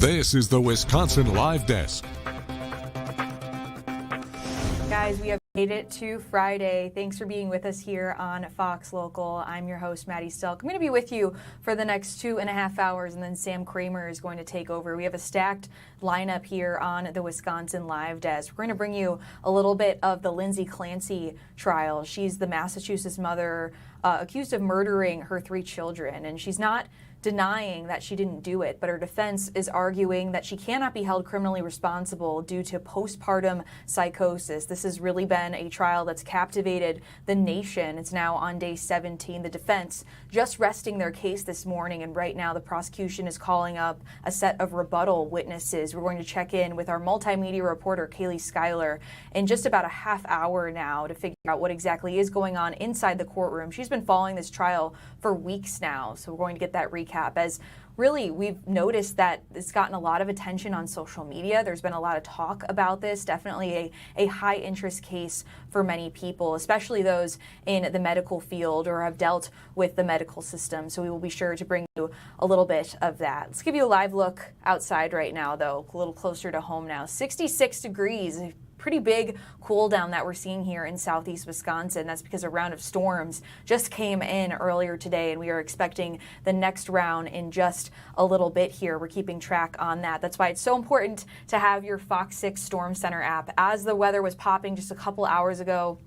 This is the Wisconsin Live Desk. Guys, we have made it to Friday. Thanks for being with us here on Fox Local. I'm your host, Maddie Stelk. I'm going to be with you for the next 2.5 hours, and then Sam Kramer is going to take over. We have a stacked lineup here on the Wisconsin Live Desk. We're going to bring you a little bit of the Lindsay Clancy trial. She's the Massachusetts mother accused of murdering her 3 children, and she's not denying that she didn't do it, but her defense is arguing that she cannot be held criminally responsible due to postpartum psychosis. This has really been a trial that's captivated the nation. It's now on day 17. The defense just resting their case this morning, and right now the prosecution is calling up a set of rebuttal witnesses. We're going to check in with our multimedia reporter, Kaylee Schuyler, in just about a half hour now to figure out what exactly is going on inside the courtroom. She's been following this trial for weeks now, so we're going to get that recap, as really we've noticed that it's gotten a lot of attention on social media. There's been a lot of talk about this, definitely a high interest case for many people, especially those in the medical field or have dealt with the medical system. So we will be sure to bring you a little bit of that. Let's give you a live look outside right now, though, a little closer to home now. 66 degrees. Pretty big cool down that we're seeing here in southeast Wisconsin. That's because a round of storms just came in earlier today, and we are expecting the next round in just a little bit here. We're keeping track on that. That's why it's so important to have your FOX6 Storm Center app. As the weather was popping just a couple hours ago,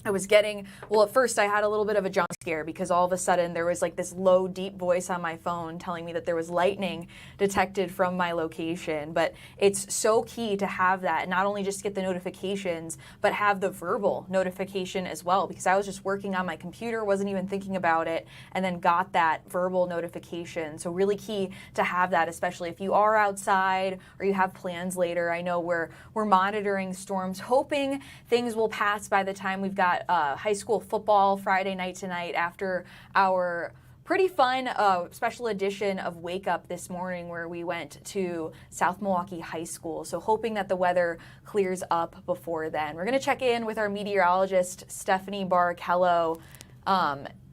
I was getting, well, at first I had a little bit of a jump scare because all of a sudden there was like this low, deep voice on my phone telling me that there was lightning detected from my location. But it's so key to have that, not only just get the notifications, but have the verbal notification as well, because I was just working on my computer, wasn't even thinking about it, and then got that verbal notification. So really key to have that, especially if you are outside or you have plans later. I know we're monitoring storms, hoping things will pass by the time we've got high school football Friday night tonight after our pretty fun special edition of Wake Up this morning, where we went to South Milwaukee High School. So hoping that the weather clears up before then. We're going to check in with our meteorologist, Stephanie Barrichello,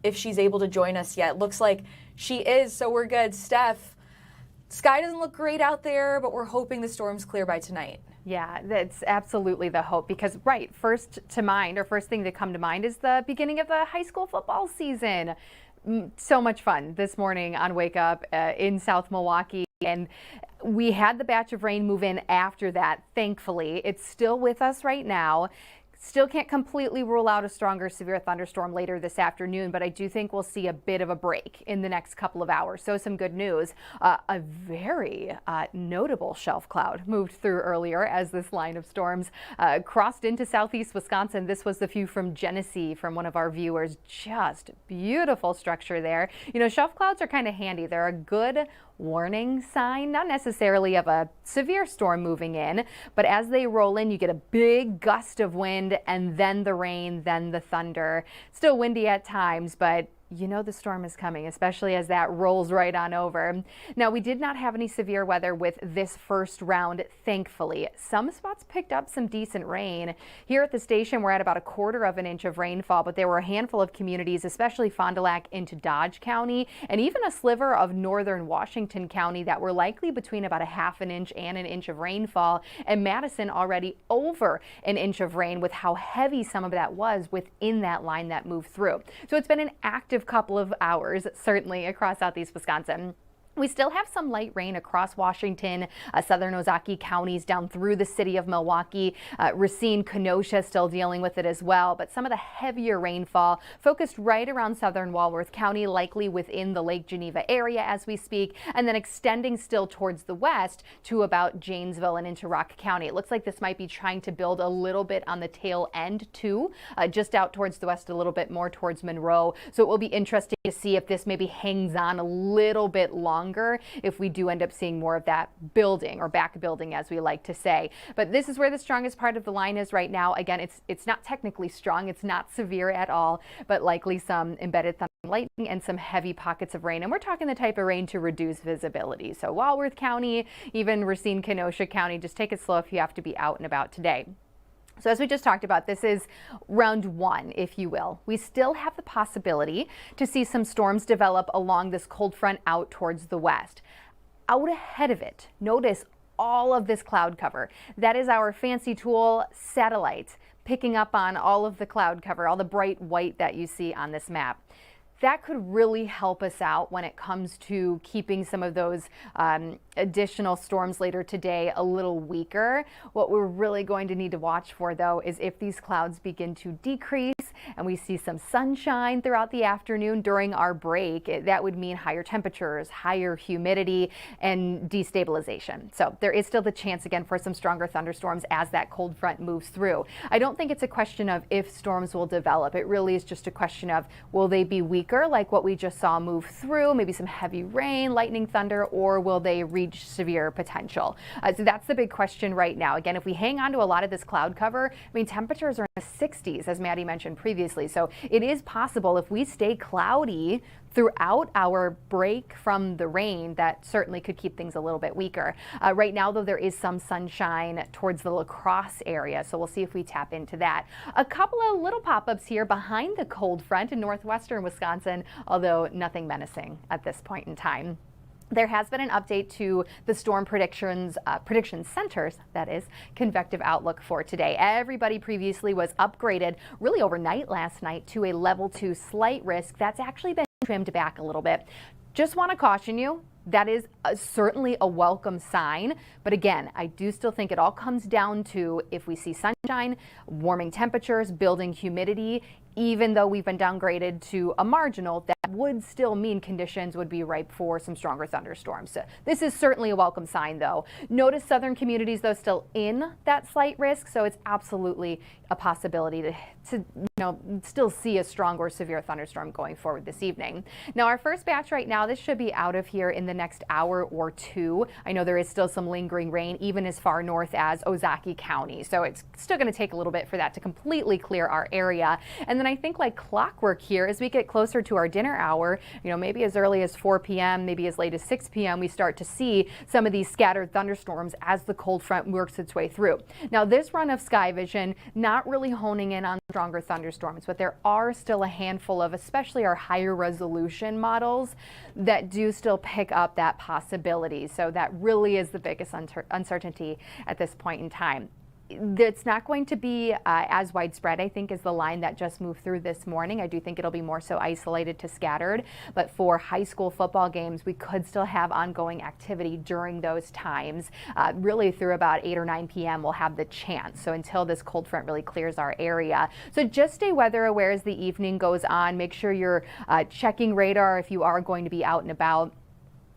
if she's able to join us yet. Looks like she is, so we're good. Steph, sky doesn't look great out there, but we're hoping the storms clear by tonight. Yeah, that's absolutely the hope, because first thing to come to mind is the beginning of the high school football season. So much fun this morning on Wake Up in South Milwaukee, and we had the batch of rain move in after that. Thankfully, it's still with us right now. Still can't completely rule out a stronger severe thunderstorm later this afternoon, but I do think we'll see a bit of a break in the next couple of hours. So some good news. A very notable shelf cloud moved through earlier as this line of storms crossed into southeast Wisconsin. This was the view from Genesee from one of our viewers. Just beautiful structure there. You know, shelf clouds are kind of handy. They're a good warning sign, not necessarily of a severe storm moving in, but as they roll in, you get a big gust of wind and then the rain, then the thunder. Still windy at times, but you know the storm is coming, especially as that rolls right on over. Now, we did not have any severe weather with this first round, thankfully. Some spots picked up some decent rain. Here at the station, we're at about 1/4 of an inch of rainfall, but there were a handful of communities, especially Fond du Lac into Dodge County, and even a sliver of northern Washington County that were likely between about 1/2 inch and an inch of rainfall, and Madison already over an inch of rain with how heavy some of that was within that line that moved through. So it's been an active couple of hours, certainly across southeast Wisconsin. We still have some light rain across Washington, southern Ozaukee counties down through the city of Milwaukee. Racine, Kenosha still dealing with it as well, but some of the heavier rainfall focused right around southern Walworth County, likely within the Lake Geneva area as we speak, and then extending still towards the west to about Janesville and into Rock County. It looks like this might be trying to build a little bit on the tail end too, just out towards the west a little bit more towards Monroe. So it will be interesting to see if this maybe hangs on a little bit longer if we do end up seeing more of that building, or back building as we like to say. But this is where the strongest part of the line is right now. Again, it's not technically strong, it's not severe at all, but likely some embedded thunder and lightning and some heavy pockets of rain. And we're talking the type of rain to reduce visibility. So Walworth County, even Racine, Kenosha County, just take it slow if you have to be out and about today. So as we just talked about, this is round one, if you will. We still have the possibility to see some storms develop along this cold front out towards the west. out ahead of it, notice all of this cloud cover. That is our fancy tool, satellite, picking up on all of the cloud cover, all the bright white that you see on this map. That could really help us out when it comes to keeping some of those additional storms later today a little weaker. What we're really going to need to watch for, though, is if these clouds begin to decrease and we see some sunshine throughout the afternoon during our break, that would mean higher temperatures, higher humidity, and destabilization. So there is still the chance again for some stronger thunderstorms as that cold front moves through. I don't think it's a question of if storms will develop. It really is just a question of, will they be weaker like what we just saw move through, maybe some heavy rain, lightning, thunder, or will they reach severe potential? So that's the big question right now. Again, if we hang on to a lot of this cloud cover, I mean, temperatures are in the 60s, as Maddie mentioned previously. So it is possible if we stay cloudy throughout our break from the rain, that certainly could keep things a little bit weaker. Right now, though, there is some sunshine towards the La Crosse area, so we'll see if we tap into that. A couple of little pop-ups here behind the cold front in northwestern Wisconsin, although nothing menacing at this point in time. There has been an update to the storm prediction centers, that is, convective outlook for today. Everybody previously was upgraded really overnight last night to a level 2 slight risk. That's actually been trimmed back a little bit. Just want to caution you, that is certainly a welcome sign. But again, I do still think it all comes down to if we see sunshine, warming temperatures, building humidity, even though we've been downgraded to a marginal, that would still mean conditions would be ripe for some stronger thunderstorms. So this is certainly a welcome sign, though. Notice southern communities, though, still in that slight risk, so it's absolutely a possibility to still see a strong or severe thunderstorm going forward this evening. Now, our first batch right now, this should be out of here in the next hour or two. I know there is still some lingering rain, even as far north as Ozaukee County, so it's still going to take a little bit for that to completely clear our area. And then I think like clockwork here, as we get closer to our dinner hour, maybe as early as 4 p.m., maybe as late as 6 p.m., we start to see some of these scattered thunderstorms as the cold front works its way through. Now, this run of sky vision, not really honing in on stronger thunderstorms, but there are still a handful of, especially our higher resolution models, that do still pick up that possibility. So that really is the biggest uncertainty at this point in time. It's not going to be as widespread, I think, as the line that just moved through this morning. I do think it'll be more so isolated to scattered. But for high school football games, we could still have ongoing activity during those times. Really through about 8 or 9 p.m. we'll have the chance. So until this cold front really clears our area. So just stay weather aware as the evening goes on. Make sure you're checking radar if you are going to be out and about.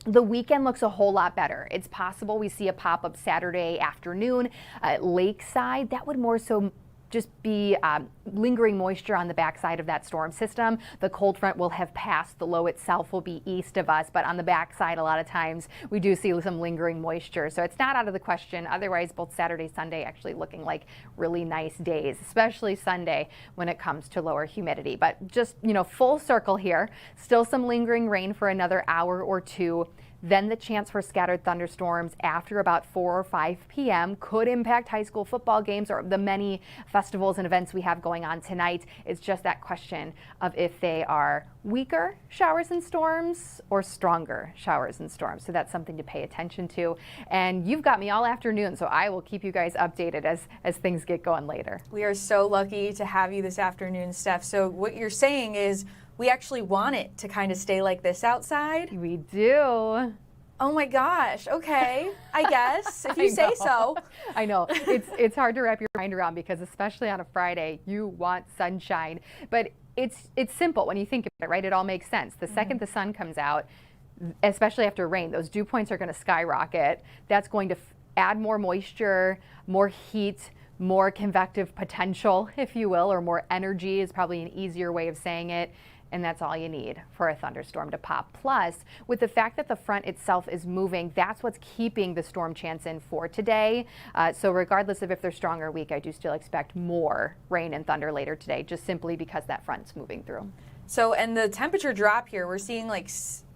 The weekend looks a whole lot better. It's possible we see a pop-up Saturday afternoon at Lakeside. That would more so just be lingering moisture on the backside of that storm system. The cold front will have passed. The low itself will be east of us, but on the backside, a lot of times we do see some lingering moisture. So it's not out of the question. Otherwise, both Saturday, Sunday actually looking like really nice days, especially Sunday when it comes to lower humidity. But just, full circle here. Still some lingering rain for another hour or two. Then the chance for scattered thunderstorms after about 4 or 5 p.m. could impact high school football games or the many festivals and events we have going on tonight. It's just that question of if they are weaker showers and storms or stronger showers and storms. So that's something to pay attention to. And you've got me all afternoon, so I will keep you guys updated as things get going later. We are so lucky to have you this afternoon, Steph. So what you're saying is we actually want it to kind of stay like this outside? We do. Oh my gosh. Okay. I guess if you say so. I know. It's hard to wrap your mind around because especially on a Friday, you want sunshine. But it's simple when you think about it, right? It all makes sense. The second the sun comes out, especially after rain, those dew points are going to skyrocket. That's going to add more moisture, more heat, more convective potential, if you will, or more energy is probably an easier way of saying it. And that's all you need for a thunderstorm to pop. Plus, with the fact that the front itself is moving, that's what's keeping the storm chance in for today. So regardless of if they're strong or weak, I do still expect more rain and thunder later today, just simply because that front's moving through. So, and the temperature drop here, we're seeing like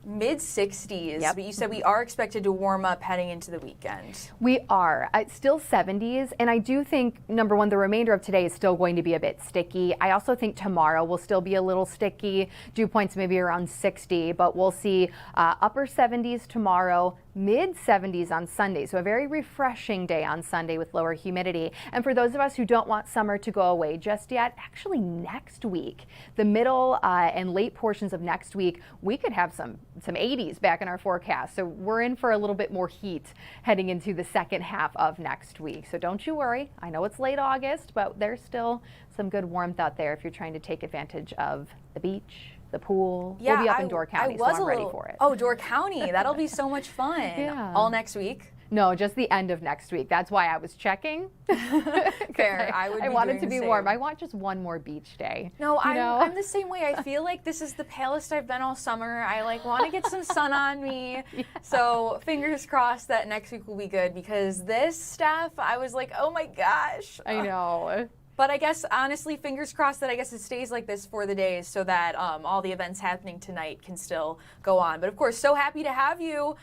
Mid-60s, Yep. but you said we are expected to warm up heading into the weekend. We are. It's still 70s, and I do think, number one, the remainder of today is still going to be a bit sticky. I also think tomorrow will still be a little sticky. Dew points maybe around 60, but we'll see upper 70s tomorrow, mid-70s on Sunday. So a very refreshing day on Sunday with lower humidity. And for those of us who don't want summer to go away just yet, actually next week, the middle and late portions of next week, we could have some 80s back in our forecast. So we're in for a little bit more heat heading into the second half of next week. So don't you worry. I know it's late August, but there's still some good warmth out there if you're trying to take advantage of the beach, the pool. Yeah, we'll be up in Door County, so I'm ready for it. Oh, Door County. That'll be so much fun. Yeah. All next week? No, just the end of next week. That's why I was checking. Fair. I wanted to be warm. I want just one more beach day. No, I'm the same way. I feel like this is the palest I've been all summer. I want to get some sun on me. Yeah. So fingers crossed that next week will be good, because this stuff, I was like, oh my gosh. I know. But I guess, honestly, fingers crossed that it stays like this for the days, so that all the events happening tonight can still go on. But of course, so happy to have you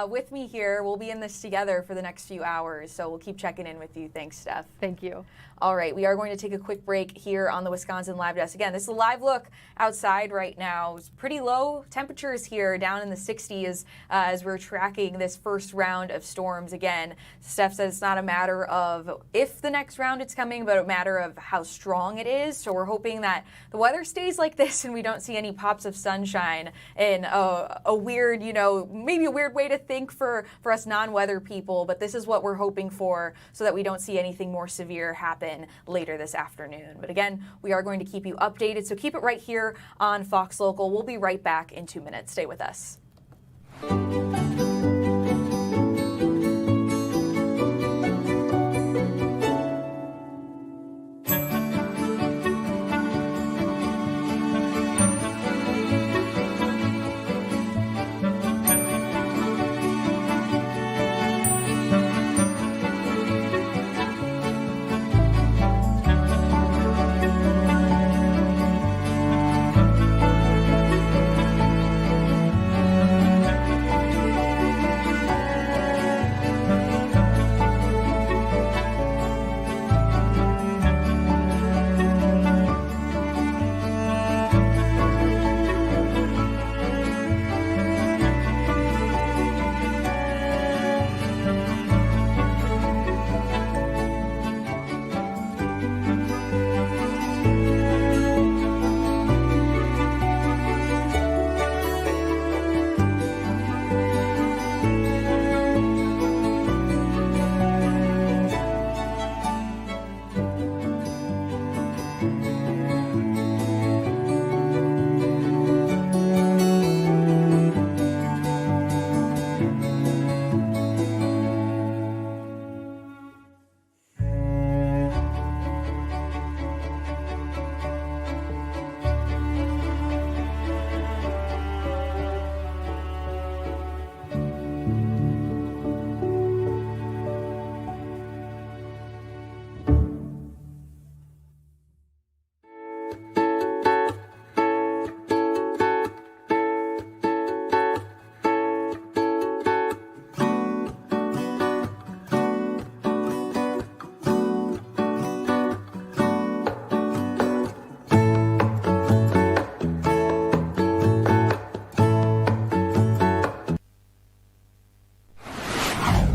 with me here. We'll be in this together for the next few hours, so we'll keep checking in with you. Thanks, Steph. Thank you. All right, we are going to take a quick break here on the Wisconsin Live Desk. Again, this is a live look outside right now. It's pretty low temperatures here, down in the 60s, as we're tracking this first round of storms. Again, Steph says it's not a matter of if the next round is coming, but a matter of how strong it is. So we're hoping that the weather stays like this and we don't see any pops of sunshine in a weird, maybe a weird way to think for us non-weather people. But this is what we're hoping for, so that we don't see anything more severe happen later this afternoon. But again, we are going to keep you updated, so keep it right here on Fox Local. We'll be right back in 2 minutes. Stay with us.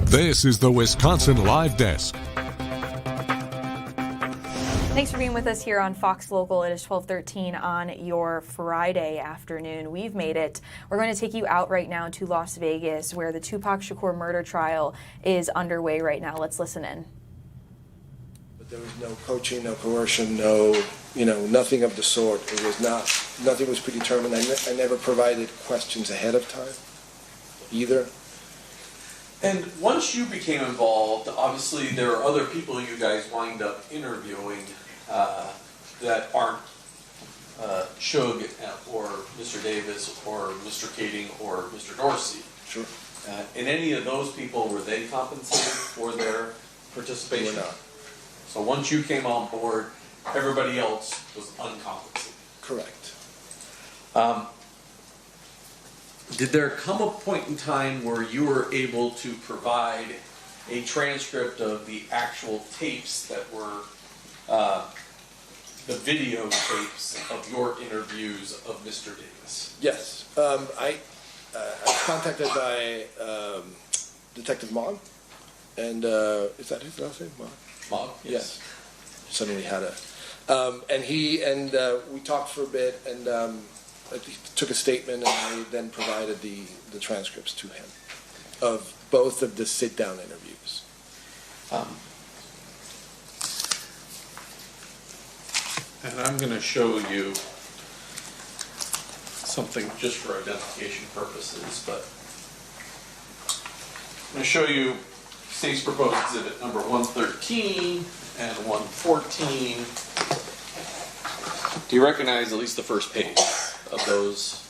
This is the Wisconsin Live Desk. Thanks for being with us here on Fox Local. It is 12:13 on your Friday afternoon. We've made it. We're going to take you out right now to Las Vegas, where the Tupac Shakur murder trial is underway right now. Let's listen in. But there was no coaching, no coercion, nothing of the sort. It was nothing was predetermined. I never provided questions ahead of time either. And once you became involved, obviously there are other people you guys wind up interviewing that aren't Shug or Mr. Davis or Mr. Kading or Mr. Dorsey. Sure. And any of those people, were they compensated for their participation? They were not. So once you came on board, everybody else was uncompensated. Correct. did there come a point in time where you were able to provide a transcript of the actual tapes that were the videotapes of your interviews of Mr. Davis? Yes. I was contacted by Detective Mogg, and is that his last name? Mogg? Yes. Suddenly had a, and we talked for a bit, and he took a statement, and I then provided the transcripts to him of both of the sit-down interviews. And I'm going to show you something just for identification purposes, but I'm going to show you State's Proposed Exhibit number 113 and 114. Do you recognize at least the first page of those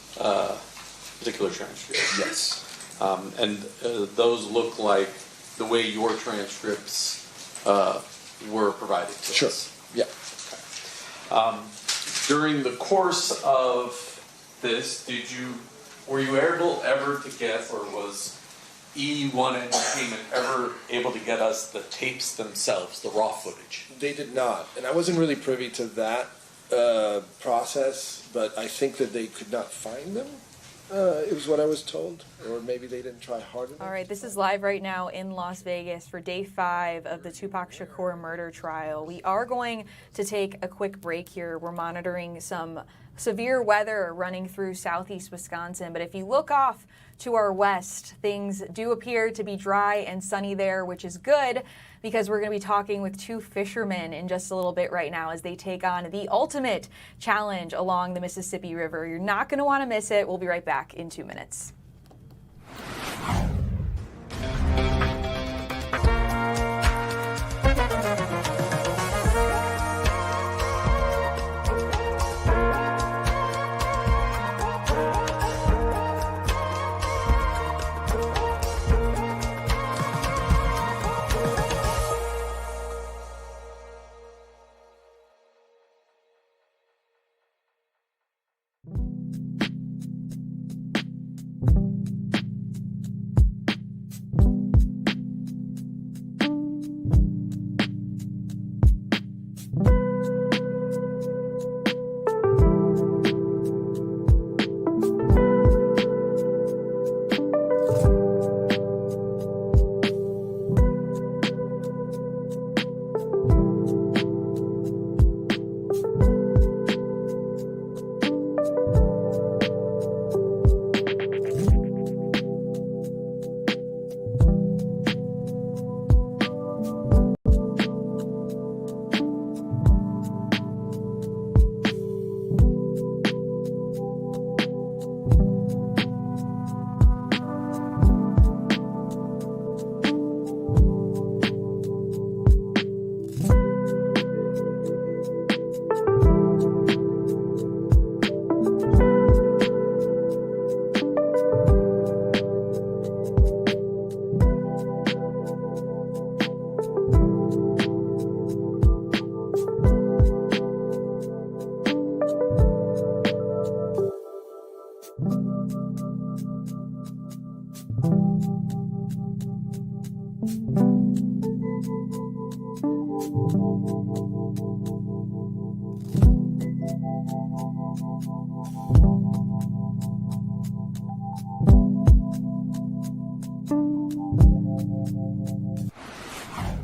particular transcripts? Yes. And those look like the way your transcripts were provided to Sure. us. Yeah. During the course of this, were you able ever to get, or was E1 Entertainment ever able to get us the tapes themselves, the raw footage? They did not, and I wasn't really privy to that process, but I think that they could not find them. It was what I was told, or maybe they didn't try hard enough. All right, this is live right now in Las Vegas for day 5 of the Tupac Shakur murder trial. We are going to take a quick break here. We're monitoring some severe weather running through southeast Wisconsin, but if you look off to our west, things do appear to be dry and sunny there, which is good, because we're going to be talking with 2 fishermen in just a little bit right now as they take on the ultimate challenge along the Mississippi River. You're not going to want to miss it. We'll be right back in 2 minutes.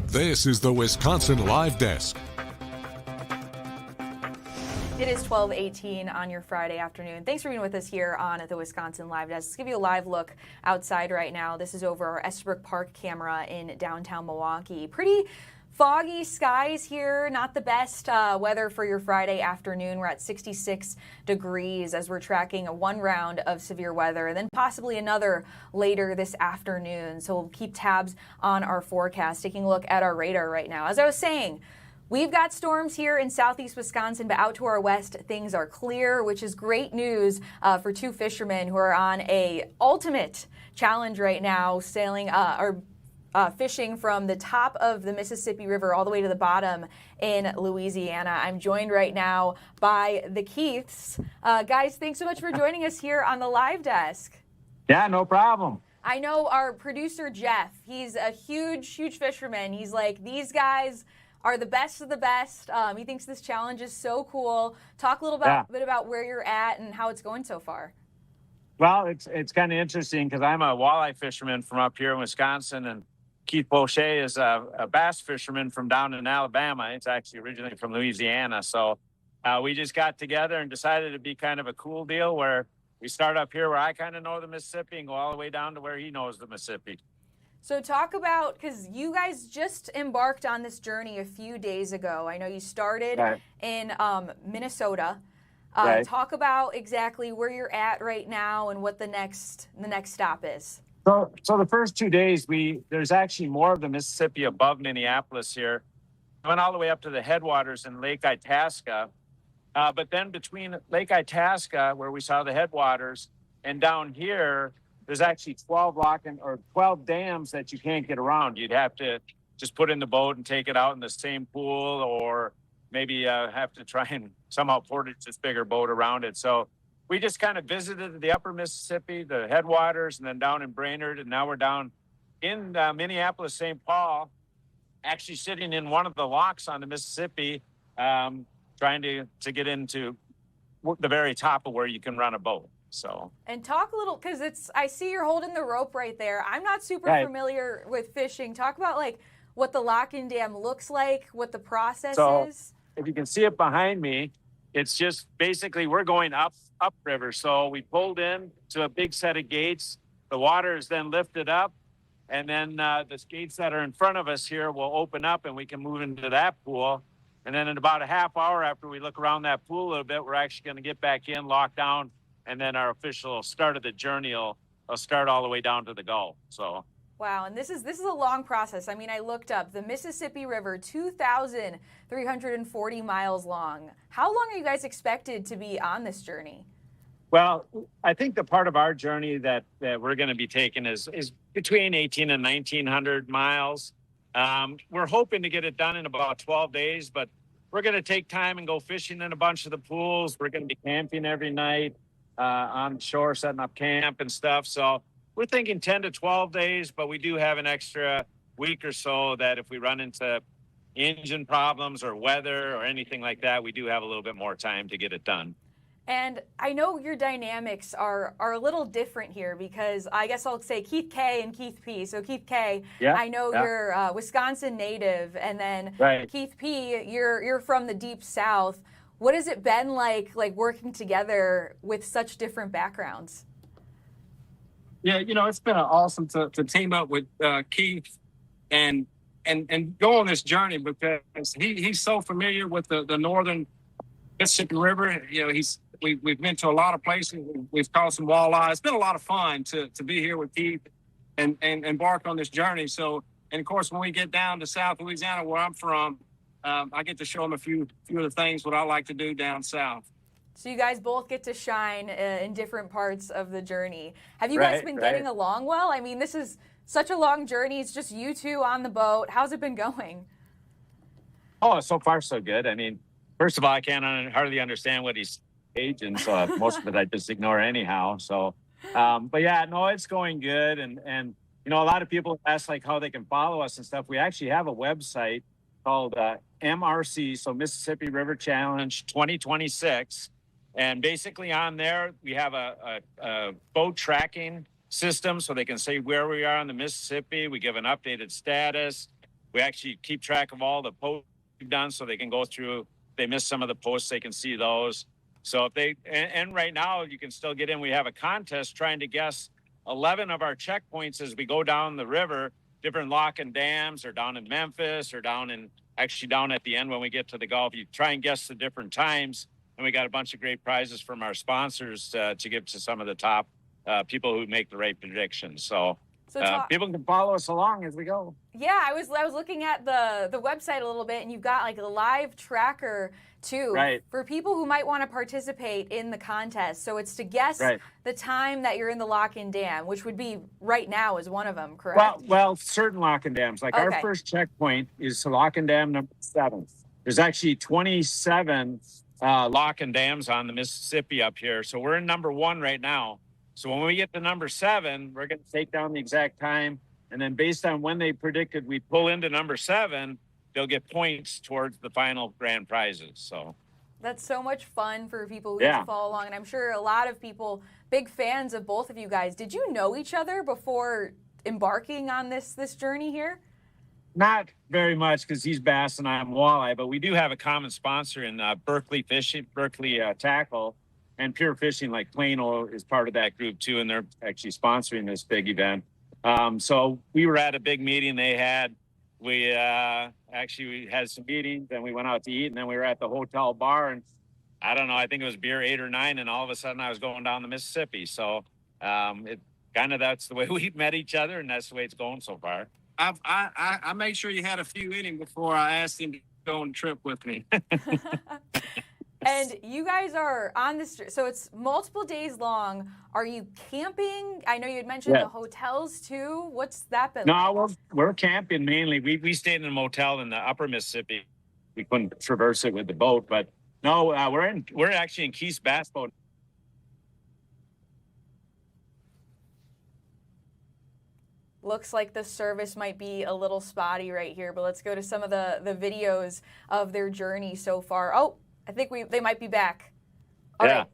This is the Wisconsin Live Desk. It is 12:18 on your Friday afternoon. Thanks for being with us here on the Wisconsin Live Desk. Let's give you a live look outside right now. This is over our Estabrook Park camera in downtown Milwaukee. Pretty foggy skies here, not the best weather for your Friday afternoon. We're at 66 degrees as we're tracking one round of severe weather and then possibly another later this afternoon. So we'll keep tabs on our forecast. Taking a look at our radar right now. As I was saying, we've got storms here in southeast Wisconsin, but out to our west, things are clear, which is great news for 2 fishermen who are on a ultimate challenge right now, sailing fishing from the top of the Mississippi River all the way to the bottom in Louisiana. I'm joined right now by the Keiths. Guys, thanks so much for joining us here on the Live Desk. Yeah, no problem. I know our producer, Jeff, he's a huge, huge fisherman. He's like, these guys are the best of the best. He thinks this challenge is so cool. Talk a little bit about where you're at and how it's going so far. Well, it's kind of interesting because I'm a walleye fisherman from up here in Wisconsin, and Keith Boucher is a bass fisherman from down in Alabama. It's actually originally from Louisiana. So we just got together and decided it'd be kind of a cool deal where we start up here where I kind of know the Mississippi and go all the way down to where he knows the Mississippi. So talk about, because you guys just embarked on this journey a few days ago. I know you started in Minnesota. Talk about exactly where you're at right now and what the next stop is. So the first 2 days, there's actually more of the Mississippi above Minneapolis here. I went all the way up to the headwaters in Lake Itasca. But then between Lake Itasca, where we saw the headwaters, and down here, there's actually 12 dams that you can't get around. You'd have to just put in the boat and take it out in the same pool, or maybe have to try and somehow portage this bigger boat around it. So we just kind of visited the upper Mississippi, the headwaters, and then down in Brainerd. And now we're down in Minneapolis, St. Paul, actually sitting in one of the locks on the Mississippi, trying to get into the very top of where you can run a boat. So, and talk a little, because I see you're holding the rope right there. I'm not super familiar with fishing. Talk about like what the lock-in dam looks like, what the process is. If you can see it behind me, it's just basically we're going upriver. So we pulled in to a big set of gates. The water is then lifted up, and then the gates that are in front of us here will open up, and we can move into that pool. And then in about a half hour after we look around that pool a little bit, we're actually going to get back in, lock down, and then our official start of the journey will start all the way down to the Gulf. So. Wow, and this is a long process. I mean, I looked up the Mississippi River, 2,340 miles long. How long are you guys expected to be on this journey? Well, I think the part of our journey that we're going to be taking is between 1,800 and 1,900 miles. We're hoping to get it done in about 12 days, but we're going to take time and go fishing in a bunch of the pools. We're going to be camping every night on shore, setting up camp and stuff. So we're thinking 10 to 12 days, but we do have an extra week or so that if we run into engine problems or weather or anything like that, we do have a little bit more time to get it done. And I know your dynamics are a little different here because I guess I'll say Keith K and Keith P. So Keith K, I know you're a Wisconsin native, and then Keith P, you're from the deep South. What has it been like working together with such different backgrounds? Yeah, it's been awesome to team up with Keith and go on this journey because he's so familiar with the northern Mississippi River. We've been to a lot of places. We've caught some walleye. It's been a lot of fun to be here with Keith and embark on this journey. So, and of course, when we get down to South Louisiana, where I'm from, I get to show them a few of the things what I like to do down south. So you guys both get to shine in different parts of the journey. Have you guys been getting along well? I mean, this is such a long journey. It's just you two on the boat. How's it been going? Oh, so far so good. I mean, first of all, I can't hardly understand what he's saying, so most of it I just ignore anyhow. So, but yeah, no, it's going good. And a lot of people ask how they can follow us and stuff. We actually have a website called MRC, so Mississippi River Challenge 2026. And basically on there, we have a boat tracking system so they can say where we are on the Mississippi. We give an updated status. We actually keep track of all the posts we've done so they can go through. If they miss some of the posts, they can see those. So if they, and right now you can still get in. We have a contest trying to guess 11 of our checkpoints as we go down the river, different lock and dams, or down in Memphis, or down at the end when we get to the Gulf. You try and guess the different times. And we got a bunch of great prizes from our sponsors to give to some of the top people who make the right predictions. So people can follow us along as we go. Yeah, I was looking at the website a little bit, and you've got a live tracker too for people who might want to participate in the contest. So it's to guess the time that you're in the lock-in dam, which would be right now is one of them, correct? Well, certain lock-in dams. Our first checkpoint is lock-in dam number 7. There's actually 27 lock and dams on the Mississippi up here. So we're in number 1 right now. So when we get to number 7, we're going to take down the exact time. And then based on when they predicted we pull into number 7, they'll get points towards the final grand prizes. So that's so much fun for people who get to follow along. And I'm sure a lot of people, big fans of both of you guys. Did you know each other before embarking on this journey here? Not very much, because he's bass and I'm walleye, but we do have a common sponsor in Berkeley Tackle, and Pure Fishing, like Plano, is part of that group too, and they're actually sponsoring this big event. So we were at a big meeting they had. We actually had some meetings, and we went out to eat, and then we were at the hotel bar, and I don't know, I think it was beer 8 or 9, and all of a sudden I was going down the Mississippi. So it kind of, that's the way we met each other, and that's the way it's going so far. I made sure you had a few in him before I asked him to go on a trip with me. And you guys are on this, so it's multiple days long. Are you camping? I know you had mentioned the hotels too. What's that been like? No, we're camping mainly. We stayed in a motel in the upper Mississippi. We couldn't traverse it with the boat, but no, we're actually in Keith's Bass Boat. Looks like the service might be a little spotty right here, but let's go to some of the videos of their journey so far. Oh, I think they might be back. All right.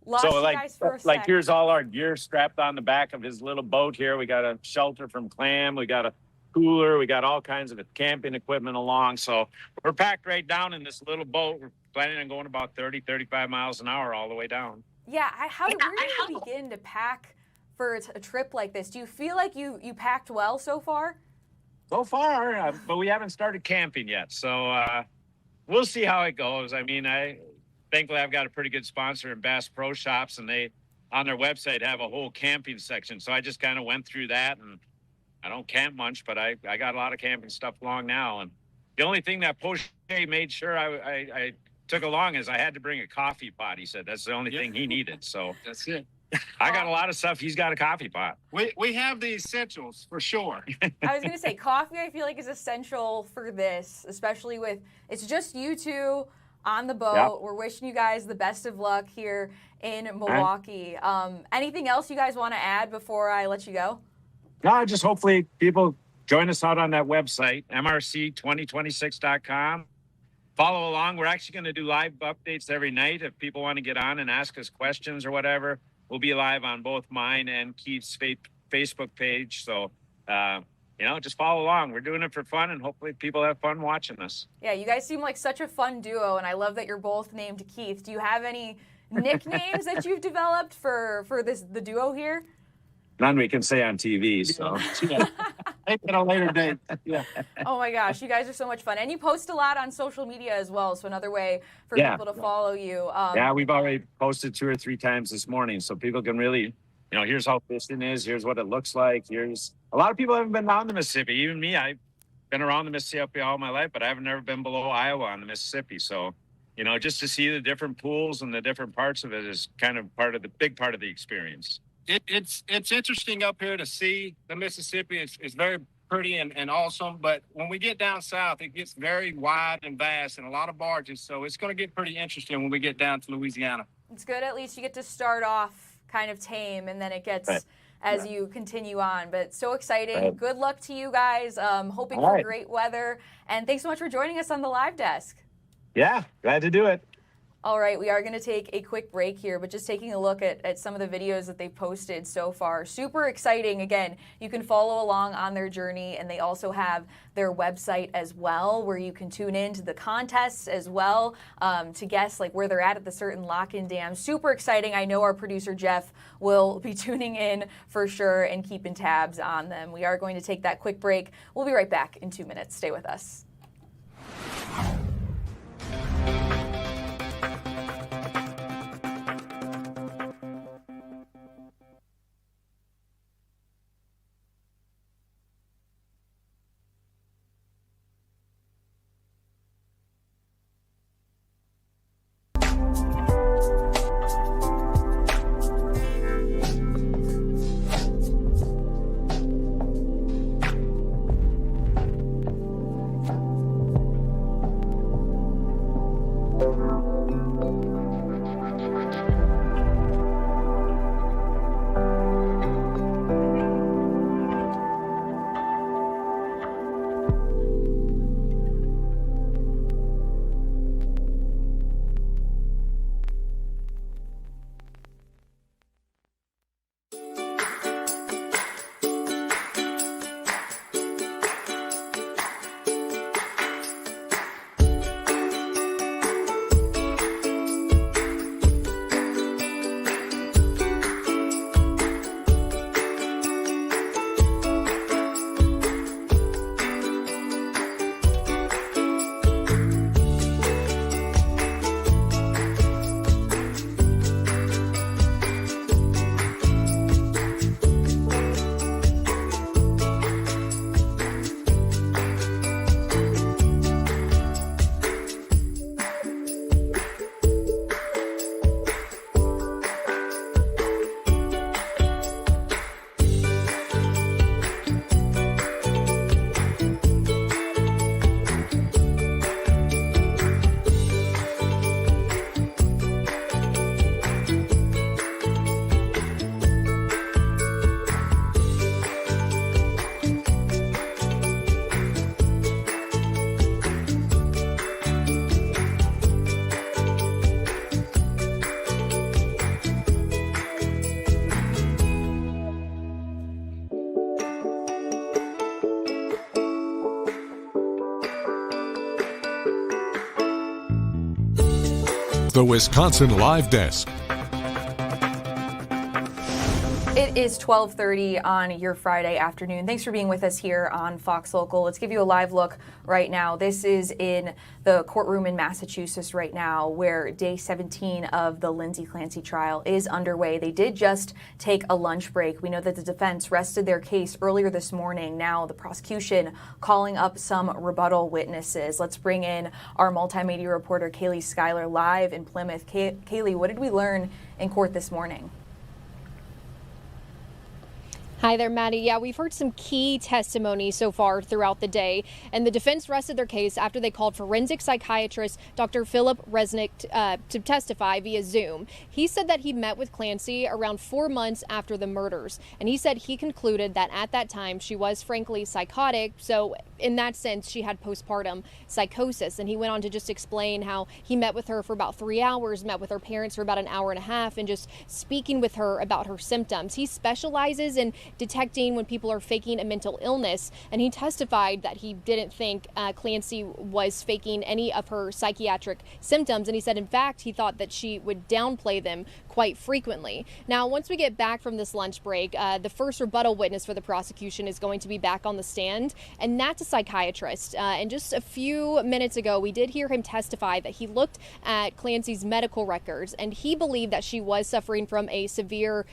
Lost So you guys for a like sec. here's all our gear strapped on the back of his little boat here. We got a shelter from clam. We got a cooler. We got all kinds of camping equipment along. So we're packed right down in this little boat. We're planning on going about 30, 35 miles an hour all the way down. Yeah, where do you begin to pack for a trip like this? Do you feel like you packed well so far? So far, but we haven't started camping yet. So we'll see how it goes. I mean, thankfully I've got a pretty good sponsor in Bass Pro Shops, and they on their website have a whole camping section. So I just kind of went through that, and I don't camp much, but I got a lot of camping stuff along now. And the only thing that Poche made sure I took along is I had to bring a coffee pot. He said that's the only thing he needed. So That's it. I got a lot of stuff. He's got a coffee pot. We have the essentials for sure. I was going to say coffee I feel like is essential for this, especially with it's just you two on the boat. Yep. We're wishing you guys the best of luck here in Milwaukee. Anything else you guys want to add before I let you go? No, just hopefully people join us out on that website, mrc2026.com. Follow along. We're actually going to do live updates every night. If people want to get on and ask us questions or whatever, we'll be live on both mine and Keith's Facebook page. So, just follow along. We're doing it for fun, and hopefully people have fun watching us. Yeah, you guys seem like such a fun duo, and I love that you're both named Keith. Do you have any nicknames that you've developed for the duo here? None we can say on TV, so. Maybe at a later date. Yeah. Oh my gosh, you guys are so much fun. And you post a lot on social media as well, so another way for people to follow you. We've already posted 2 or 3 times this morning, so people can really, here's how fishing is, here's what it looks like, a lot of people haven't been down the Mississippi. Even me, I've been around the Mississippi all my life, but I've never been below Iowa on the Mississippi. So, just to see the different pools and the different parts of it is kind of big part of the experience. It's interesting up here to see the Mississippi. It's very pretty and awesome, but when we get down south, it gets very wide and vast and a lot of barges. So it's going to get pretty interesting when we get down to Louisiana. It's good. At least you get to start off kind of tame, and then it gets as you continue on. But so exciting. Good luck to you guys. Hoping for great weather. And thanks so much for joining us on the live desk. Yeah, glad to do it. All right, we are going to take a quick break here, but just taking a look at some of the videos that they've posted so far. Super exciting. Again, you can follow along on their journey, and they also have their website as well, where you can tune in to the contests as well to guess where they're at the certain lock-in dams. Super exciting. I know our producer, Jeff, will be tuning in for sure and keeping tabs on them. We are going to take that quick break. We'll be right back in 2 minutes. Stay with us. The Wisconsin Live Desk. It is 12:30 on your Friday afternoon. Thanks for being with us here on Fox Local. Let's give you a live look right now. This is in the courtroom in Massachusetts right now, where day 17 of the Lindsay Clancy trial is underway. They did just take a lunch break. We know that the defense rested their case earlier this morning. Now the prosecution calling up some rebuttal witnesses. Let's bring in our multimedia reporter, Kaylee Schuyler, live in Plymouth. Kaylee, what did we learn in court this morning? Hi there, Maddie. Yeah, we've heard some key testimony so far throughout the day, and the defense rested their case after they called forensic psychiatrist Dr. Philip Resnick to testify via Zoom. He said that he met with Clancy around 4 months after the murders, and he said he concluded that at that time she was frankly psychotic, so in that sense she had postpartum psychosis. And he went on to just explain how he met with her for about 3 hours, met with her parents for about an hour and a half, and just speaking with her about her symptoms. He specializes in detecting when people are faking a mental illness, and he testified that he didn't think Clancy was faking any of her psychiatric symptoms, and he said in fact he thought that she would downplay them quite frequently. Now, once we get back from this lunch break, the first rebuttal witness for the prosecution is going to be back on the stand, and that's a psychiatrist. And just a few minutes ago, we did hear him testify that he looked at Clancy's medical records, and he believed that she was suffering from a severe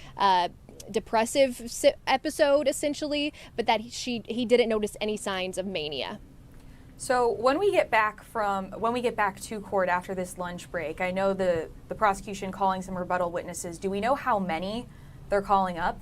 depressive episode, essentially, but that he didn't notice any signs of mania. So when we get back to court after this lunch break, I know the prosecution calling some rebuttal witnesses. Do we know how many they're calling up?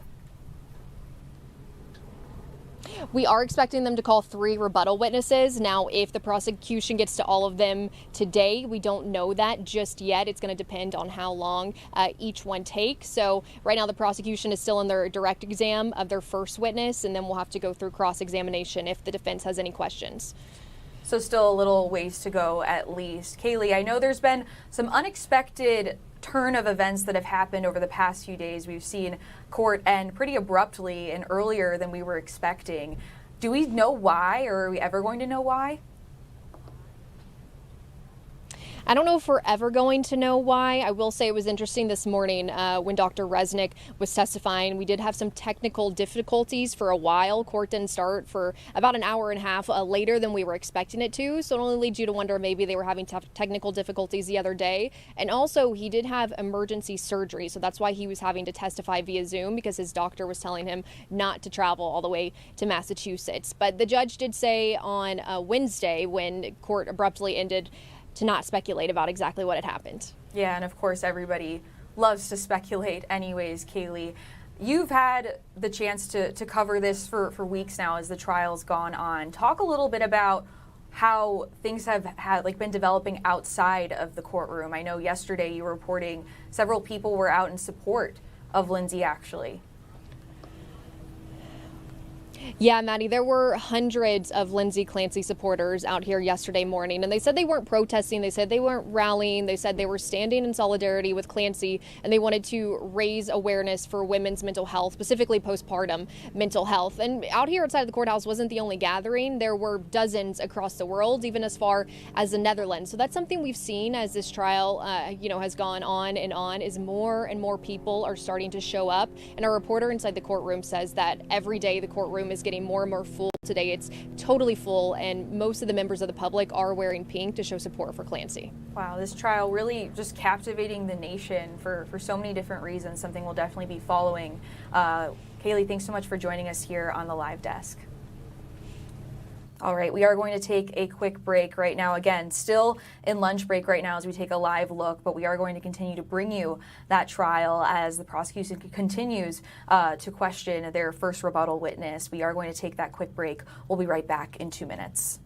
We are expecting them to call 3 rebuttal witnesses. Now, if the prosecution gets to all of them today, we don't know that just yet. It's going to depend on how long each one takes. So right now the prosecution is still in their direct exam of their first witness, and then we'll have to go through cross-examination if the defense has any questions. So still a little ways to go at least. Kaylee, I know there's been some unexpected turn of events that have happened over the past few days. We've seen court end pretty abruptly and earlier than we were expecting. Do we know why, or are we ever going to know why? I don't know if we're ever going to know why. I will say it was interesting this morning when Dr. Resnick was testifying. We did have some technical difficulties for a while. Court didn't start for about an hour and a half later than we were expecting it to. So it only leads you to wonder maybe they were having technical difficulties the other day. And also he did have emergency surgery. So that's why he was having to testify via Zoom, because his doctor was telling him not to travel all the way to Massachusetts. But the judge did say on Wednesday, when court abruptly ended, to not speculate about exactly what had happened. Yeah, and of course everybody loves to speculate anyways, Kaylee. You've had the chance to cover this for weeks now as the trial's gone on. Talk a little bit about how things have been developing outside of the courtroom. I know yesterday you were reporting several people were out in support of Lindsay, actually. Yeah, Maddie, there were hundreds of Lindsay Clancy supporters out here yesterday morning, and they said they weren't protesting, they said they weren't rallying, they said they were standing in solidarity with Clancy, and they wanted to raise awareness for women's mental health, specifically postpartum mental health. And out here outside of the courthouse wasn't the only gathering. There were dozens across the world, even as far as the Netherlands. So that's something we've seen as this trial has gone on, is more and more people are starting to show up. And our reporter inside the courtroom says that every day the courtroom is getting more and more full. Today it's totally full, and most of the members of the public are wearing pink to show support for Clancy. Wow, this trial really just captivating the nation for so many different reasons, something we'll definitely be following. Kaylee, thanks so much for joining us here on the live desk. All right, we are going to take a quick break right now. Again, still in lunch break right now as we take a live look, but we are going to continue to bring you that trial as the prosecution continues to question their first rebuttal witness. We are going to take that quick break. We'll be right back in 2 minutes.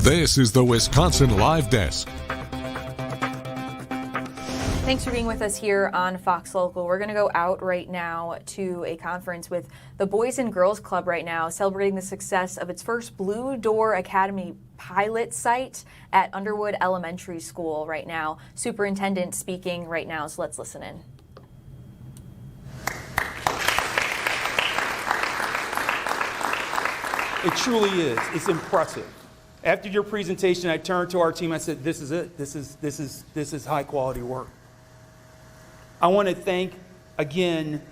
This is the Wisconsin Live Desk. Thanks for being with us here on Fox Local. We're going to go out right now to a conference with the Boys and Girls Club right now, celebrating the success of its first Blue Door Academy pilot site at Underwood Elementary School right now. Superintendent speaking right now, so let's listen in. It truly is. It's impressive. After your presentation, I turned to our team. I said, "This is it. This is high quality work." I want to thank again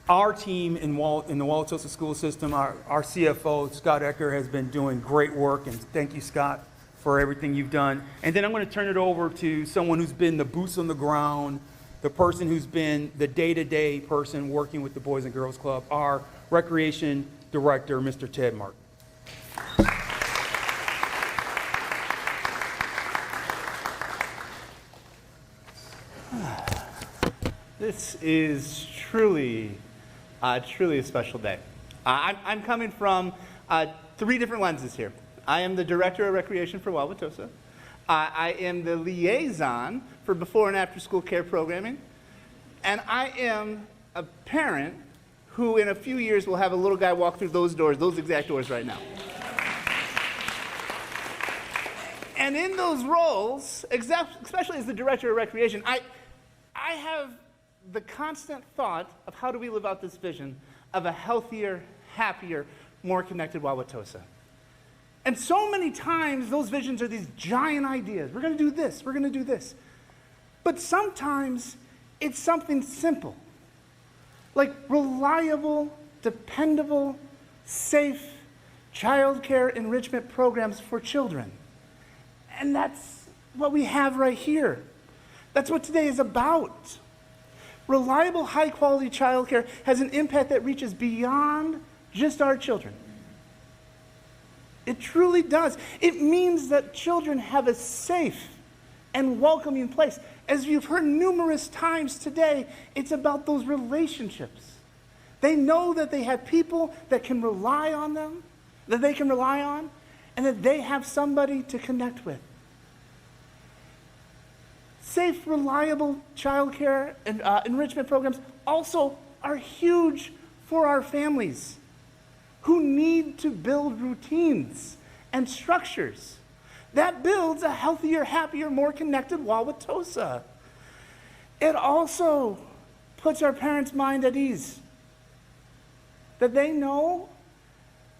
our team in the Wauwatosa school system. Our CFO Scott Ecker has been doing great work, and thank you, Scott, for everything you've done. And then I'm going to turn it over to someone who's been the boots on the ground, the person who's been the day-to-day person working with the Boys and Girls Club, our recreation director, Mr. Ted Martin. This is truly a special day. I'm coming from 3 different lenses here. I am the Director of Recreation for Wauwatosa. I am the liaison for before and after school care programming. And I am a parent who in a few years will have a little guy walk through those doors, those exact doors right now. And in those roles, especially as the Director of Recreation, I have the constant thought of how do we live out this vision of a healthier, happier, more connected Wauwatosa. And so many times those visions are these giant ideas. We're going to do this, we're going to do this. But sometimes it's something simple, like reliable, dependable, safe childcare enrichment programs for children. And that's what we have right here. That's what today is about. Reliable, high-quality childcare has an impact that reaches beyond just our children. It truly does. It means that children have a safe and welcoming place. As you've heard numerous times today, it's about those relationships. They know that they have people that can rely on them, that they can rely on, and that they have somebody to connect with. Safe, reliable childcare and enrichment programs also are huge for our families who need to build routines and structures. That builds a healthier, happier, more connected Wauwatosa. It also puts our parents' mind at ease, that they know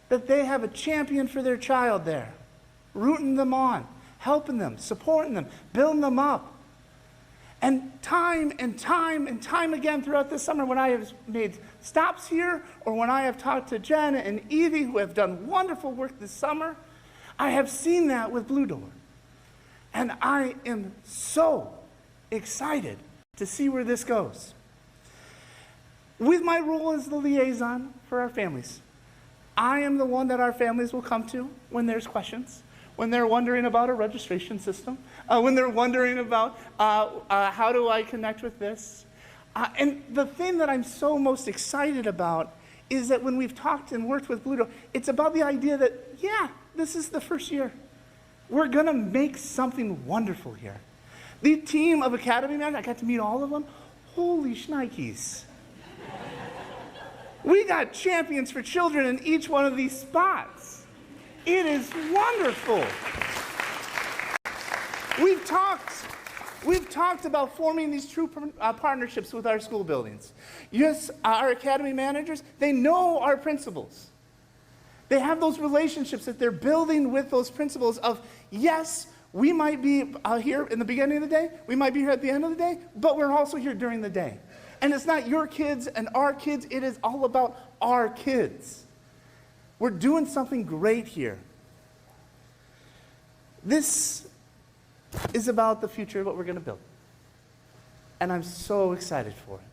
that they have a champion for their child there, rooting them on, helping them, supporting them, building them up. And time and time and time again throughout this summer, when I have made stops here, or when I have talked to Jen and Evie, who have done wonderful work this summer, I have seen that with Blue Door. And I am so excited to see where this goes. With my role as the liaison for our families, I am the one that our families will come to when there's questions, when they're wondering about a registration system, when they're wondering about how do I connect with this. And the thing that I'm so most excited about is that when we've talked and worked with Blue Door, it's about the idea that, yeah, this is the first year. We're going to make something wonderful here. The team of Academy managers, I got to meet all of them. Holy shnikes. We got champions for children in each one of these spots. It is wonderful. We've talked about forming these true partnerships with our school buildings. Yes, our academy managers, they know our principals. They have those relationships that they're building with those principals of, yes, we might be here in the beginning of the day, we might be here at the end of the day, but we're also here during the day. And it's not your kids and our kids, it is all about our kids. We're doing something great here. This is about the future of what we're going to build. And I'm so excited for it.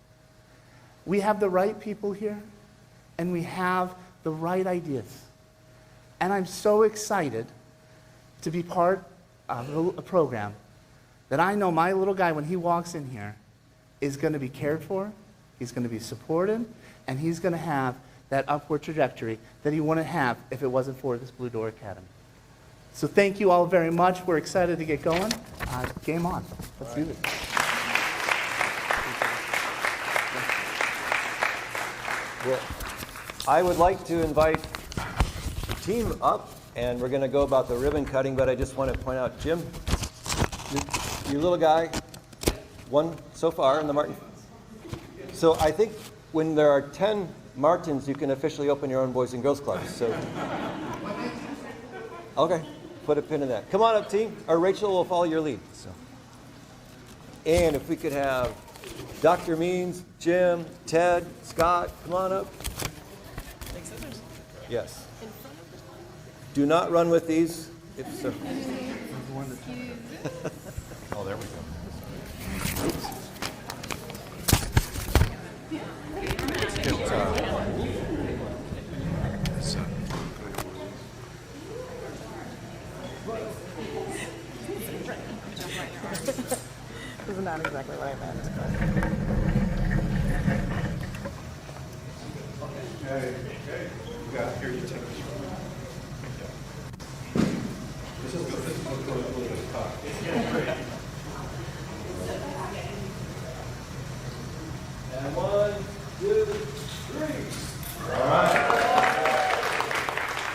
We have the right people here, and we have the right ideas. And I'm so excited to be part of a program that I know my little guy, when he walks in here, is going to be cared for, he's going to be supported, and he's going to have that upward trajectory that he wouldn't have if it wasn't for this Blue Door Academy. So thank you all very much. We're excited to get going. Game on. Let's do this. Well, I would like to invite the team up, and we're going to go about the ribbon cutting, but I just want to point out, Jim, you little guy, one so far in the Martin. So I think when there are 10 Martins, you can officially open your own Boys and Girls Clubs. So, okay, put a pin in that. Come on up, team, or Rachel will follow your lead. So, and if we could have Dr. Means, Jim, Ted, Scott, come on up. Yes. Do not run with these. If so. Oh, there we go. This is not exactly what I meant. Okay. You got here, you take it. This is good. This is going to a little bit of talk. And 1, 2, 3. All right.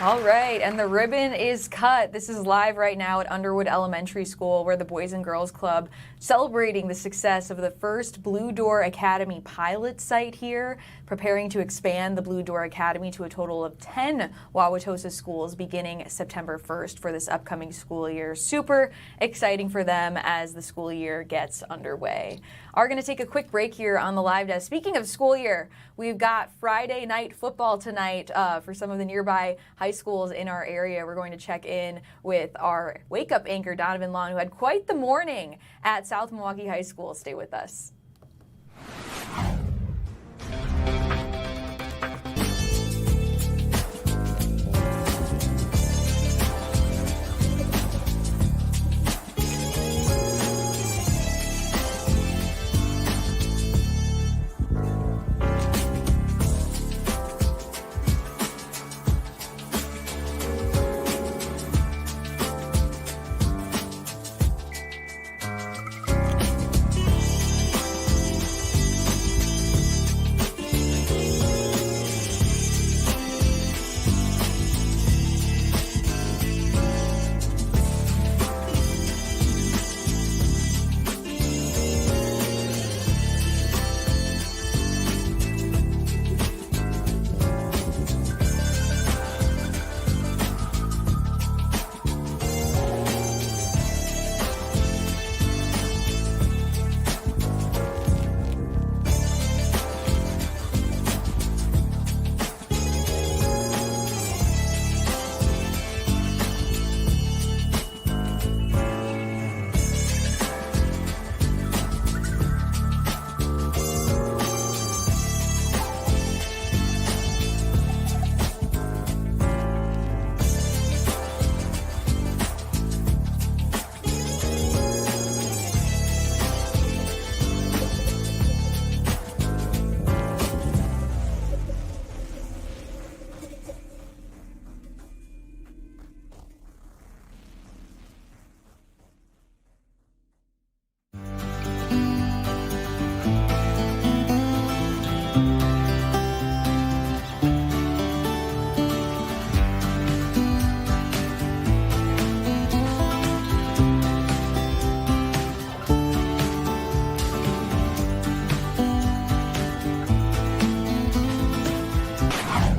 All right, and the ribbon is cut. This is live right now at Underwood Elementary School, where the Boys and Girls Club celebrating the success of the first Blue Door Academy pilot site here, preparing to expand the Blue Door Academy to a total of 10 Wauwatosa schools beginning September 1st for this upcoming school year. Super exciting for them as the school year gets underway. Are going to take a quick break here on the live desk. Speaking of school year, we've got Friday night football tonight for some of the nearby high schools in our area. We're going to check in with our Wake Up anchor, Donovan Long, who had quite the morning at South Milwaukee High School. Stay with us.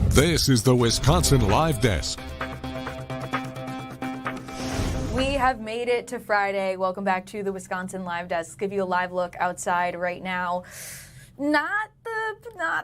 This is the Wisconsin Live Desk. We have made it to Friday. Welcome back to the Wisconsin Live Desk. Give you a live look outside right now. Not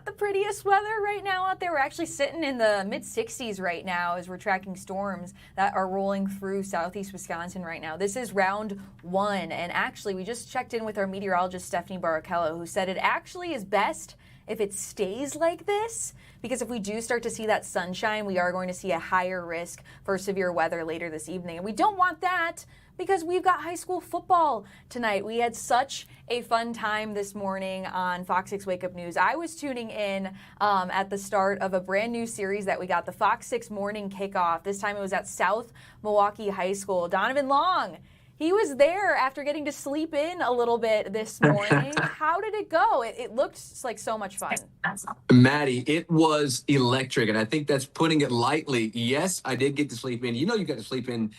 the prettiest weather right now out there. We're actually sitting in the mid-60s right now as we're tracking storms that are rolling through southeast Wisconsin right now. This is round one, and actually we just checked in with our meteorologist Stephanie Barrichello, who said it actually is best if it stays like this, because if we do start to see that sunshine, we are going to see a higher risk for severe weather later this evening. And we don't want that, Because we've got high school football tonight. We had such a fun time this morning on Fox 6 Wake Up News. I was tuning in at the start of a brand new series that we got, the Fox 6 Morning Kickoff. This time it was at South Milwaukee High School. Donovan Long, he was there after getting to sleep in a little bit this morning. How did it go? It looked like so much fun. Maddie, it was electric, and I think that's putting it lightly. Yes, I did get to sleep in. You know you got to sleep in.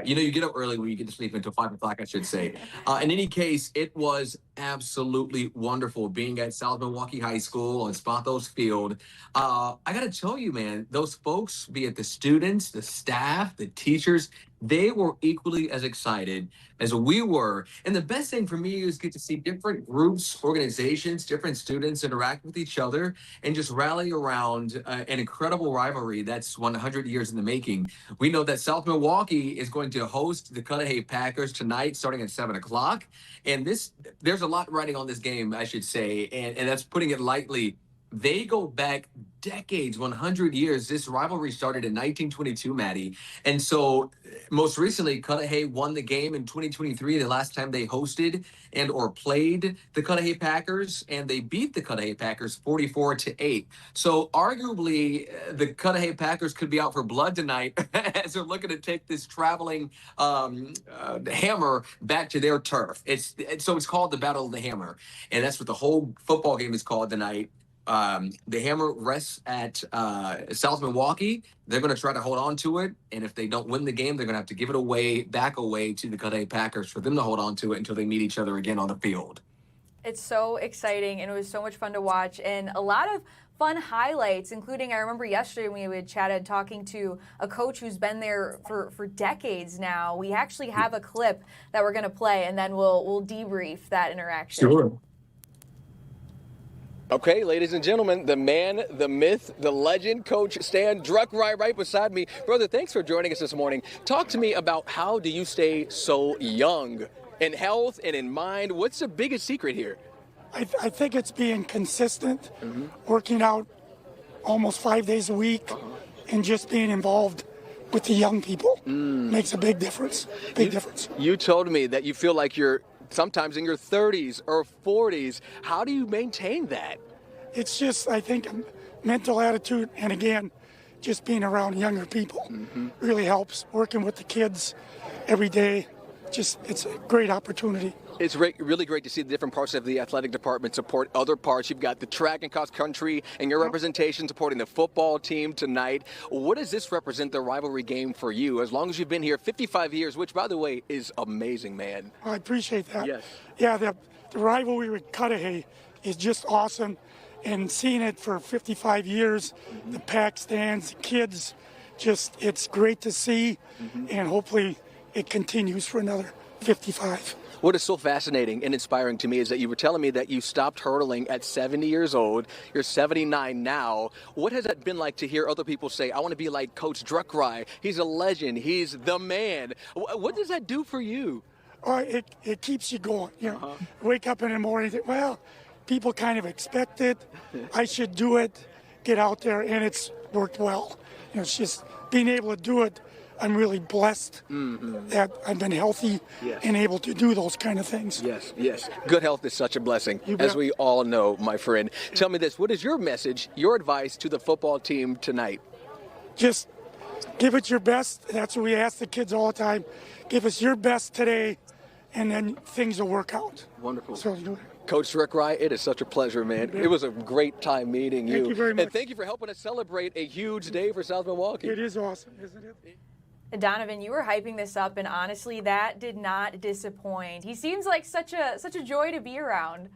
You get up early when you get to sleep until 5 o'clock, I should say. In any case, it was absolutely wonderful being at South Milwaukee High School on Spathos Field. I got to tell you, man, those folks, be it the students, the staff, the teachers, they were equally as excited as we were. And the best thing for me is get to see different groups, organizations, different students interact with each other and just rally around an incredible rivalry that's 100 years in the making. We know that South Milwaukee is going to host the Cudahy Packers tonight starting at 7 o'clock. And there's a lot riding on this game, I should say, and that's putting it lightly. They go back decades, 100 years. This rivalry started in 1922, Maddie. And so most recently, Cudahy won the game in 2023, the last time they hosted and or played the Cudahy Packers, and they beat the Cudahy Packers 44-8. So arguably, the Cudahy Packers could be out for blood tonight as they're looking to take this traveling hammer back to their turf. So it's called the Battle of the Hammer, and that's what the whole football game is called tonight. The hammer rests at South Milwaukee. They're going to try to hold on to it, and if they don't win the game, they're going to have to give it back away to the Cudahy Packers for them to hold on to it until they meet each other again on the field. It's so exciting, and it was so much fun to watch, and a lot of fun highlights, including, I remember yesterday when we had chatted talking to a coach who's been there for decades now. We actually have a clip that we're going to play, and then we'll debrief that interaction. Sure. Okay, ladies and gentlemen, the man, the myth, the legend, Coach Stan Druckrye right beside me. Brother, thanks for joining us this morning. Talk to me about how do you stay so young in health and in mind? What's the biggest secret here? I think it's being consistent, working out almost 5 days a week, and just being involved with the young people makes a big difference. Difference. You told me that you feel like you're sometimes in your 30s or 40s. How do you maintain that? It's just, I think, a mental attitude, and again, just being around younger people really helps. Working with the kids every day, it's a great opportunity. It's really great to see the different parts of the athletic department support other parts. You've got the track and cross country and your representation supporting the football team tonight. What does this represent, the rivalry game, for you? As long as you've been here 55 years, which, by the way, is amazing, man. I appreciate that. Yes. Yeah, the rivalry with Cudahy is just awesome. And seeing it for 55 years, the pack stands, the kids, it's great to see. And hopefully it continues for another 55. What is so fascinating and inspiring to me is that you were telling me that you stopped hurdling at 70 years old. You're 79 now. What has that been like to hear other people say, I want to be like Coach Druckrye. He's a legend. He's the man. What does that do for you? It keeps you going. Wake up in the morning, think, well, people kind of expect it. I should do it, get out there, and it's worked well. It's just being able to do it. I'm really blessed that I've been healthy and able to do those kind of things. Yes, yes. Good health is such a blessing, as we all know, my friend. Tell me this, what is your message, your advice to the football team tonight? Just give it your best. That's what we ask the kids all the time. Give us your best today, and then things will work out. Wonderful. So, Coach Druckrye, it is such a pleasure, man. It was a great time meeting you. Thank you very much. And thank you for helping us celebrate a huge day for South Milwaukee. It is awesome, isn't it? Donovan, you were hyping this up, and honestly, that did not disappoint. He seems like such a joy to be around.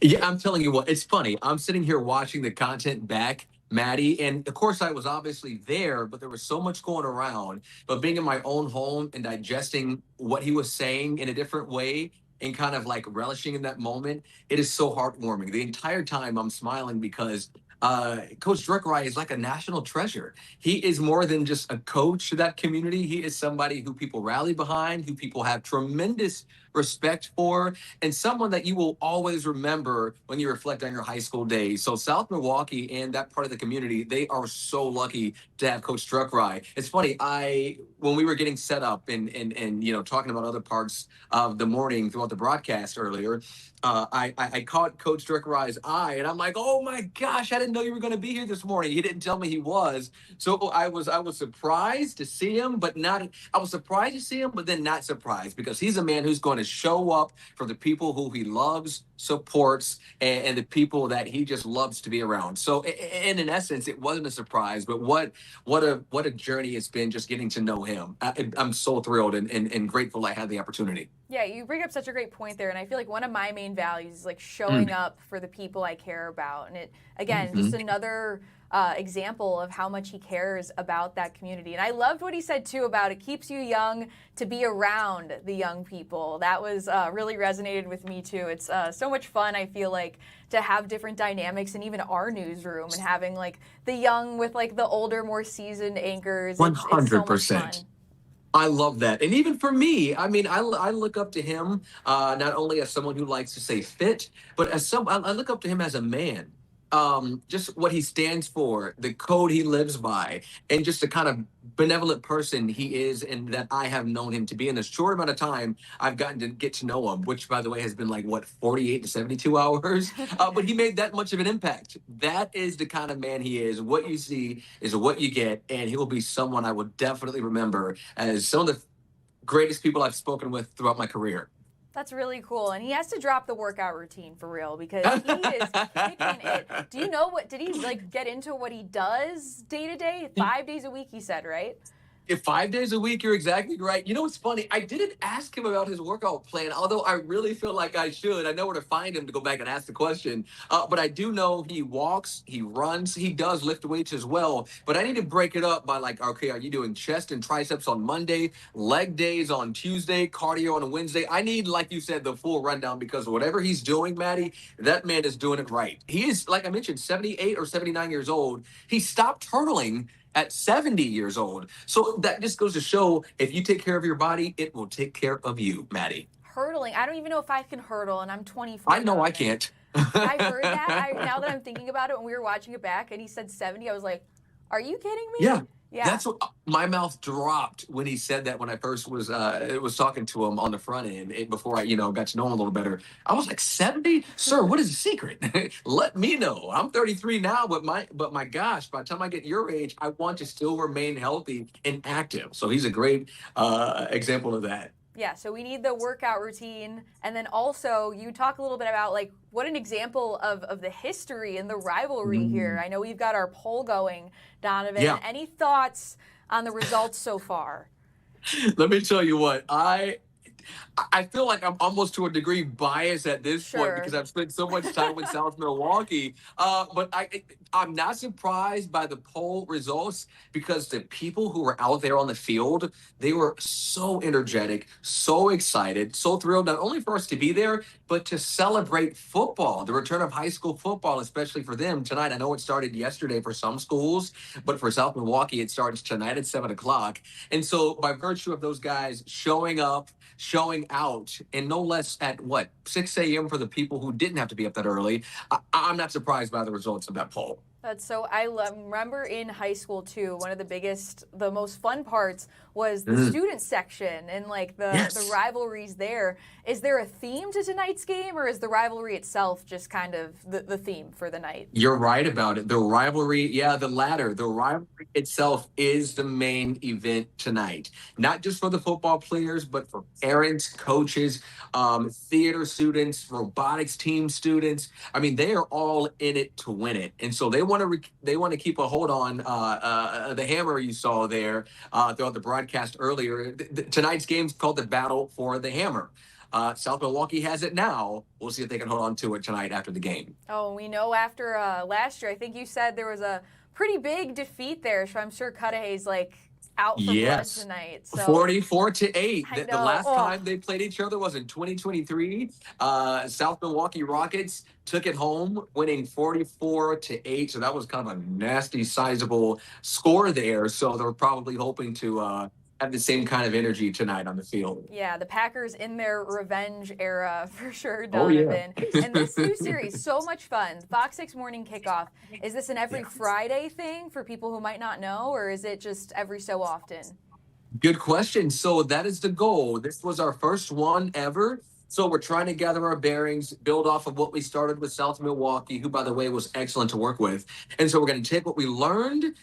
Yeah, I'm telling you what, it's funny. I'm sitting here watching the content back, Maddie, and of course I was obviously there, but there was so much going around. But being in my own home and digesting what he was saying in a different way and kind of like relishing in that moment, it is so heartwarming. The entire time I'm smiling because Coach Druckery is like a national treasure. He is more than just a coach to that community. He is somebody who people rally behind, who people have tremendous respect for, and someone that you will always remember when you reflect on your high school days. So South Milwaukee and that part of the community, they are so lucky to have Coach Druckery. It's funny, when we were getting set up and talking about other parts of the morning throughout the broadcast earlier, I caught Coach Druckery's eye, and I'm like, oh my gosh, I didn't know you were going to be here this morning. He didn't tell me he was. So I was surprised to see him, but not. I was surprised to see him, but then not surprised, because he's a man who's going to show up for the people who he loves, supports, and the people that he just loves to be around. So, and in essence, it wasn't a surprise, but what a journey it's been just getting to know him. I'm so thrilled and grateful I had the opportunity. Yeah, you bring up such a great point there, and I feel like one of my main values is like showing up for the people I care about, and it again just another example of how much he cares about that community. And I loved what he said too about it keeps you young to be around the young people. That was really resonated with me too. It's so much fun, I feel like, to have different dynamics in even our newsroom, and having like the young with like the older, more seasoned anchors. 100%. I love that. And even for me, I mean, I look up to him not only as someone who likes to say fit, but as I look up to him as a man. Just what he stands for, the code he lives by, and just the kind of benevolent person he is, and that I have known him to be. In a short amount of time, I've gotten to get to know him, which, by the way, has been like, 48 to 72 hours? But he made that much of an impact. That is the kind of man he is. What you see is what you get, and he will be someone I will definitely remember as some of the greatest people I've spoken with throughout my career. That's really cool. And he has to drop the workout routine for real, because he is kicking it. Do you know did he like get into what he does day to day? 5 days a week, he said, right? If 5 days a week, you're exactly right. You know what's funny? I didn't ask him about his workout plan, although I really feel like I should. I know where to find him to go back and ask the question. But I do know he walks, he runs, he does lift weights as well. But I need to break it up by like, okay, are you doing chest and triceps on Monday, leg days on Tuesday, cardio on a Wednesday? I need, like you said, the full rundown, because whatever he's doing, Maddie, that man is doing it right. He is, like I mentioned, 78 or 79 years old. He stopped hurling at 70 years old. So that just goes to show, if you take care of your body, it will take care of you, Maddie. Hurdling. I don't even know if I can hurdle, and I'm 24. I know I can't. I heard that. Now that I'm thinking about it, when we were watching it back and he said 70, I was like, are you kidding me? Yeah. That's what my mouth dropped when he said that, when I first was talking to him on the front end before I got to know him a little better. I was like, 70? Sir, what is the secret? Let me know. I'm 33 now, but my gosh, by the time I get your age, I want to still remain healthy and active. So he's a great example of that. Yeah, so we need the workout routine. And then also, you talk a little bit about like what an example of the history and the rivalry here. I know we've got our poll going, Donovan. Yeah. Any thoughts on the results so far? Let me tell you what, I feel like I'm almost to a degree biased at this point, because I've spent so much time with South Milwaukee. But I'm not surprised by the poll results, because the people who were out there on the field, they were so energetic, so excited, so thrilled, not only for us to be there, but to celebrate football, the return of high school football, especially for them tonight. I know it started yesterday for some schools, but for South Milwaukee, it starts tonight at 7 o'clock. And so by virtue of those guys showing up, showing out, and no less at 6 a.m. for the people who didn't have to be up that early, I'm not surprised by the results of that poll. That's so, remember in high school too, one of the most fun parts was the student section and like the rivalries there. Is there a theme to tonight's game, or is the rivalry itself just kind of the theme for the night? You're right about it. The rivalry, the latter. The rivalry itself is the main event tonight. Not just for the football players, but for parents, coaches, theater students, robotics team students. I mean, they are all in it to win it. And so they want to keep a hold on the hammer you saw there throughout the broadcast earlier. Tonight's game's called the Battle for the Hammer. South Milwaukee has it now. We'll see if they can hold on to it tonight after the game. Oh, we know after last year, I think you said there was a pretty big defeat there. So I'm sure Cudahy's like out for Yes. blood tonight. So 44-8. I The know. last Oh. time they played each other was in 2023. South Milwaukee Rockets took it home, winning 44-8. So that was kind of a nasty, sizable score there. So they're probably hoping to have the same kind of energy tonight on the field. Yeah, the Packers in their revenge era for sure, Oh, yeah. Donovan. And this new series, so much fun. Fox 6 morning kickoff. Is this an every Friday thing for people who might not know, or is it just every so often? Good question. So that is the goal. This was our first one ever. So we're trying to gather our bearings, build off of what we started with South Milwaukee, who, by the way, was excellent to work with. And so we're going to take what we learned,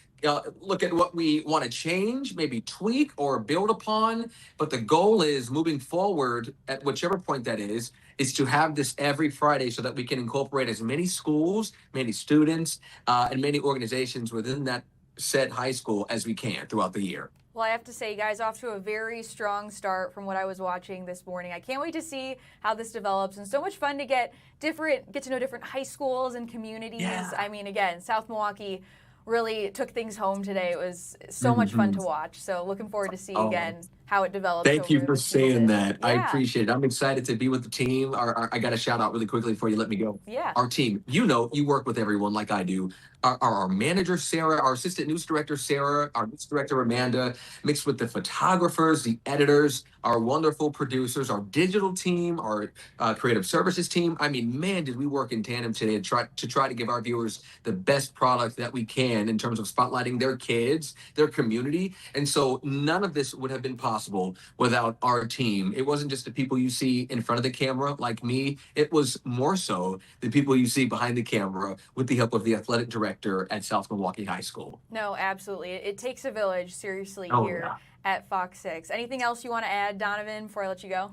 look at what we want to change, maybe tweak or build upon. But the goal is moving forward at whichever point that is to have this every Friday so that we can incorporate as many schools, many students, and many organizations within that said high school as we can throughout the year. Well, I have to say, you guys, off to a very strong start from what I was watching this morning. I can't wait to see how this develops, and so much fun to get to know different high schools and communities. Yeah. I mean, again, South Milwaukee really took things home today. It was so much fun to watch. So looking forward to see again how it develops. Thank you for saying that. Yeah. I appreciate it. I'm excited to be with the team. I got a shout out really quickly before you let me go. Yeah. Our team, you work with everyone like I do. Our manager, Sarah, our assistant news director, Sarah, our news director, Amanda, mixed with the photographers, the editors, our wonderful producers, our digital team, our creative services team. I mean, man, did we work in tandem today to try to give our viewers the best product that we can in terms of spotlighting their kids, their community. And so none of this would have been possible without our team. It wasn't just the people you see in front of the camera like me. It was more so the people you see behind the camera with the help of the athletic director at South Milwaukee High School. No, absolutely. It takes a village, seriously, here yeah. at Fox 6. Anything else you want to add, Donovan, before I let you go?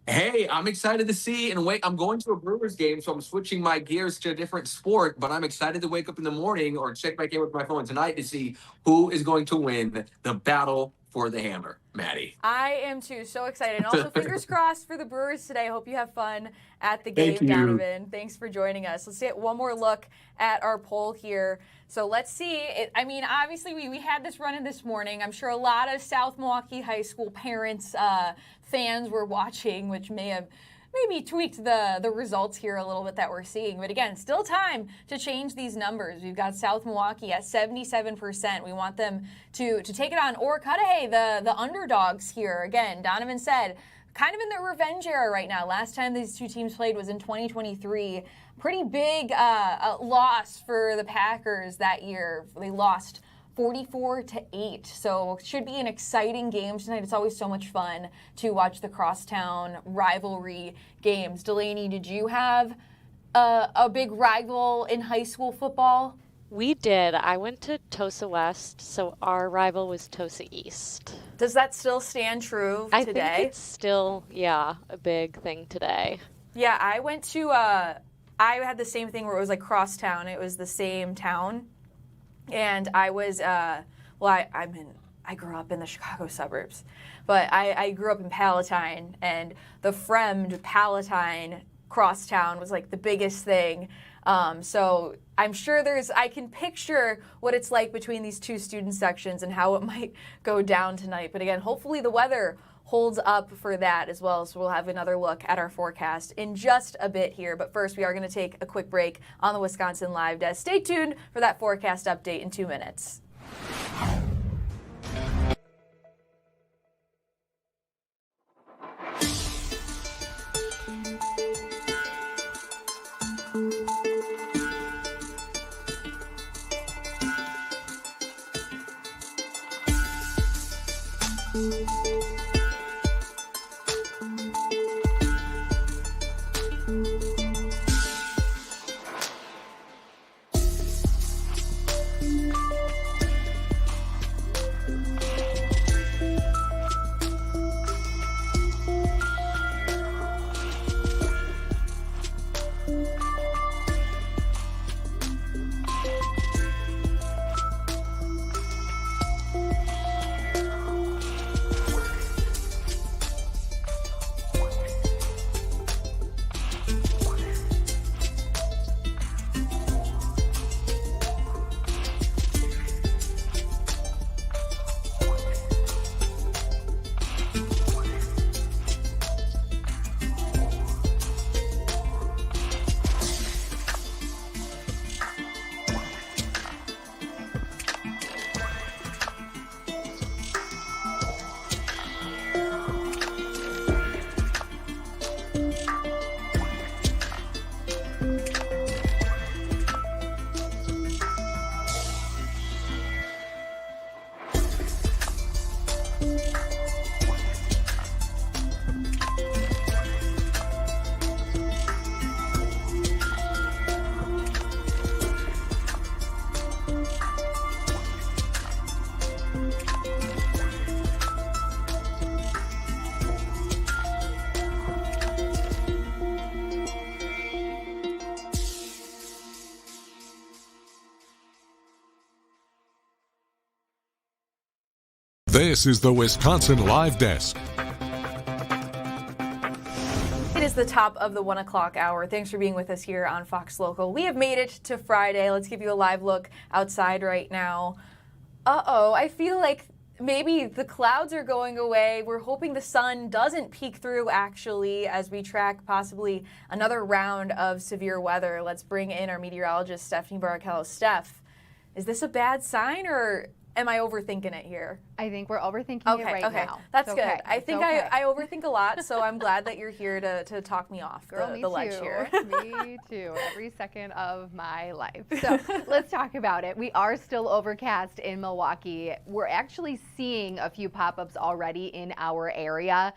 Hey, I'm excited to see and wait. I'm going to a Brewers game, so I'm switching my gears to a different sport, but I'm excited to wake up in the morning or check back in with my phone tonight to see who is going to win the battle for the hammer, Maddie. I am too. So excited. And also, fingers crossed for the Brewers today. I hope you have fun at the game, Donovan. Thanks for joining us. Let's get one more look at our poll here. So let's see. I mean, obviously, we had this running this morning. I'm sure a lot of South Milwaukee High School parents, fans were watching, which may have maybe tweaked the results here a little bit that we're seeing. But again, still time to change these numbers. We've got South Milwaukee at 77%. We want them to take it on. Or Cudahy, the underdogs here. Again, Donovan said, kind of in their revenge era right now. Last time these two teams played was in 2023. Pretty big loss for the Packers that year. They lost 44-8. So should be an exciting game tonight. It's always so much fun to watch the crosstown rivalry games. Delaney, did you have a big rival in high school football? We did. I went to Tosa West, so our rival was Tosa East. Does that still stand true today? I think it's still, a big thing today. Yeah, I went to, I had the same thing where it was like crosstown. It was the same town. And I was, I grew up in the Chicago suburbs, but I grew up in Palatine, and the Fremd Palatine crosstown was like the biggest thing. So I'm sure I can picture what it's like between these two student sections and how it might go down tonight. But again, hopefully the weather holds up for that as well. So we'll have another look at our forecast in just a bit here. But first, we are going to take a quick break on the Wisconsin Live Desk. Stay tuned for that forecast update in 2 minutes. This is the Wisconsin Live Desk. It is the top of the 1 o'clock hour. Thanks for being with us here on Fox Local. We have made it to Friday. Let's give you a live look outside right now. I feel like maybe the clouds are going away. We're hoping the sun doesn't peek through, actually, as we track possibly another round of severe weather. Let's bring in our meteorologist, Stephanie Barrichello. Steph, is this a bad sign, or am I overthinking it here? I think we're overthinking it right now. That's It's good. okay. I think It's okay. I overthink a lot, so I'm glad that you're here to talk me off Girl, the ledge too. here. Me too. Every second of my life. So let's talk about it. We are still overcast in Milwaukee. We're actually seeing a few pop-ups already in our area,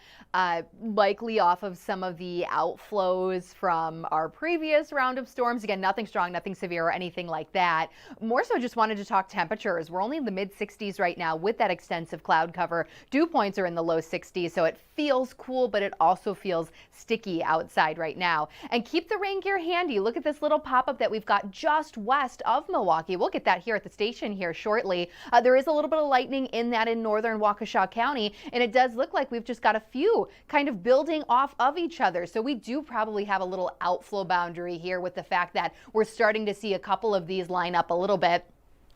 likely off of some of the outflows from our previous round of storms. Again, nothing strong, nothing severe or anything like that. More so just wanted to talk temperatures. We're only in the mid-60s right now with that extensive cloud cover. Dew points are in the low 60s, so it feels cool, but it also feels sticky outside right now. And keep the rain gear handy. Look at this little pop-up that we've got just west of Milwaukee. We'll get that here at the station here shortly. There is a little bit of lightning in that in northern Waukesha County, and it does look like we've just got a few kind of building off of each other. So we do probably have a little outflow boundary here with the fact that we're starting to see a couple of these line up a little bit.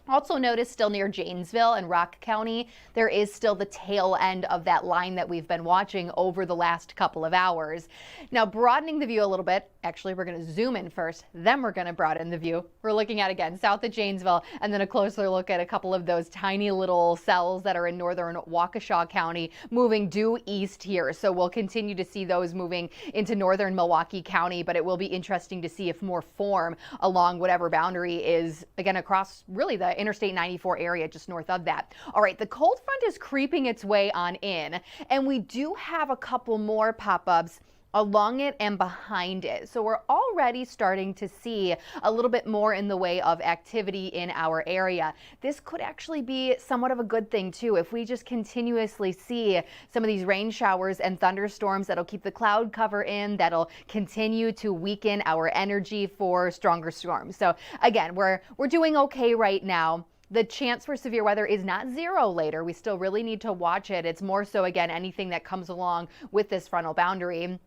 Also notice still near Janesville and Rock County, there is still the tail end of that line that we've been watching over the last couple of hours. Now, broadening the view a little bit, actually we're going to zoom in first, then we're going to broaden the view. We're looking at, again, south of Janesville, and then a closer look at a couple of those tiny little cells that are in northern Waukesha County moving due east here. So we'll continue to see those moving into northern Milwaukee County, but it will be interesting to see if more form along whatever boundary is, again, across really the Interstate 94 area just north of that. All right, the cold front is creeping its way on in, and we do have a couple more pop-ups along it and behind it. So we're already starting to see a little bit more in the way of activity in our area. This could actually be somewhat of a good thing too if we just continuously see some of these rain showers and thunderstorms that'll keep the cloud cover in, that'll continue to weaken our energy for stronger storms. So again, we're doing okay right now. The chance for severe weather is not zero later. We still really need to watch it. It's more so, again, anything that comes along with this frontal boundary.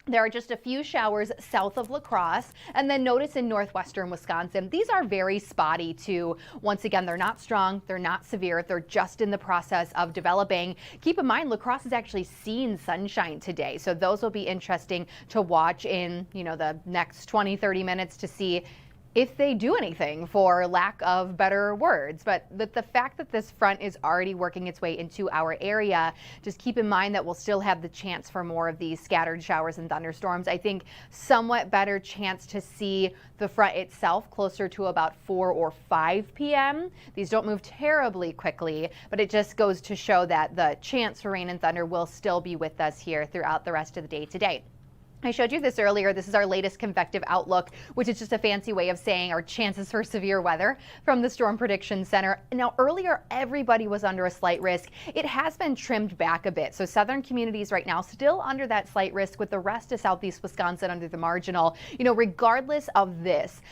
There are just a few showers south of La Crosse, and then notice in northwestern Wisconsin, these are very spotty too. Once again, they're not strong, they're not severe, they're just in the process of developing. Keep in mind, La Crosse has actually seen sunshine today, so those will be interesting to watch in, the next 20-30 minutes to see if they do anything, for lack of better words. But the fact that this front is already working its way into our area, just keep in mind that we'll still have the chance for more of these scattered showers and thunderstorms. I think somewhat better chance to see the front itself closer to about 4 or 5 p.m. These don't move terribly quickly, but it just goes to show that the chance for rain and thunder will still be with us here throughout the rest of the day today. I showed you this earlier. This is our latest convective outlook, which is just a fancy way of saying our chances for severe weather from the Storm Prediction Center. Now, earlier, everybody was under a slight risk. It has been trimmed back a bit. So southern communities right now still under that slight risk, with the rest of southeast Wisconsin under the marginal. Regardless of this,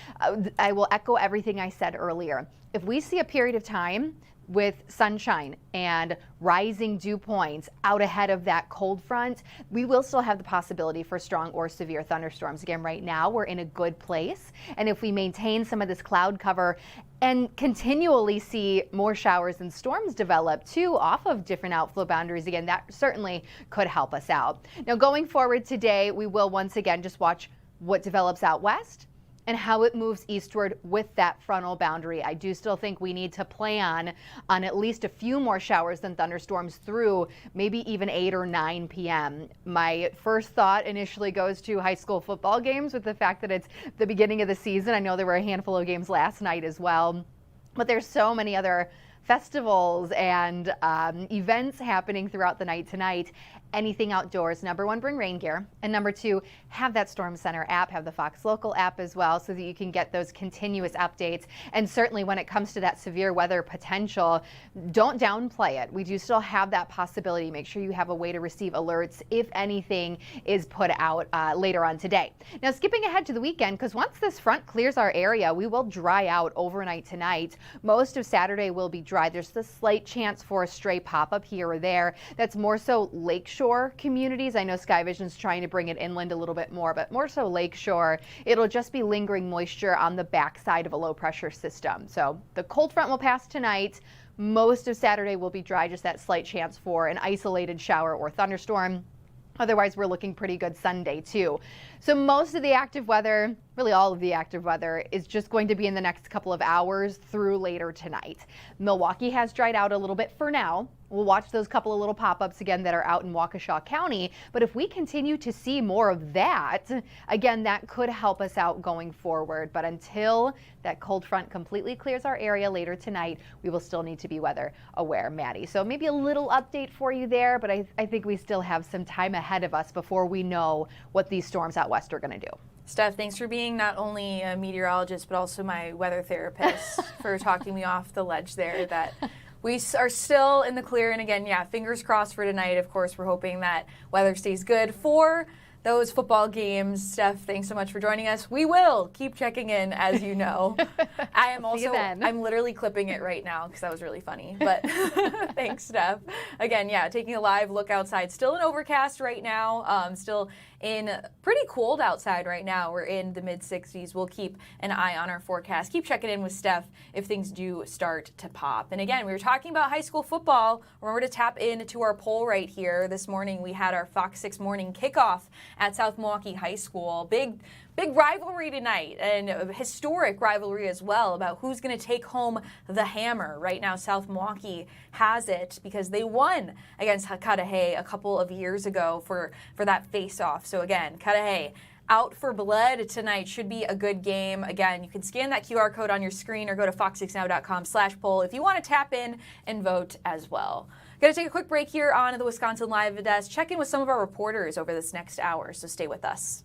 I will echo everything I said earlier. If we see a period of time with sunshine and rising dew points out ahead of that cold front, we will still have the possibility for strong or severe thunderstorms. Again, right now we're in a good place, and if we maintain some of this cloud cover and continually see more showers and storms develop too off of different outflow boundaries, again, that certainly could help us out. Now, going forward today, we will once again just watch what develops out west and how it moves eastward with that frontal boundary. I do still think we need to plan on at least a few more showers and thunderstorms through maybe even 8 or 9 p.m. My first thought initially goes to high school football games, with the fact that it's the beginning of the season. I know there were a handful of games last night as well, but there's so many other festivals and events happening throughout the night tonight. anything outdoors. Number one, bring rain gear. And number two, have that Storm Center app, have the Fox Local app as well, so that you can get those continuous updates. And certainly when it comes to that severe weather potential, don't downplay it. We do still have that possibility. Make sure you have a way to receive alerts if anything is put out later on today. Now, skipping ahead to the weekend, because once this front clears our area, we will dry out overnight tonight. Most of Saturday will be dry. There's the slight chance for a stray pop-up here or there. That's more so lakeshore communities. I know Sky Vision's trying to bring it inland a little bit more, but more so lakeshore. It'll just be lingering moisture on the backside of a low pressure system. So the cold front will pass tonight. Most of Saturday will be dry, just that slight chance for an isolated shower or thunderstorm. Otherwise, we're looking pretty good Sunday, too. So most of the active weather, really all of the active weather, is just going to be in the next couple of hours through later tonight. Milwaukee has dried out a little bit for now. We'll watch those couple of little pop-ups again that are out in Waukesha County. But if we continue to see more of that, again, that could help us out going forward. But until that cold front completely clears our area later tonight, we will still need to be weather aware, Maddie. So maybe a little update for you there, but I think we still have some time ahead of us before we know what these storms out west are going to do. Steph, thanks for being not only a meteorologist, but also my weather therapist for talking me off the ledge there that we are still in the clear. And again, yeah, fingers crossed for tonight. Of course, we're hoping that weather stays good for those football games. Steph, thanks so much for joining us. We will keep checking in, as you know. I am also, I'm literally clipping it right now because that was really funny. But thanks, Steph. Again, yeah, taking a live look outside. Still an overcast right now. Still in pretty cold outside right now. We're in the mid-60s. We'll keep an eye on our forecast. Keep checking in with Steph if things do start to pop. And again, we were talking about high school football. Remember to tap into our poll right here. This morning we had our Fox 6 morning kickoff at South Milwaukee High School. Big rivalry tonight, and a historic rivalry as well about who's going to take home the hammer. Right now, South Milwaukee has it because they won against Cudahy a couple of years ago for that face-off. So again, Cudahy out for blood tonight. Should be a good game. Again, you can scan that QR code on your screen or go to fox6now.com/poll if you want to tap in and vote as well. Going to take a quick break here on the Wisconsin Live Desk. Check in with some of our reporters over this next hour, so stay with us.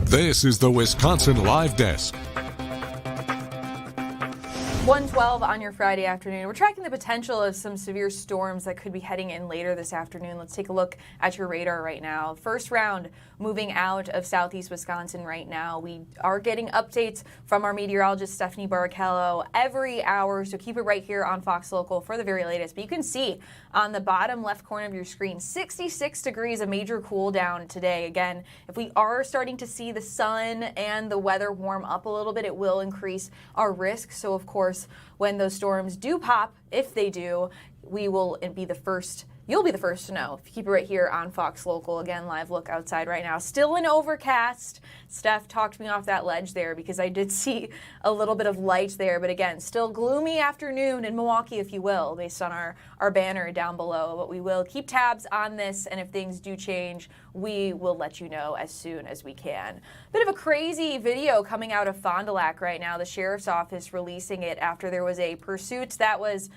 This is the Wisconsin Live Desk. 1:12 on your Friday afternoon. We're tracking the potential of some severe storms that could be heading in later this afternoon. Let's take a look at your radar right now. First round moving out of southeast Wisconsin right now. We are getting updates from our meteorologist Stephanie Barrichello every hour, so keep it right here on Fox Local for the very latest. But you can see on the bottom left corner of your screen, 66 degrees, a major cool down today. Again, if we are starting to see the sun and the weather warm up a little bit, it will increase our risk. So of course, when those storms do pop, if they do, we will be the first. You'll be the first to know. If you keep it right here on Fox Local. Again, live look outside right now. Still an overcast. Steph talked me off that ledge there because I did see a little bit of light there. But again, still gloomy afternoon in Milwaukee, if you will, based on our banner down below. But we will keep tabs on this, and if things do change, we will let you know as soon as we can. Bit of a crazy video coming out of Fond du Lac right now. The sheriff's office releasing it after there was a pursuit that was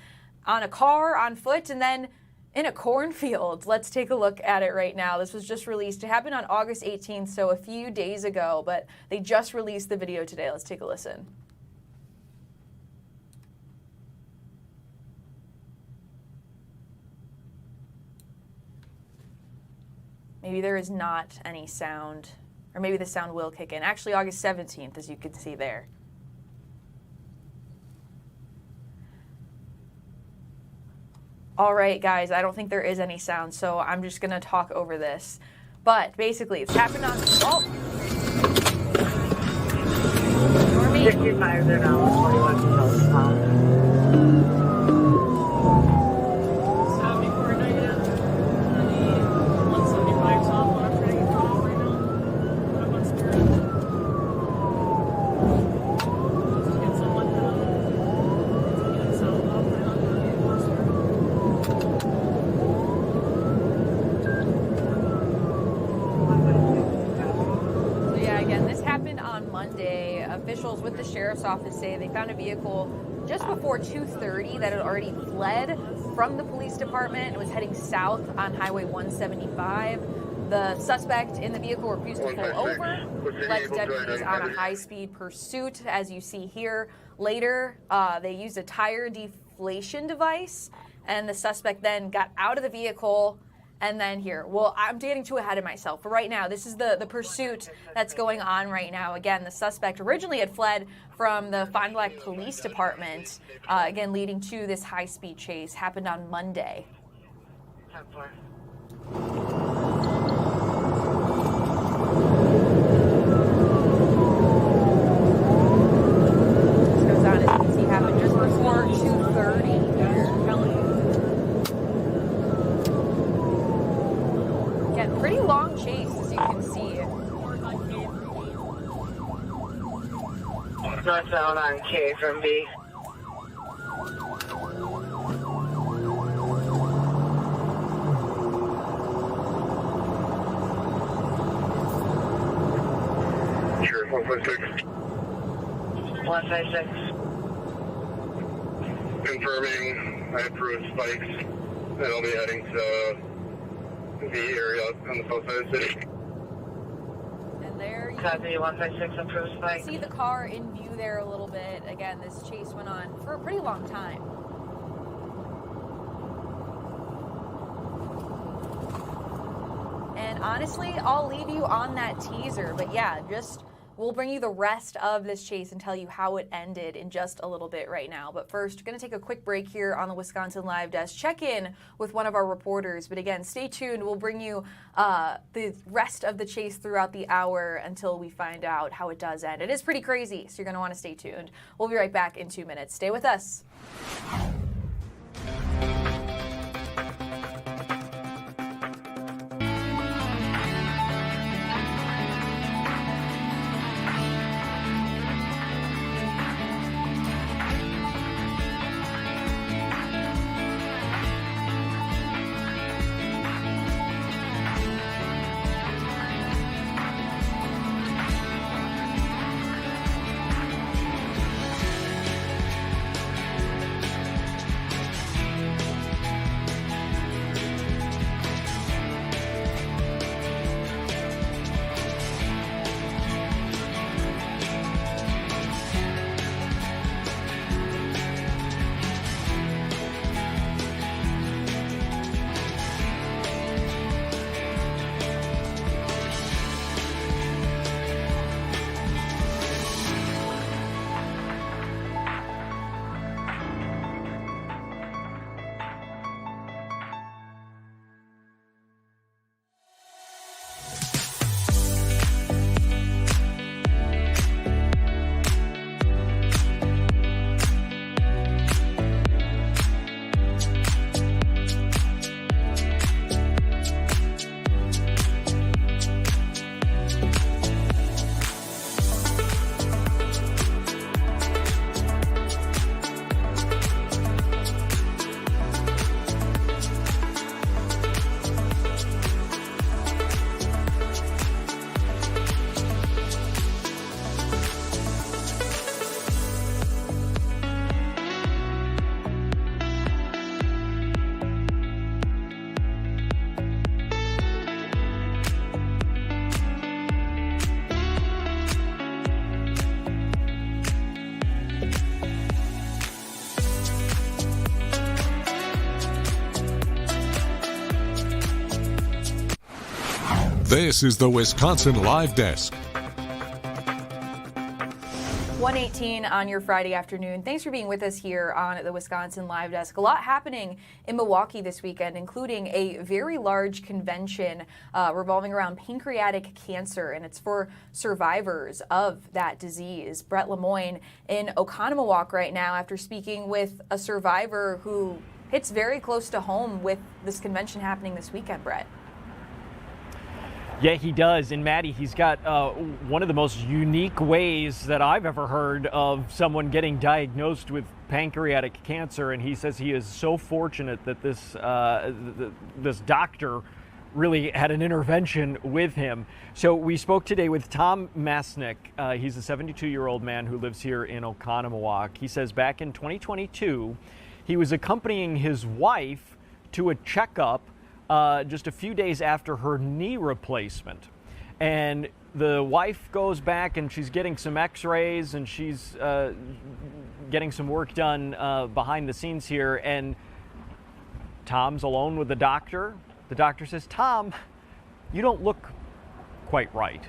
on a car, on foot, and then in a cornfield. Let's take a look at it right now. This was just released. It happened on August 18th, so a few days ago, but they just released the video today. Let's take a listen. Maybe there is not any sound, or maybe the sound will kick in. Actually, August 17th, as you can see there. All right, guys, I don't think there is any sound, so I'm just going to talk over this. But basically, it's happened on... Oh! 55 Officials with the sheriff's office say they found a vehicle just before 2:30 that had already fled from the police department and was heading south on Highway 175. The suspect in the vehicle refused to pull over, led deputies on a high-speed pursuit, as you see here. Later, they used a tire deflation device, and the suspect then got out of the vehicle. And then here, well, I'm getting too ahead of myself. But right now, this is the pursuit that's going on right now. Again, the suspect originally had fled from the Fond du Lac Police Department, again, leading to this high-speed chase. Happened on Monday. This goes on, as you can see, happened just before 2:30. Pretty long chase, as you can see. Northbound on K from B. Sure, 156. 156. Confirming I approve spikes, and I'll be heading to the area on the south side of the city. And there you Copy 156 approved spike. see the car in view there a little bit. Again, this chase went on for a pretty long time. And honestly, I'll leave you on that teaser. But yeah, we'll bring you the rest of this chase and tell you how it ended in just a little bit right now. But first, we're going to take a quick break here on the Wisconsin Live Desk. Check in with one of our reporters. But again, stay tuned. We'll bring you the rest of the chase throughout the hour until we find out how it does end. It is pretty crazy, so you're going to want to stay tuned. We'll be right back in 2 minutes. Stay with us. This is the Wisconsin Live Desk. 1:18 on your Friday afternoon. Thanks for being with us here on the Wisconsin Live Desk. A lot happening in Milwaukee this weekend, including a very large convention revolving around pancreatic cancer, and it's for survivors of that disease. Brett Lemoyne in Oconomowoc right now after speaking with a survivor who hits very close to home with this convention happening this weekend, Brett. Yeah, he does. And Maddie, he's got one of the most unique ways that I've ever heard of someone getting diagnosed with pancreatic cancer. And he says he is so fortunate that this doctor really had an intervention with him. So we spoke today with Tom Masnick. He's a 72-year-old man who lives here in Oconomowoc. He says back in 2022, he was accompanying his wife to a checkup just a few days after her knee replacement. And the wife goes back and she's getting some x-rays and she's getting some work done behind the scenes here. And Tom's alone with the doctor. The doctor says, "Tom, you don't look quite right."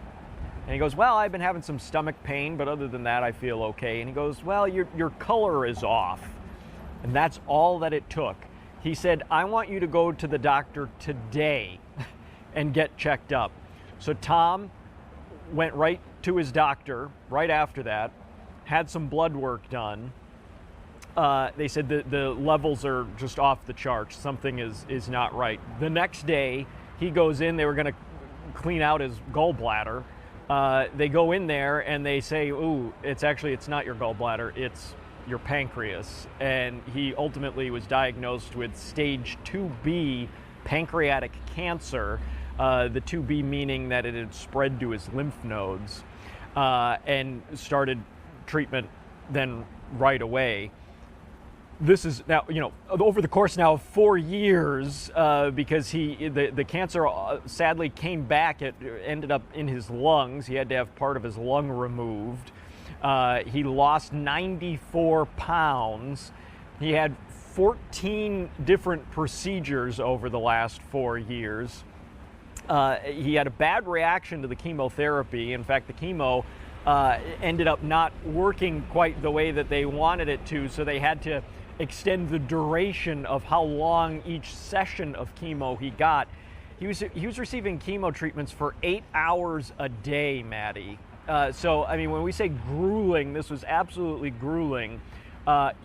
And he goes, "Well, I've been having some stomach pain, but other than that, I feel okay." And he goes, "Well, your color is off." And that's all that it took. He said, "I want you to go to the doctor today and get checked up." So Tom went right to his doctor right after that, had some blood work done. They said the levels are just off the charts. Something is not right. The next day, he goes in. They were going to clean out his gallbladder. They go in there and they say, "Ooh, it's not your gallbladder. It's your pancreas." And he ultimately was diagnosed with stage 2B pancreatic cancer, the 2B meaning that it had spread to his lymph nodes, and started treatment then right away. This is now, over the course now of 4 years, because the cancer sadly came back. It ended up in his lungs. He had to have part of his lung removed. He lost 94 pounds. He had 14 different procedures over the last 4 years. He had a bad reaction to the chemotherapy. In fact, the chemo ended up not working quite the way that they wanted it to, so they had to extend the duration of how long each session of chemo he got. He was receiving chemo treatments for 8 hours a day, Maddie. So, I mean, when we say grueling, this was absolutely grueling.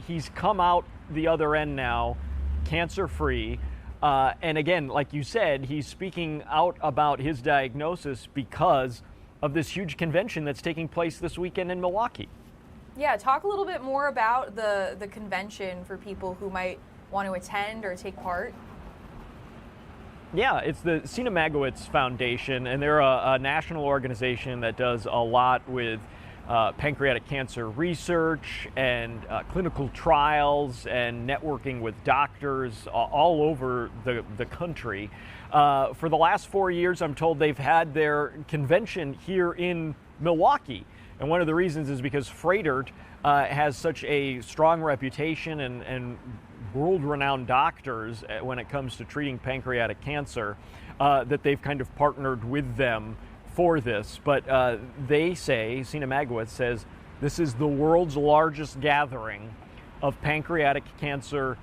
He's come out the other end now, cancer-free. And again, like you said, he's speaking out about his diagnosis because of this huge convention that's taking place this weekend in Milwaukee. Yeah, talk a little bit more about the convention for people who might want to attend or take part. Yeah, it's the Sina Magowitz Foundation, and they're a national organization that does a lot with pancreatic cancer research and clinical trials and networking with doctors all over the country. For the last 4 years, I'm told they've had their convention here in Milwaukee. And one of the reasons is because Fredert has such a strong reputation and world-renowned doctors when it comes to treating pancreatic cancer, that they've kind of partnered with them for this. But they say, Sina Magowitz says, this is the world's largest gathering of pancreatic cancer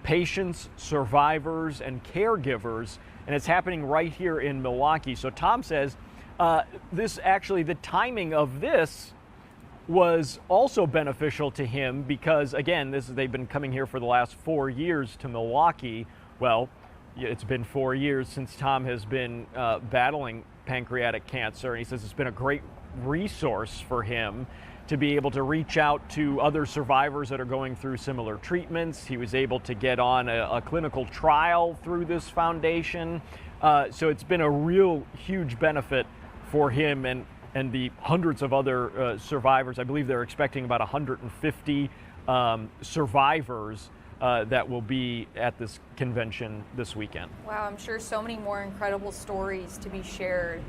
patients, survivors, and caregivers, and it's happening right here in Milwaukee. So Tom says the timing of this was also beneficial to him because, again, they've been coming here for the last 4 years to Milwaukee. Well, it's been 4 years since Tom has been battling pancreatic cancer, and he says it's been a great resource for him to be able to reach out to other survivors that are going through similar treatments. He was able to get on a clinical trial through this foundation. So it's been a real huge benefit for him and the hundreds of other survivors. I believe they're expecting about 150 survivors that will be at this convention this weekend. Wow, I'm sure so many more incredible stories to be shared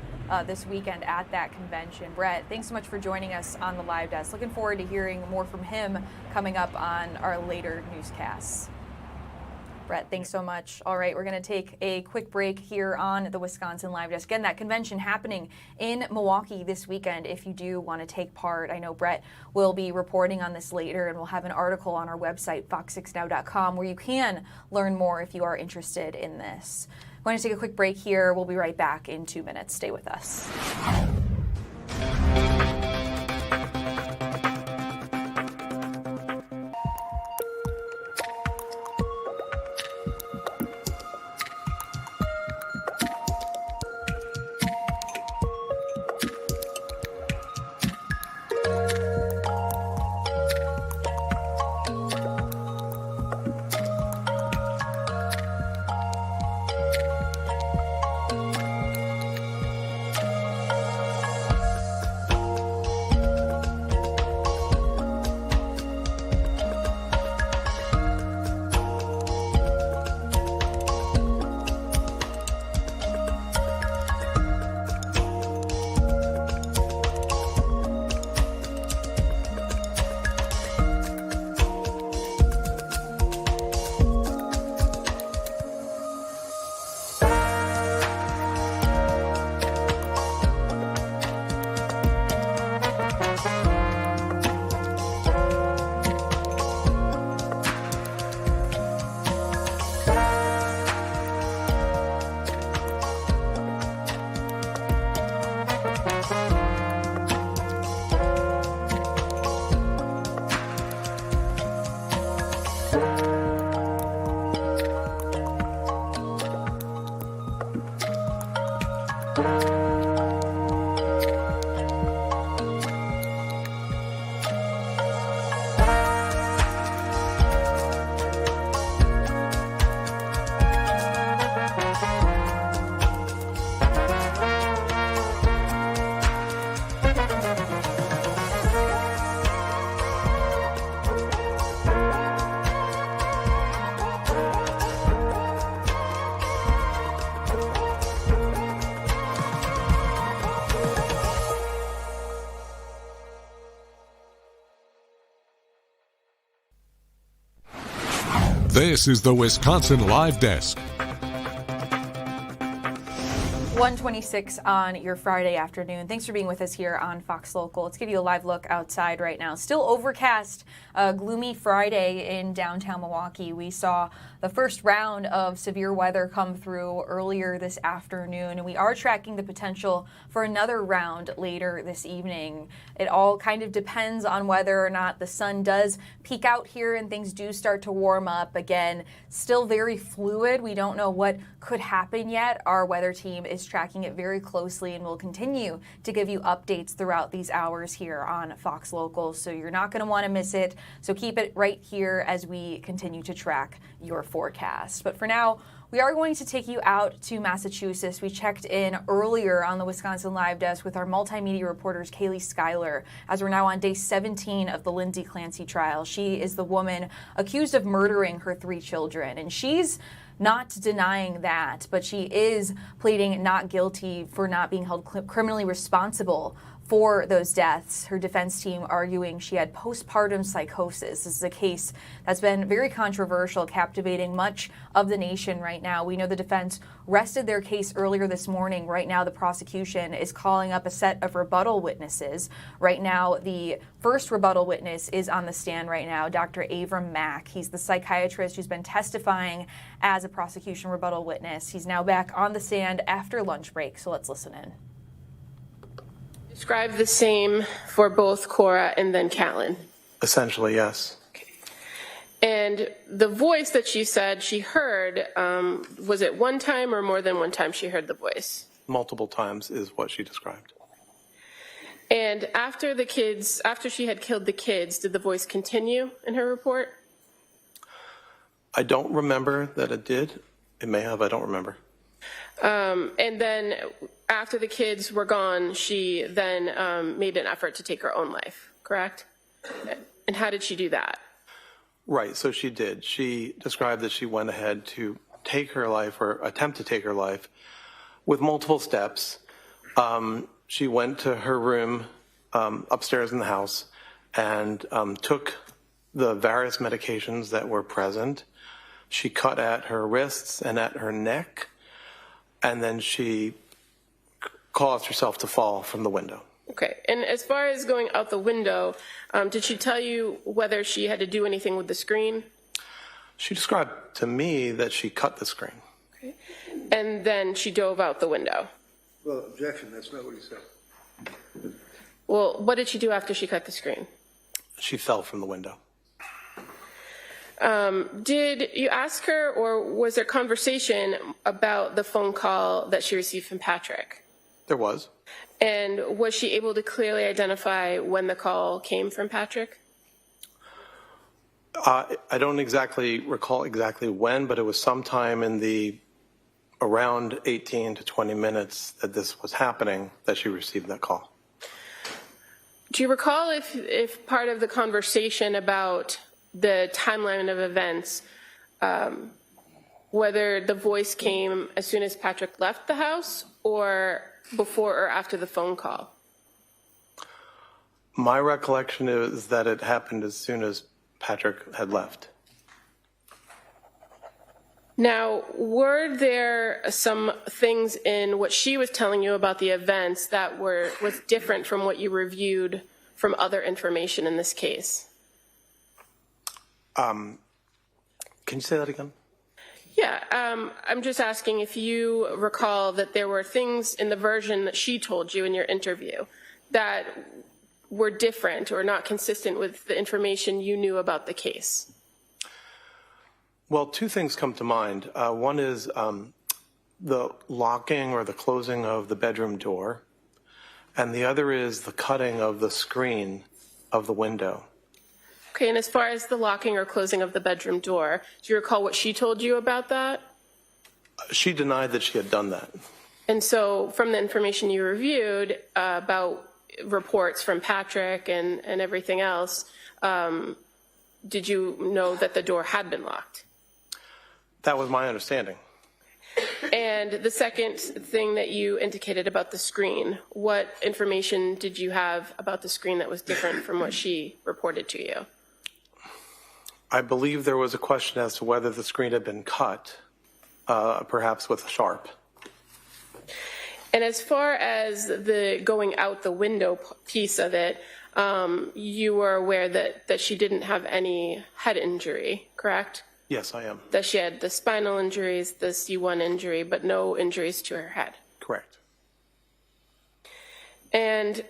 this weekend at that convention. Brett, thanks so much for joining us on the Live Desk. Looking forward to hearing more from him coming up on our later newscasts. Brett, thanks so much. All right, we're going to take a quick break here on the Wisconsin Live Desk. Again, that convention happening in Milwaukee this weekend if you do want to take part. I know Brett will be reporting on this later, and we'll have an article on our website, fox6now.com, where you can learn more if you are interested in this. I'm going to take a quick break here. We'll be right back in 2 minutes. Stay with us. This is the Wisconsin Live Desk. 1:26 on your Friday afternoon. Thanks for being with us here on Fox Local. Let's give you a live look outside right now. Still overcast, gloomy Friday in downtown Milwaukee. We saw the first round of severe weather come through earlier this afternoon, and we are tracking the potential for another round later this evening. It all kind of depends on whether or not the sun does peak out here and things do start to warm up again. Still very fluid. We don't know what could happen yet. Our weather team is tracking it very closely and will continue to give you updates throughout these hours here on Fox Local, so you're not going to want to miss it. So keep it right here as we continue to track your forecast. But for now, we are going to take you out to Massachusetts. We checked in earlier on the Wisconsin Live Desk with our multimedia reporters, Kaylee Schuyler, as we're now on day 17 of the Lindsay Clancy trial. She is the woman accused of murdering her 3 children, and she's not denying that, but she is pleading not guilty for not being held criminally responsible for those deaths. Her defense team arguing she had postpartum psychosis. This is a case that's been very controversial, captivating much of the nation right now. We know the defense rested their case earlier this morning. Right now, the prosecution is calling up a set of rebuttal witnesses. Right now, the first rebuttal witness is on the stand right now, Dr. Avram Mack. He's the psychiatrist who's been testifying as a prosecution rebuttal witness. He's now back on the stand after lunch break, so let's listen in. Describe the same for both Cora and then Callan. Essentially, yes. Okay. And the voice that she said she heard, was it one time or more than one time she heard the voice? Multiple times is what she described. And after she had killed the kids, did the voice continue in her report? I don't remember that it did. It may have, I don't remember. And then after the kids were gone, she then made an effort to take her own life, correct? And how did she do that? Right, so she did. She described that she went ahead to take her life or attempt to take her life with multiple steps. She went to her room upstairs in the house and took the various medications that were present, She cut at her wrists and at her neck, and then she caused herself to fall from the window. Okay. And as far as going out the window, did she tell you whether she had to do anything with the screen? She described to me that she cut the screen. Okay. And then she dove out the window. Well, objection, that's not what he said. Well, what did she do after she cut the screen? She fell from the window. Did you ask her, or was there conversation about the phone call that she received from Patrick? There was. And was she able to clearly identify when the call came from Patrick? I don't exactly recall exactly when, but it was sometime in the around 18 to 20 minutes that this was happening that she received that call. Do you recall if part of the conversation about the timeline of events, whether the voice came as soon as Patrick left the house or before or after the phone call? My recollection is that it happened as soon as Patrick had left. Now, were there some things in what she was telling you about the events that was different from what you reviewed from other information in this case? Can you say that again? Yeah, I'm just asking if you recall that there were things in the version that she told you in your interview that were different or not consistent with the information you knew about the case. Well, two things come to mind. One is the locking or the closing of the bedroom door, and the other is the cutting of the screen of the window. Okay, and as far as the locking or closing of the bedroom door, do you recall what she told you about that? She denied that she had done that. And so from the information you reviewed about reports from Patrick and everything else, did you know that the door had been locked? That was my understanding. And the second thing that you indicated about the screen, what information did you have about the screen that was different from what she reported to you? I believe there was a question as to whether the screen had been cut, perhaps with a sharp. And as far as the going out the window piece of it, you were aware that she didn't have any head injury, correct? Yes, I am. That she had the spinal injuries, the C1 injury, but no injuries to her head. Correct. And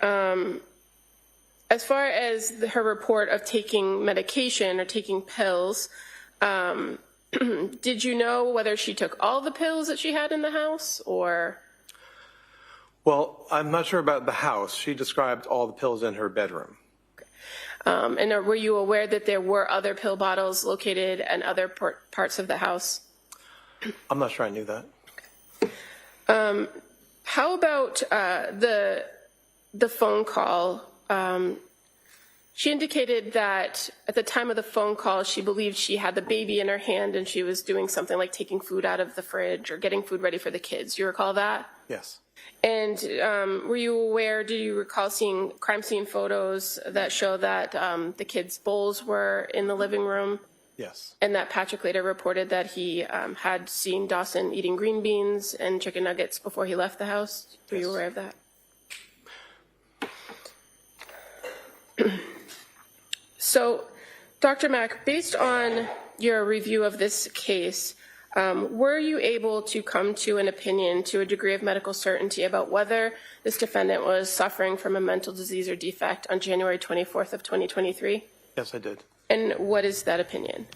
as far as her report of taking medication or taking pills, did you know whether she took all the pills that she had in the house or? Well, I'm not sure about the house. She described all the pills in her bedroom. And were you aware that there were other pill bottles located in other parts of the house? I'm not sure I knew that. How about the phone call? She indicated that at the time of the phone call, she believed she had the baby in her hand and she was doing something like taking food out of the fridge or getting food ready for the kids. You recall that? Yes. And were you aware, do you recall seeing crime scene photos that show that the kids' bowls were in the living room? Yes. And that Patrick later reported that he had seen Dawson eating green beans and chicken nuggets before he left the house? Were you aware of that? So, Dr. Mack, based on your review of this case, were you able to come to an opinion to a degree of medical certainty about whether this defendant was suffering from a mental disease or defect on January 24th of 2023? Yes, I did. And what is that opinion?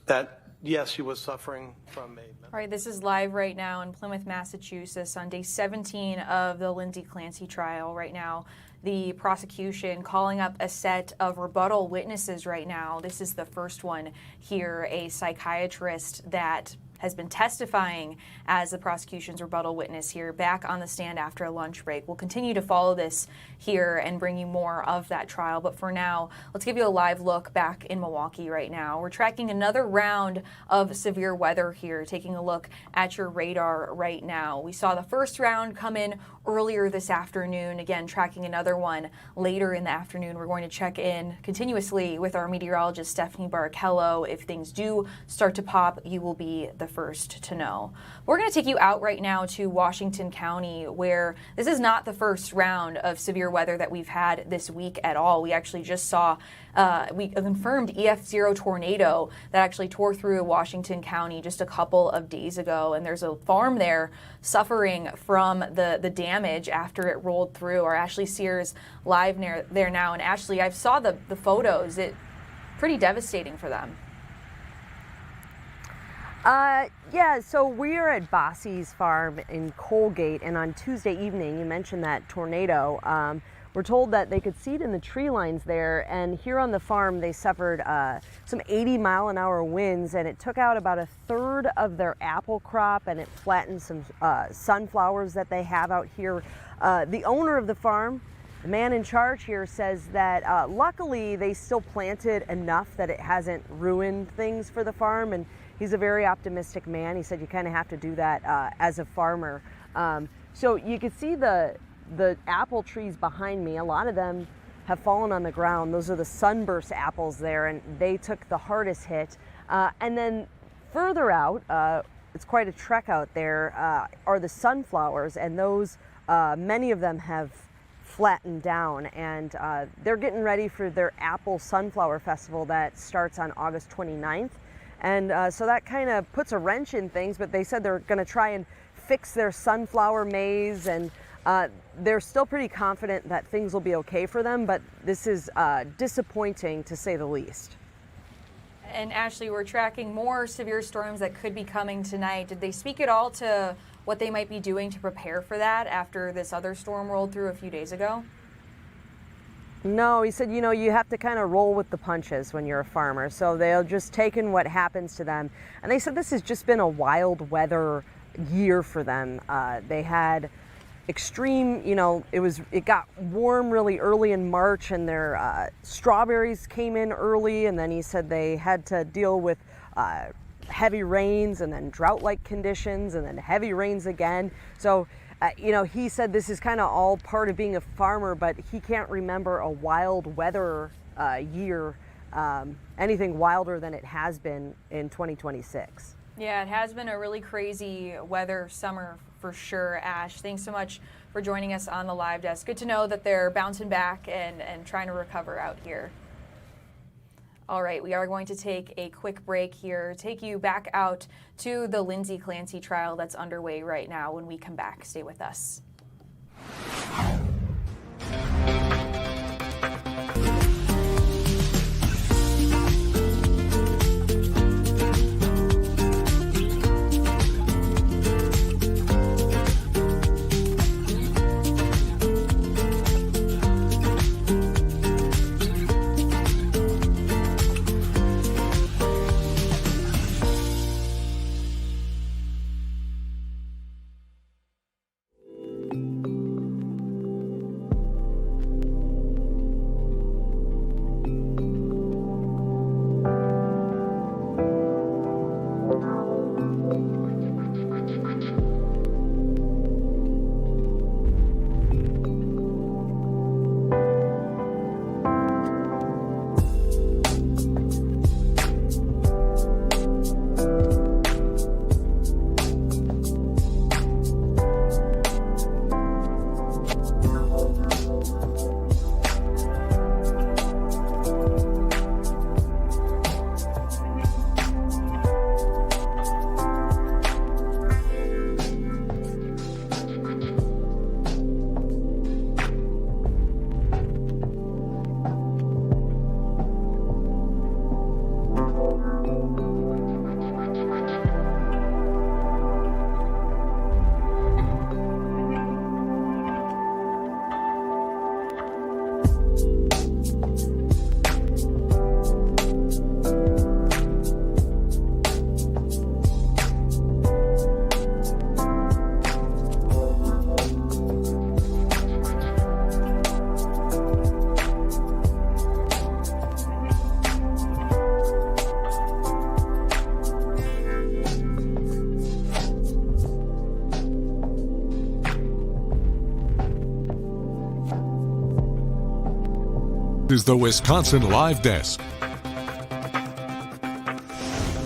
That, yes, she was suffering from a... All right, this is live right now in Plymouth, Massachusetts on day 17 of the Lindsay Clancy trial right now. The prosecution calling up a set of rebuttal witnesses right now. This is the first one here, a psychiatrist that has been testifying as the prosecution's rebuttal witness here, back on the stand after a lunch break. We'll continue to follow this here and bring you more of that trial. But for now, let's give you a live look back in Milwaukee right now. We're tracking another round of severe weather here, taking a look at your radar right now. We saw the first round come in earlier this afternoon. Again, tracking another one later in the afternoon. We're going to check in continuously with our meteorologist, Stephanie Barrichello. If things do start to pop, you will be the first to know. We're going to take you out right now to Washington County, where this is not the first round of severe weather that we've had this week at all. We actually just saw a confirmed EF0 tornado that actually tore through Washington County just a couple of days ago. And there's a farm there suffering from the damage after it rolled through. Our Ashley Sears live there now. And Ashley, I saw the photos. It's pretty devastating for them. Yeah, so we're at Bossy's farm in Colgate, and on Tuesday evening, you mentioned that tornado. We're told that they could see it in the tree lines there, and here on the farm they suffered some 80-mile-an-hour winds, and it took out about a third of their apple crop, and it flattened some sunflowers that they have out here. The owner of the farm, the man in charge here, says that luckily they still planted enough that it hasn't ruined things for the farm, and he's a very optimistic man. He said you kind of have to do that as a farmer. So you can see the apple trees behind me. A lot of them have fallen on the ground. Those are the sunburst apples there, and they took the hardest hit. And then further out, it's quite a trek out there, are the sunflowers, and those, many of them have flattened down, and they're getting ready for their Apple Sunflower Festival that starts on August 29th. And so that kind of puts a wrench in things, but they said they're going to try and fix their sunflower maze, and they're still pretty confident that things will be okay for them, but this is disappointing to say the least. And Ashley, we're tracking more severe storms that could be coming tonight. Did they speak at all to what they might be doing to prepare for that after this other storm rolled through a few days ago? No, he said, you have to kind of roll with the punches when you're a farmer. So they'll just take in what happens to them. And they said this has just been a wild weather year for them. They had extreme, it got warm really early in March, and their strawberries came in early. And then he said they had to deal with heavy rains and then drought-like conditions and then heavy rains again. So he said this is kind of all part of being a farmer, but he can't remember a wild weather year, anything wilder than it has been in 2026. Yeah, it has been a really crazy weather summer for sure, Ash. Thanks so much for joining us on the live desk. Good to know that they're bouncing back and trying to recover out here. All right, we are going to take a quick break here, take you back out to the Lindsay Clancy trial that's underway right now. When we come back, stay with us. is the Wisconsin Live Desk.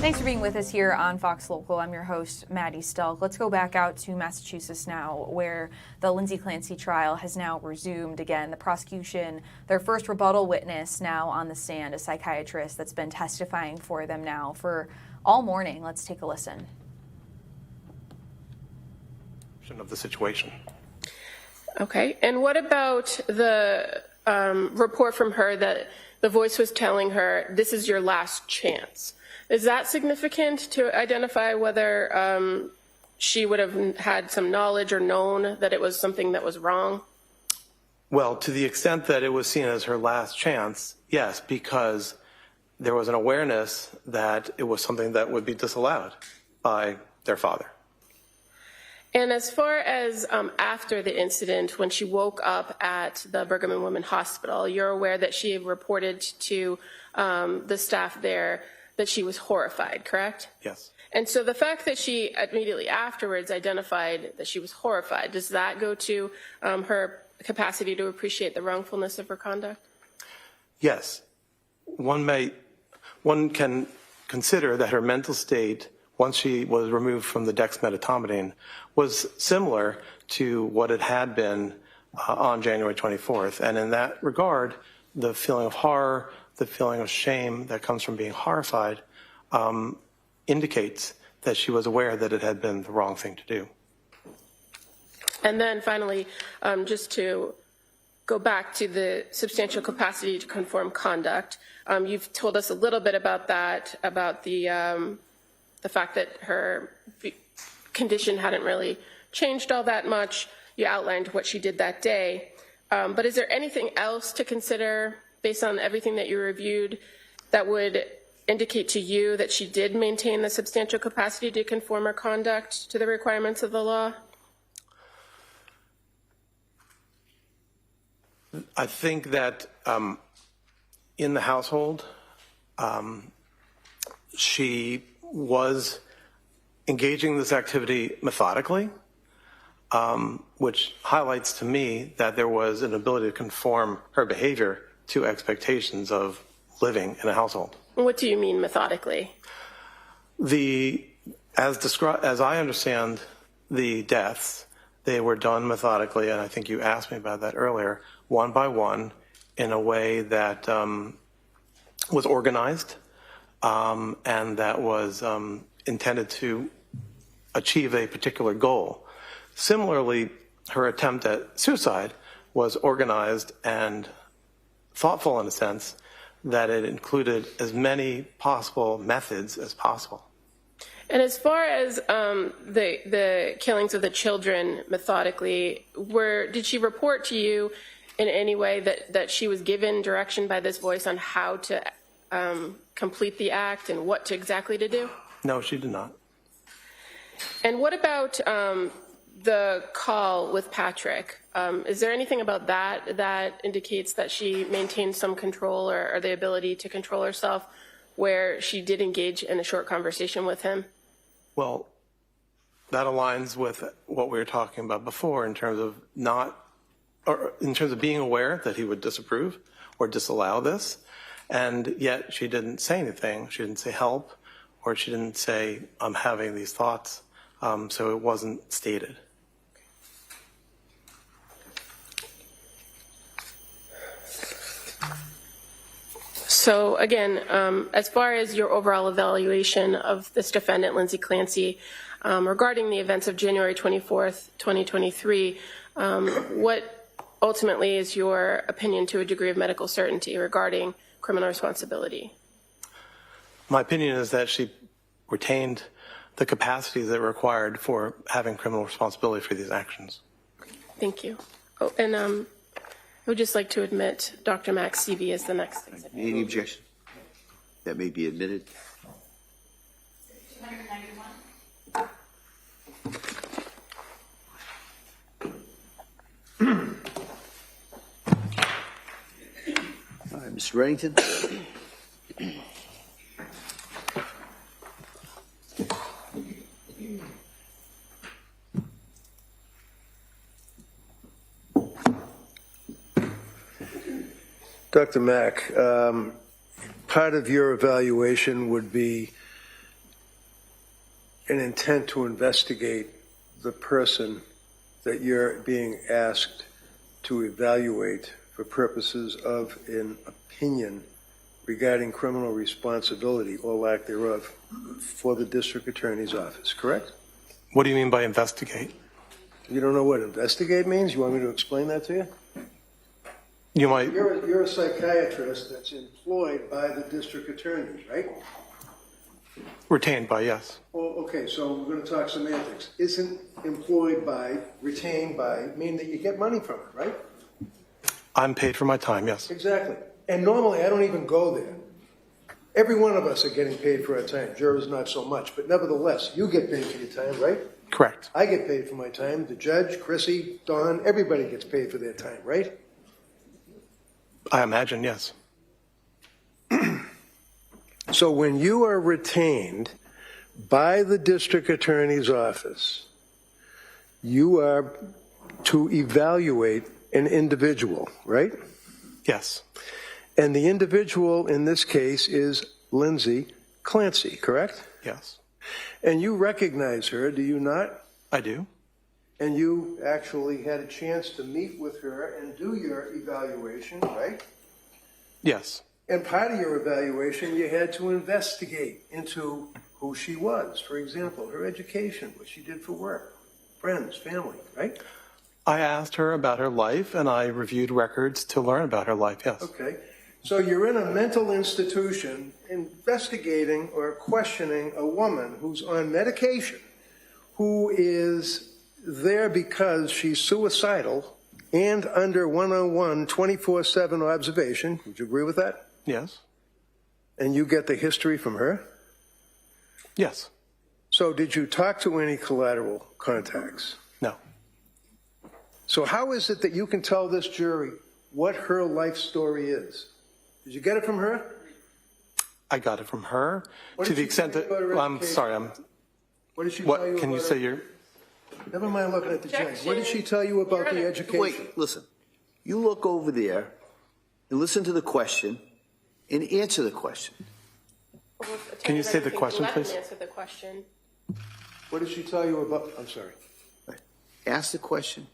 Thanks for being with us here on Fox Local. I'm your host, Maddie Stelk. Let's go back out to Massachusetts now, where the Lindsay Clancy trial has now resumed again. The prosecution, their first rebuttal witness now on the stand, a psychiatrist that's been testifying for them now for all morning. Let's take a listen. Of the situation. Okay, and what about the report from her that the voice was telling her, this is your last chance? Is that significant to identify whether she would have had some knowledge or known that it was something that was wrong? Well, to the extent that it was seen as her last chance, yes, because there was an awareness that it was something that would be disallowed by their father. And as far as after the incident, when she woke up at the Brigham and Women's Hospital, you're aware that she reported to the staff there that she was horrified, correct? Yes. And so the fact that she immediately afterwards identified that she was horrified, does that go to her capacity to appreciate the wrongfulness of her conduct? Yes. One can consider that her mental state, once she was removed from the dexmedetomidine, was similar to what it had been on January 24th. And in that regard, the feeling of horror, the feeling of shame that comes from being horrified indicates that she was aware that it had been the wrong thing to do. And then finally, just to go back to the substantial capacity to conform conduct, you've told us a little bit about that, about the fact that her condition hadn't really changed all that much. You outlined what she did that day. But is there anything else to consider based on everything that you reviewed that would indicate to you that she did maintain the substantial capacity to conform her conduct to the requirements of the law? I think that in the household, she was engaging in this activity methodically, which highlights to me that there was an ability to conform her behavior to expectations of living in a household. What do you mean methodically? As I understand the deaths, they were done methodically, and I think you asked me about that earlier, one by one, in a way that was organized and that was intended to achieve a particular goal. Similarly, her attempt at suicide was organized and thoughtful in a sense that it included as many possible methods as possible. And as far as the killings of the children methodically, did she report to you in any way that she was given direction by this voice on how to complete the act and what exactly to do? No, she did not. And what about the call with Patrick? Is there anything about that indicates that she maintained some control or the ability to control herself where she did engage in a short conversation with him? Well, that aligns with what we were talking about before in terms of being aware that he would disapprove or disallow this, and yet she didn't say anything. She didn't say help, or she didn't say, I'm having these thoughts, so it wasn't stated. So again, as far as your overall evaluation of this defendant, Lindsay Clancy, regarding the events of January 24th, 2023, what ultimately is your opinion to a degree of medical certainty regarding criminal responsibility? My opinion is that she retained the capacities that were required for having criminal responsibility for these actions. Thank you. Oh, and I would just like to admit Dr. Max CV as the next exhibit. Any objection? That may be admitted. All right, Mr. Reddington. Dr. Mack, part of your evaluation would be an intent to investigate the person that you're being asked to evaluate for purposes of an opinion regarding criminal responsibility or lack thereof for the district attorney's office, correct? What do you mean by investigate? You don't know what investigate means? You want me to explain that to you? You might. You're a psychiatrist that's employed by the district attorney, right? Retained by, yes. Well, okay, so we're going to talk semantics. Isn't employed by, retained by, mean that you get money from it, right? I'm paid for my time, yes. Exactly. And normally I don't even go there. Every one of us are getting paid for our time. Jurors not so much, but nevertheless, you get paid for your time, right? Correct. I get paid for my time. The judge, Chrissy, Don, everybody gets paid for their time, right? I imagine, yes. So when you are retained by the district attorney's office, you are to evaluate an individual, right? Yes. And the individual in this case is Lindsay Clancy, correct? Yes. And you recognize her, do you not? I do. And you actually had a chance to meet with her and do your evaluation, right? Yes. And part of your evaluation, you had to investigate into who she was. For example, her education, what she did for work, friends, family, right? I asked her about her life, and I reviewed records to learn about her life, yes. Okay. So you're in a mental institution investigating or questioning a woman who's on medication, who is there because she's suicidal and under 101 24/7 observation. Would you agree with that? Yes. And you get the history from her? Yes. So did you talk to any collateral contacts? No. So how is it that you can tell this jury what her life story is? Did you get it from her? I got it from her What to did the she extent tell you that, about her well, I'm education? sorry, What did she tell you what, can you about say her- your, Never mind looking at the judge. What did she tell you about the education? Wait, listen. You look over there and listen to the question and answer the question. Can you say the question, please? Answer the question. What did she tell you about? I'm sorry. Ask the question.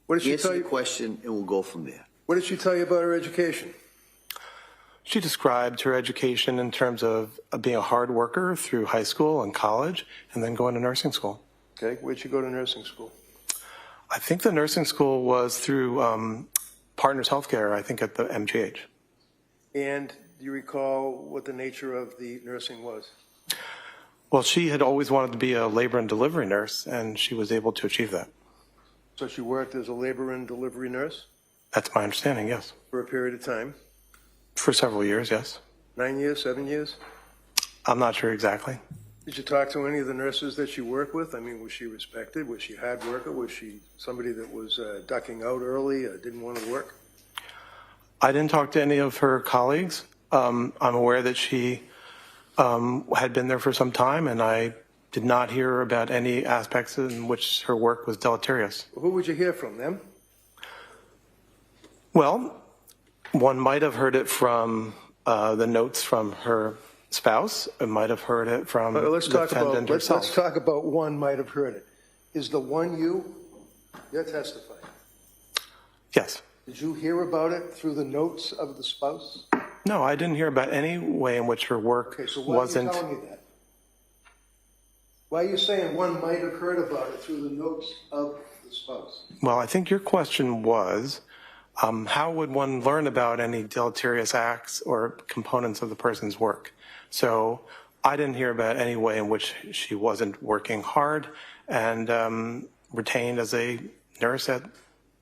What did she Answer tell the you? question, and we'll go from there. What did she tell you about her education? She described her education in terms of being a hard worker through high school and college, and then going to nursing school. Okay, where'd she go to nursing school? I think the nursing school was through Partners Healthcare, I think at the MGH. And do you recall what the nature of the nursing was? Well, she had always wanted to be a labor and delivery nurse, and she was able to achieve that. So she worked as a labor and delivery nurse That's my understanding, yes. for a period of time? For several years, yes. 9 years, 7 years? I'm not sure exactly. Did you talk to any of the nurses that she worked with? I mean, was she respected? Was she a hard worker? Was she somebody that was ducking out early, didn't want to work? I didn't talk to any of her colleagues. I'm aware that she had been there for some time, and I did not hear about any aspects in which her work was deleterious. Who would you hear from, them? Well, one might have heard it from the notes from her spouse. It might have heard it from the defendant herself. Let's talk about one might have heard it. Is the one you? You're testifying. Yes. Did you hear about it through the notes of the spouse? No, I didn't hear about any way in which her work Okay, so why wasn't. are you telling me that? Why are you saying one might have heard about it through the notes of the spouse? Well, I think your question was, how would one learn about any deleterious acts or components of the person's work? So I didn't hear about any way in which she wasn't working hard and retained as a nurse at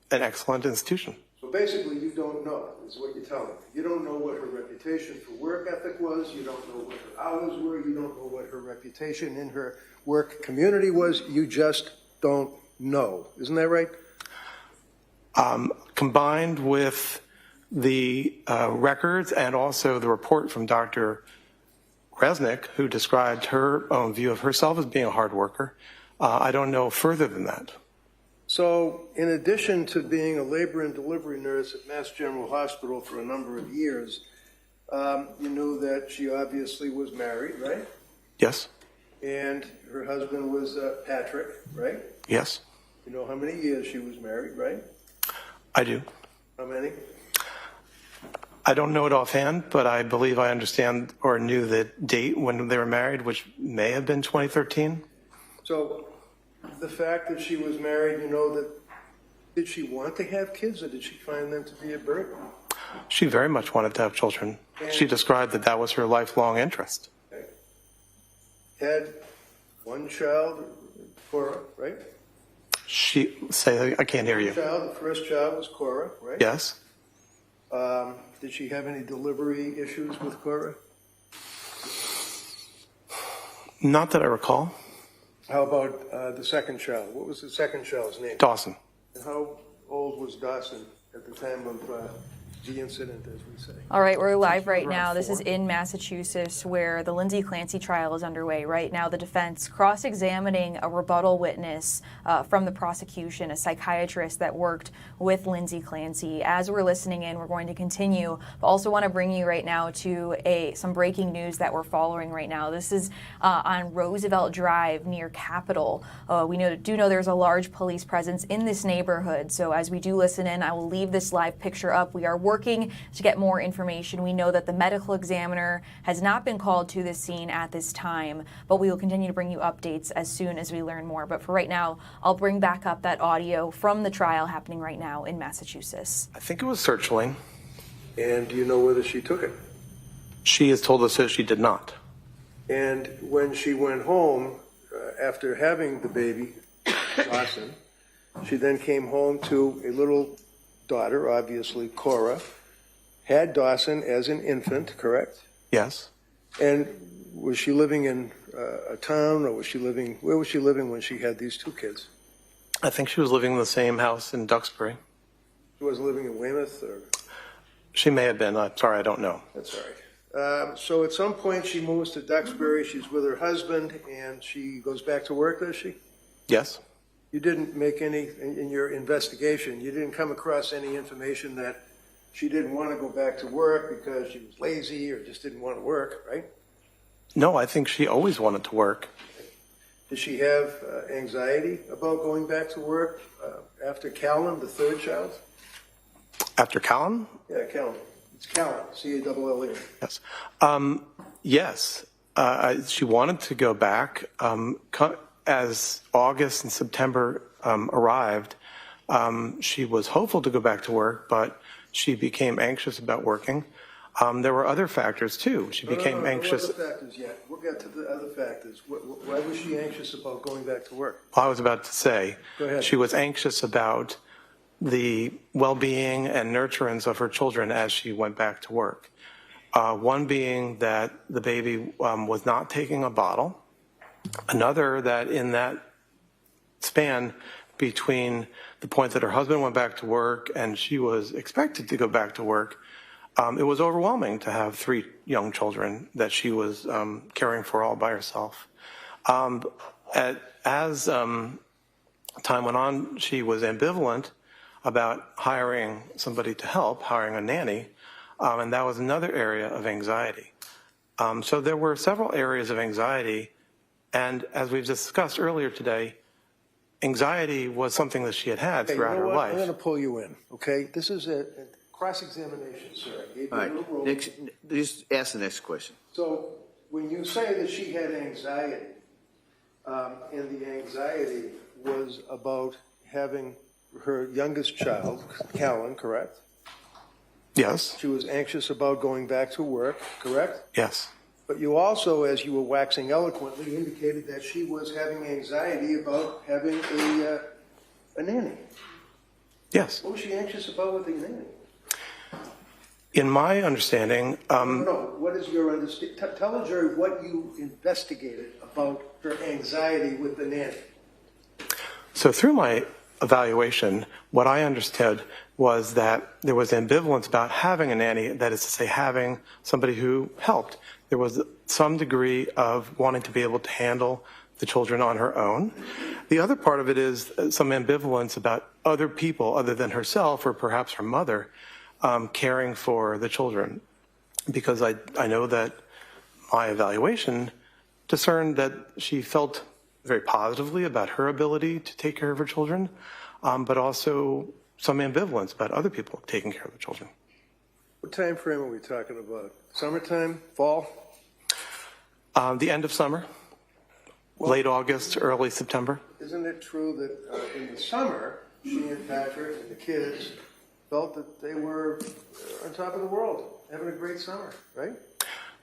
an excellent institution. So basically, you don't know, is what you're telling me. You don't know what her reputation for work ethic was. You don't know what her hours were. You don't know what her reputation in her work community was. You just don't know. Isn't that right? Combined with the records and also the report from Dr. Resnick, who described her own view of herself as being a hard worker, I don't know further than that. So, in addition to being a labor and delivery nurse at Mass General Hospital for a number of years, you knew that she obviously was married, right? Yes. And her husband was Patrick, right? Yes. You know how many years she was married, right? I do. How many? I don't know it offhand, but I believe I understand or knew the date when they were married, which may have been 2013. So, the fact that she was married, you know, that did she want to have kids or did she find them to be a burden? She very much wanted to have children. She described that that was her lifelong interest. Okay. Had one child, Cora, right? I can't hear you. The first child was Cora, right? Yes. Did she have any delivery issues with Cora? Not that I recall. How about the second child? What was the second child's name? Dawson. And how old was Dawson at the time of the incident, as we say? All right, we're live right now. This is in Massachusetts, where the Lindsay Clancy trial is underway. Right now, the defense cross-examining a rebuttal witness from the prosecution, a psychiatrist that worked with Lindsay Clancy. As we're listening in, we're going to continue, but also want to bring you right now to some breaking news that we're following right now. This is on Roosevelt Drive near Capitol. We do know there's a large police presence in this neighborhood, so as we do listen in, I will leave this live picture up. We are working to get more information. We know that the medical examiner has not been called to this scene at this time, but we will continue to bring you updates as soon as we learn more. But for right now, I'll bring back up that audio from the trial happening right now in Massachusetts. I think it was searchling. And do you know whether she took it? She has told us that she did not. And when she went home, after having the baby, Dawson, she then came home to a little daughter, obviously Cora, had Dawson as an infant, correct? Yes. And was she living in a town, or where was she living when she had these two kids? I think she was living in the same house in Duxbury. She was living in Weymouth, or? She may have been. I'm sorry, I don't know. That's all right. So at some point she moves to Duxbury, she's with her husband, and she goes back to work, does she? Yes. You didn't make any, in your investigation, you didn't come across any information that she didn't want to go back to work because she was lazy or just didn't want to work, right? No, I think she always wanted to work. Did she have anxiety about going back to work after Callan, the third child? After Callan? Yeah, Callan. It's Callan, C-A-L-L-E. Yes. Yes. She wanted to go back. As August and September arrived, she was hopeful to go back to work, but she became anxious about working. There were other factors, too. She became anxious. No other factors yet. We'll get to the other factors. Why was she anxious about going back to work? Well, I was about to say, Go ahead. She was anxious about the well-being and nurturance of her children as she went back to work. One being that the baby was not taking a bottle. Another, that in that span between the point that her husband went back to work and she was expected to go back to work, it was overwhelming to have 3 young children that she was caring for all by herself. As time went on, she was ambivalent about hiring somebody to help, hiring a nanny, and that was another area of anxiety. So there were several areas of anxiety. And as we've discussed earlier today, anxiety was something that she had throughout her life. I'm going to pull you in, okay? This is a cross-examination, sir. All right, next, just ask the next question. So when you say that she had anxiety, and the anxiety was about having her youngest child, Callan, correct? Yes. She was anxious about going back to work, correct? Yes. But you also, as you were waxing eloquently, indicated that she was having anxiety about having a nanny. Yes. What was she anxious about with the nanny? In my understanding... No, what is your understanding? Tell the jury what you investigated about her anxiety with the nanny. So through my evaluation, what I understood was that there was ambivalence about having a nanny, that is to say, having somebody who helped. There was some degree of wanting to be able to handle the children on her own. The other part of it is some ambivalence about other people other than herself or perhaps her mother caring for the children. Because I know that my evaluation discerned that she felt very positively about her ability to take care of her children, but also some ambivalence about other people taking care of the children. What time frame are we talking about? Summertime? Fall? The end of summer, late August, early September. Isn't it true that in the summer, she and Patrick and the kids felt that they were on top of the world, having a great summer, right?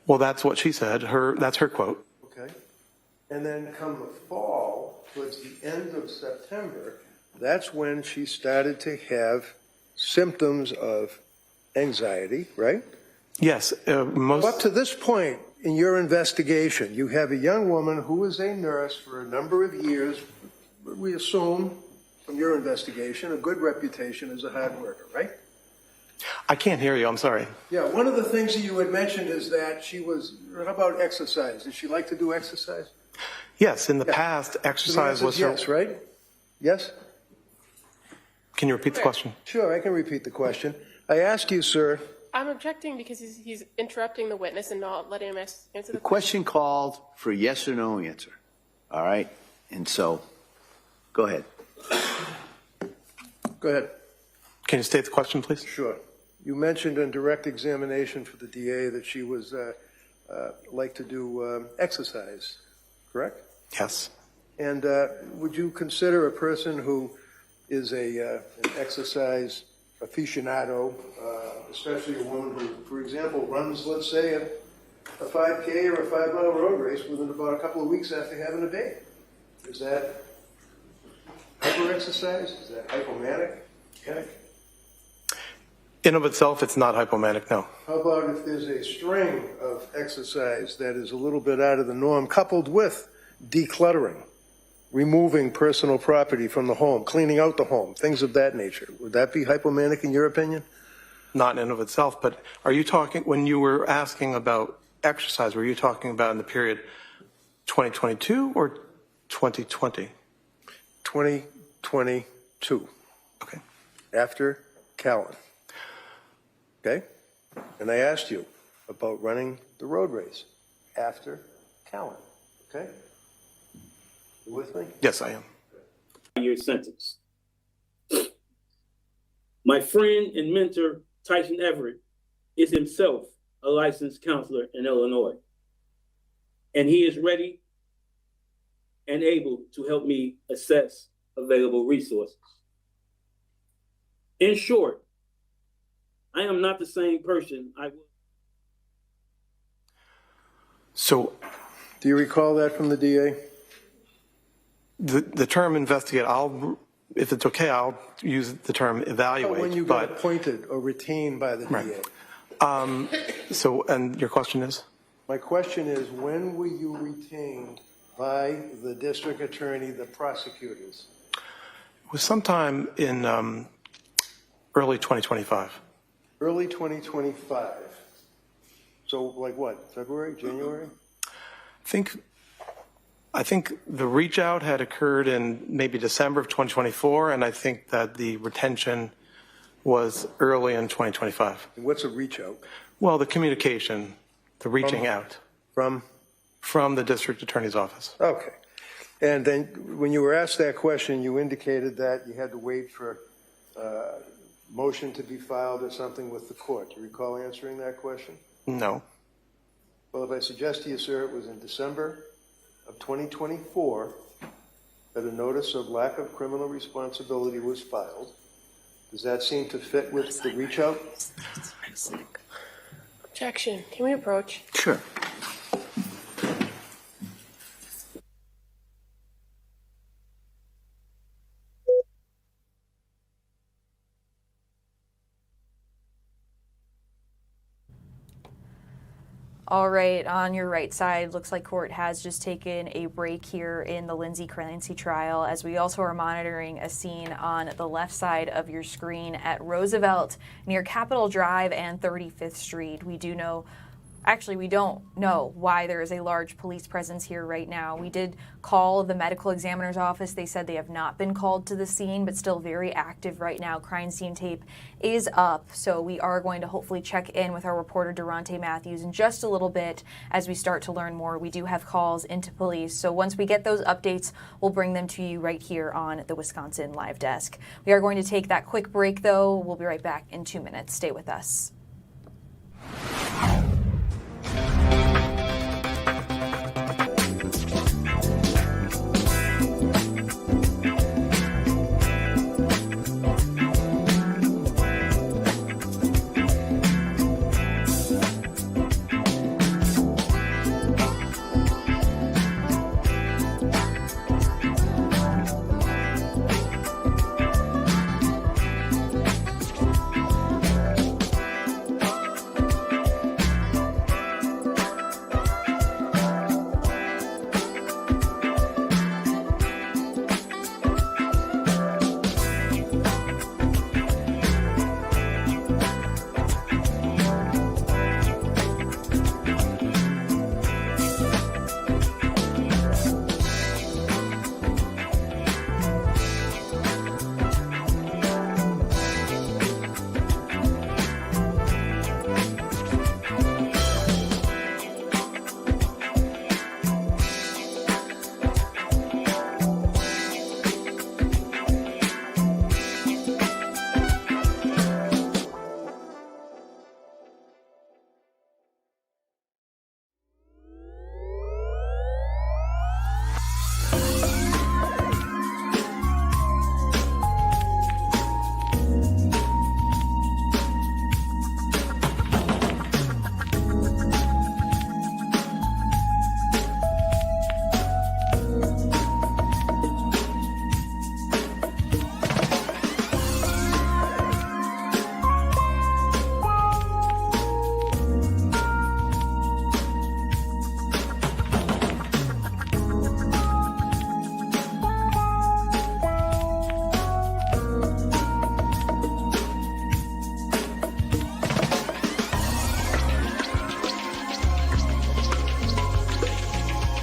Well, that's what she said. That's her quote. Okay. And then come the fall, towards the end of September, that's when she started to have symptoms of anxiety, right? Yes. Up to this point in your investigation, you have a young woman who was a nurse for a number of years, we assume, from your investigation, a good reputation as a hard worker, right? I can't hear you. I'm sorry. Yeah, one of the things that you had mentioned is that she was, how about exercise? Did she like to do exercise? Yes, in the past, exercise was her... Yes, right? Yes? Can you repeat the question? Sure, I can repeat the question. I ask you, sir. I'm objecting because he's interrupting the witness and not letting him answer the The question called for a yes or no answer. All right? And so, go ahead. Go ahead. Can you state the question, please? Sure. You mentioned in direct examination for the DA that she was like to do exercise, correct? Yes. And would you consider a person who is an exercise aficionado, especially a woman who, for example, runs, let's say, a 5K or a 5-mile road race within about a couple of weeks after having a baby? Is that hyper-exercise? Is that hypomanic? Okay. In of itself, it's not hypomanic, no. How about if there's a string of exercise that is a little bit out of the norm, coupled with decluttering, removing personal property from the home, cleaning out the home, things of that nature? Would that be hypomanic in your opinion? Not in of itself, but are you talking, when you were asking about exercise, were you talking about in the period 2022 or 2020? 2022. Okay. After Callan. Okay? And I asked you about running the road race after Callan. Okay? You with me? Yes, I am. Year sentence. My friend and mentor, Tyson Everett, is himself a licensed counselor in Illinois. And he is ready and able to help me assess available resources. In short, I am not the same person I was. So, do you recall that from the DA? The term investigate, if it's okay, I'll use the term evaluate. When you got appointed or retained by the DA. So, and your question is? My question is, when were you retained by the district attorney, the prosecutors? It was sometime in early 2025. Early 2025. So, like what? February, January? I think the reach out had occurred in maybe December of 2024, and I think that the retention was early in 2025. And what's a reach out? Well, the communication, the reaching out. From the district attorney's office. Okay. And then when you were asked that question, you indicated that you had to wait for motion to be filed or something with the court. Do you recall answering that question? No. Well, if I suggest to you, sir, it was in December of 2024 that a notice of lack of criminal responsibility was filed. Does that seem to fit with the reach out? Objection. Can we approach? Sure. All right, on your right side, looks like court has just taken a break here in the Lindsay Clancy trial, as we also are monitoring a scene on the left side of your screen at Roosevelt near Capitol Drive and 35th Street. We do know Actually, we don't know why there is a large police presence here right now. We did call the medical examiner's office. They said they have not been called to the scene, but still very active right now. Crime scene tape is up, so we are going to hopefully check in with our reporter Durante Matthews in just a little bit as we start to learn more. We do have calls into police, so once we get those updates, we'll bring them to you right here on the Wisconsin Live Desk. We are going to take that quick break, though. We'll be right back in 2 minutes. Stay with us.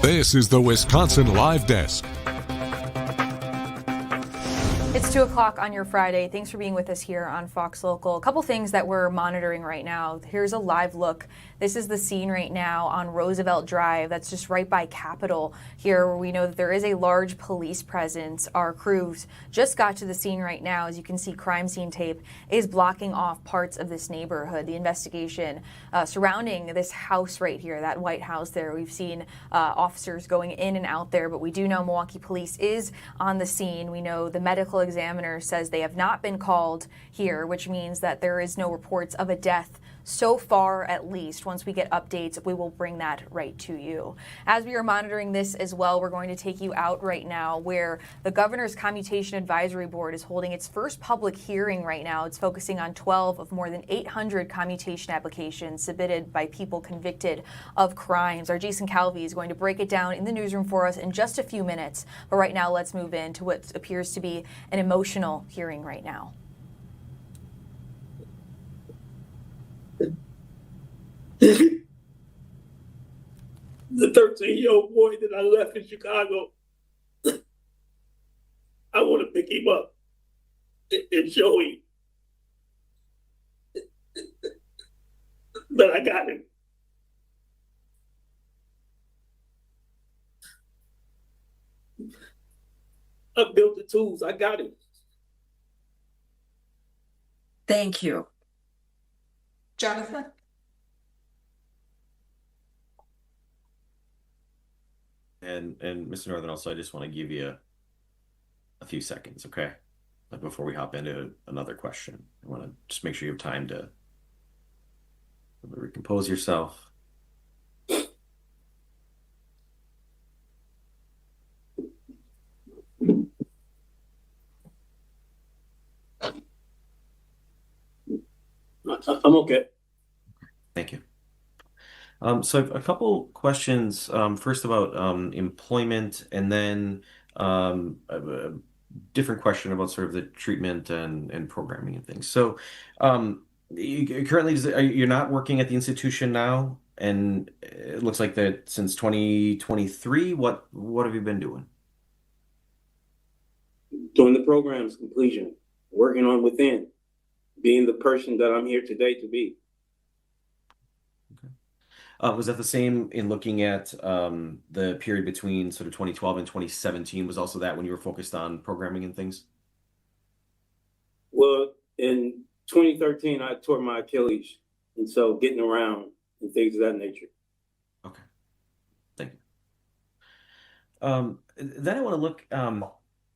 This is the Wisconsin Live Desk. It's 2 o'clock on your Friday. Thanks for being with us here on Fox Local. A couple things that we're monitoring right now. Here's a live look. This is the scene right now on Roosevelt Drive. That's just right by Capitol here, where we know that there is a large police presence. Our crews just got to the scene right now. As you can see, crime scene tape is blocking off parts of this neighborhood. The investigation surrounding this house right here, that White House there, we've seen officers going in and out there, but we do know Milwaukee Police is on the scene. We know the medical examiner says they have not been called here, which means that there is no reports of a death so far, at least. Once we get updates, we will bring that right to you. As we are monitoring this as well, we're going to take you out right now where the Governor's Commutation Advisory Board is holding its first public hearing right now. It's focusing on 12 of more than 800 commutation applications submitted by people convicted of crimes. Our Jason Calvi is going to break it down in the newsroom for us in just a few minutes. But right now, let's move into what appears to be an emotional hearing right now. The 13-year-old boy that I left in Chicago, I want to pick him up and show him. But I got him. I built the tools. I got him. Thank you. Jonathan? And Mr. Northern, also, I just want to give you a few seconds, okay? Like before we hop into another question. I want to just make sure you have time to recompose yourself. I'm okay. Thank you. So I've a couple questions. First about employment, and then a different question about sort of the treatment and programming and things. So you're not working at the institution now, And it looks like that since 2023. What have you been doing? Doing the program's completion, working on within, being the person that I'm here today to be. Was that the same in looking at the period between sort of 2012 and 2017? Was also that when you were focused on programming and things? Well, in 2013, I tore my Achilles, and so getting around and things of that nature. Okay, thank you. Then I want to look. And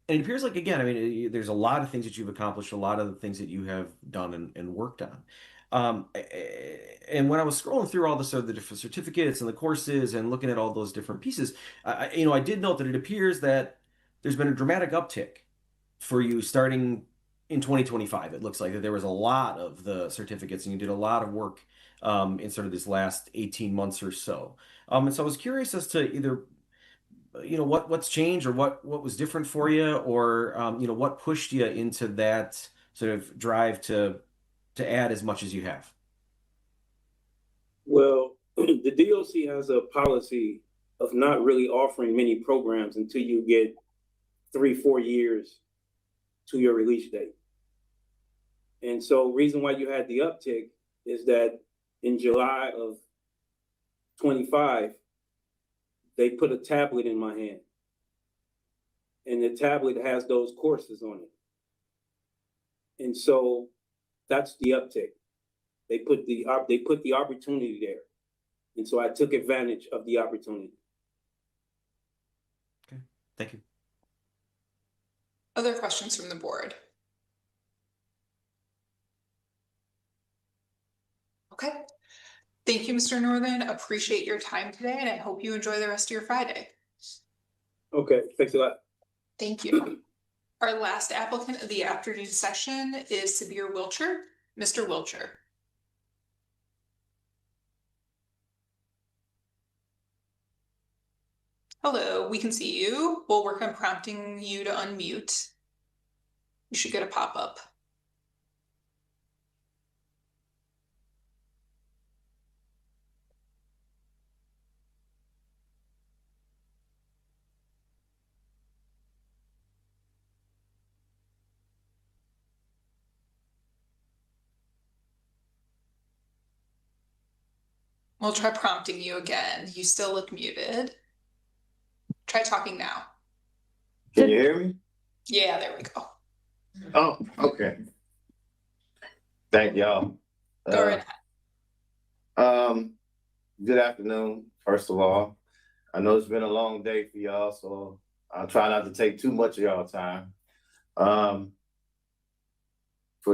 it appears like, again, I mean, there's a lot of things that you've accomplished, a lot of the things that you have done and worked on. And when I was scrolling through all the sort of the different certificates and the courses and looking at all those different pieces, I did note that it appears that there's been a dramatic uptick for you starting in 2025. It looks like that there was a lot of the certificates and you did a lot of work in sort of this last 18 months or so. And so I was curious as to either what's changed or what was different for you, or what pushed you into that sort of drive to add as much as you have. Well, the DOC has a policy of not really offering many programs until you get 3-4 years to your release date. And so reason why you had the uptick is that in July of 25, they put a tablet in my hand, and the tablet has those courses on it. And so that's the uptick. They put the opportunity there. And so I took advantage of the opportunity. Okay, thank you. Other questions from the board? Okay. Thank you, Mr. Northern. Appreciate your time today, and I hope you enjoy the rest of your Friday. Okay, thanks a lot. Thank you. Our last applicant of the afternoon session is Sabir Wilcher. Mr. Wilcher. Hello, we can see you. We'll work on prompting you to unmute. You should get a pop-up. We'll try prompting you again. You still look muted. Try talking now. Can you hear me? Yeah, there we go. Oh, okay. Thank y'all. Go right ahead. Good afternoon, first of all. I know it's been a long day for y'all, so I'll try not to take too much of y'all time. For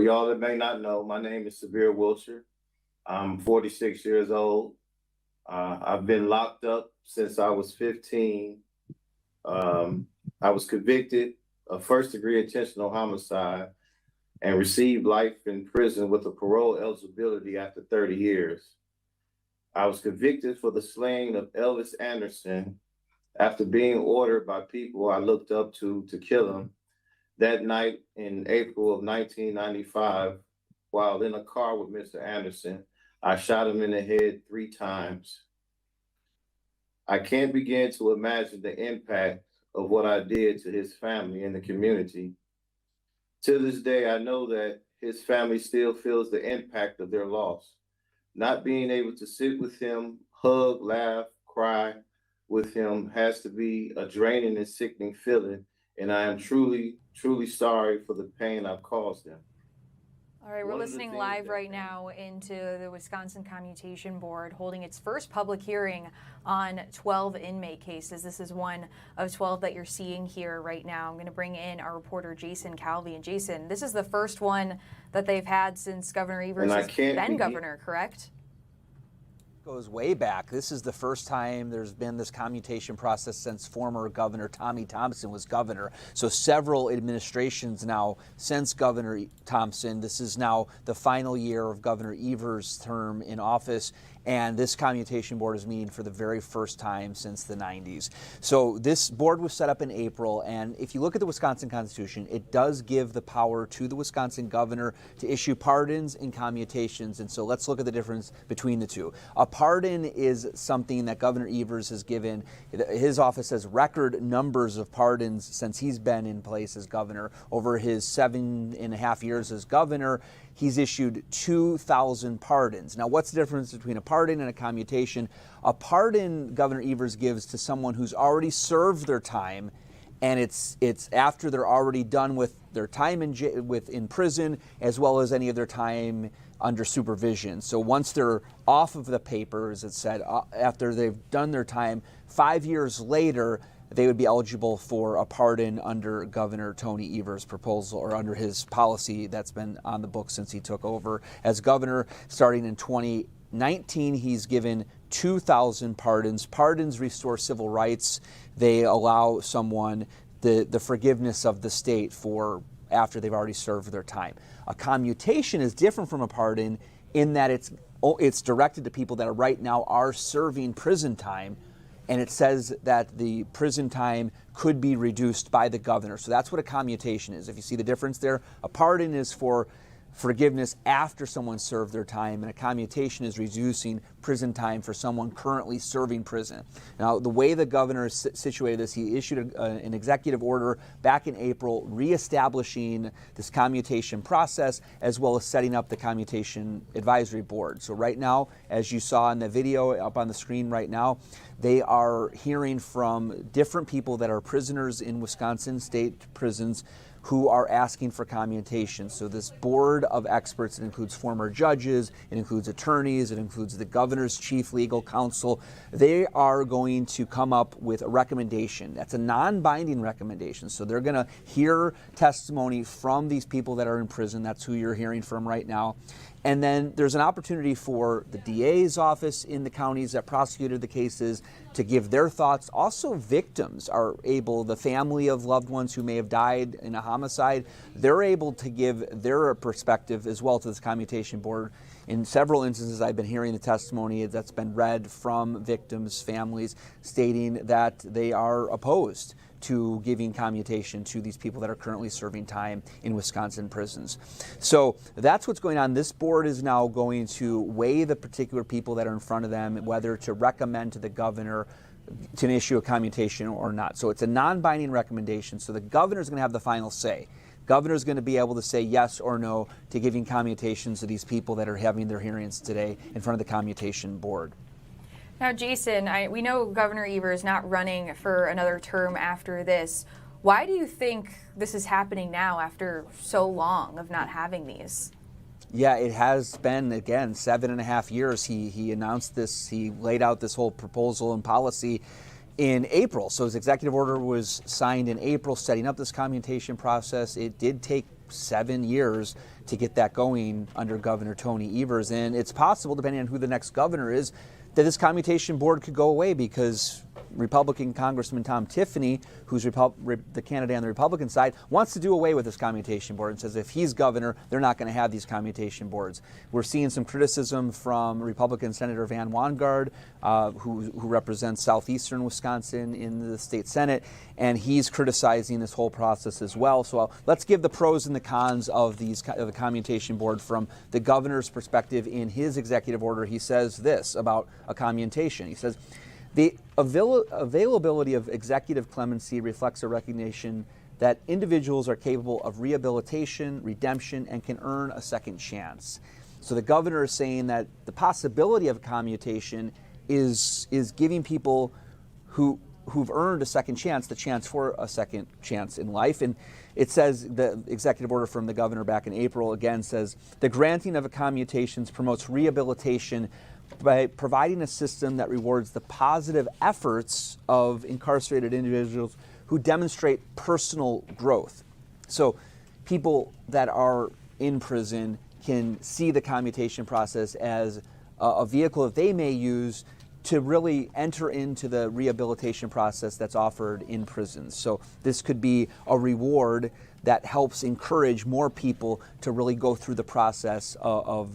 y'all that may not know, my name is Sabir Wilcher. I'm 46 years old. I've been locked up since I was 15. I was convicted of first-degree intentional homicide and received life in prison with a parole eligibility after 30 years. I was convicted for the slaying of Elvis Anderson after being ordered by people I looked up to kill him that night in April of 1995 while in a car with Mr. Anderson. I shot him in the head 3 times. I can't begin to imagine the impact of what I did to his family and the community. To this day, I know that his family still feels the impact of their loss. Not being able to sit with him, hug, laugh, cry with him has to be a draining and sickening feeling, and I am truly, truly sorry for the pain I've caused him. All right, we're listening live right now into the Wisconsin Commutation Board holding its first public hearing on 12 inmate cases. This is one of 12 that you're seeing here right now. I'm going to bring in our reporter, Jason Calvi. And Jason, this is the first one that they've had since Governor Evers has been governor, correct? Goes way back. This is the first time there's been this commutation process since former Governor Tommy Thompson was governor. So several administrations now since Governor Thompson. This is now the final year of Governor Evers' term in office. and this commutation board is meeting for the very first time since the 90s. So this board was set up in April, and if you look at the Wisconsin Constitution, it does give the power to the Wisconsin governor to issue pardons and commutations, and so let's look at the difference between the two. A pardon is something that Governor Evers has given. His office has record numbers of pardons since he's been in place as governor. Over his 7.5 years as governor, he's issued 2,000 pardons. Now, what's the difference between a pardon and a commutation? A pardon Governor Evers gives to someone who's already served their time, and it's after they're already done with their time in prison, as well as any of their time under supervision. So once they're off of the paper, as it said, after they've done their time, 5 years later, they would be eligible for a pardon under Governor Tony Evers' proposal, or under his policy that's been on the books since he took over as governor. Starting in 2019, he's given 2,000 pardons. Pardons restore civil rights. They allow someone the forgiveness of the state for after they've already served their time. A commutation is different from a pardon in that it's directed to people that right now are serving prison time, and it says that the prison time could be reduced by the governor. So that's what a commutation is. If you see the difference there, a pardon is for forgiveness after someone served their time, and a commutation is reducing prison time for someone currently serving prison. Now, the way the governor situated this, he issued an executive order back in April reestablishing this commutation process, as well as setting up the commutation advisory board. So right now, as you saw in the video up on the screen right now, they are hearing from different people that are prisoners in Wisconsin state prisons who are asking for commutation. So this board of experts, it includes former judges, it includes attorneys, it includes the governor's chief legal counsel. They are going to come up with a recommendation. That's a non-binding recommendation. So they're going to hear testimony from these people that are in prison. That's who you're hearing from right now. And then there's an opportunity for the DA's office in the counties that prosecuted the cases to give their thoughts. Also, victims are able, the family of loved ones who may have died in a homicide, they're able to give their perspective as well to this commutation board. In several instances, I've been hearing the testimony that's been read from victims' families stating that they are opposed to giving commutation to these people that are currently serving time in Wisconsin prisons. So that's what's going on. This board is now going to weigh the particular people that are in front of them, whether to recommend to the governor to issue a commutation or not. So it's a non-binding recommendation. So the governor is going to have the final say. Governor is going to be able to say yes or no to giving commutations to these people that are having their hearings today in front of the commutation board. Now, Jason, we know Governor Evers is not running for another term after this. Why do you think this is happening now after so long of not having these? Yeah, it has been, again, 7.5 years. He announced this, he laid out this whole proposal and policy in April. So his executive order was signed in April, setting up this commutation process. It did take 7 years to get that going under Governor Tony Evers. And it's possible, depending on who the next governor is, that this commutation board could go away because Republican Congressman Tom Tiffany, who's the candidate on the Republican side, wants to do away with this commutation board and says if he's governor, they're not going to have these commutation boards. We're seeing some criticism from Republican Senator Van Wanggaard, who represents southeastern Wisconsin in the state Senate, and he's criticizing this whole process as well. So let's give the pros and the cons of the commutation board from the governor's perspective. In his executive order, he says this about a commutation. He says, the availability of executive clemency reflects a recognition that individuals are capable of rehabilitation, redemption, and can earn a second chance. So the governor is saying that the possibility of commutation is giving people who've earned a second chance the chance for a second chance in life. And it says, the executive order from the governor back in April again says, the granting of a commutations promotes rehabilitation by providing a system that rewards the positive efforts of incarcerated individuals who demonstrate personal growth. So people that are in prison can see the commutation process as a vehicle that they may use to really enter into the rehabilitation process that's offered in prisons. So this could be a reward that helps encourage more people to really go through the process of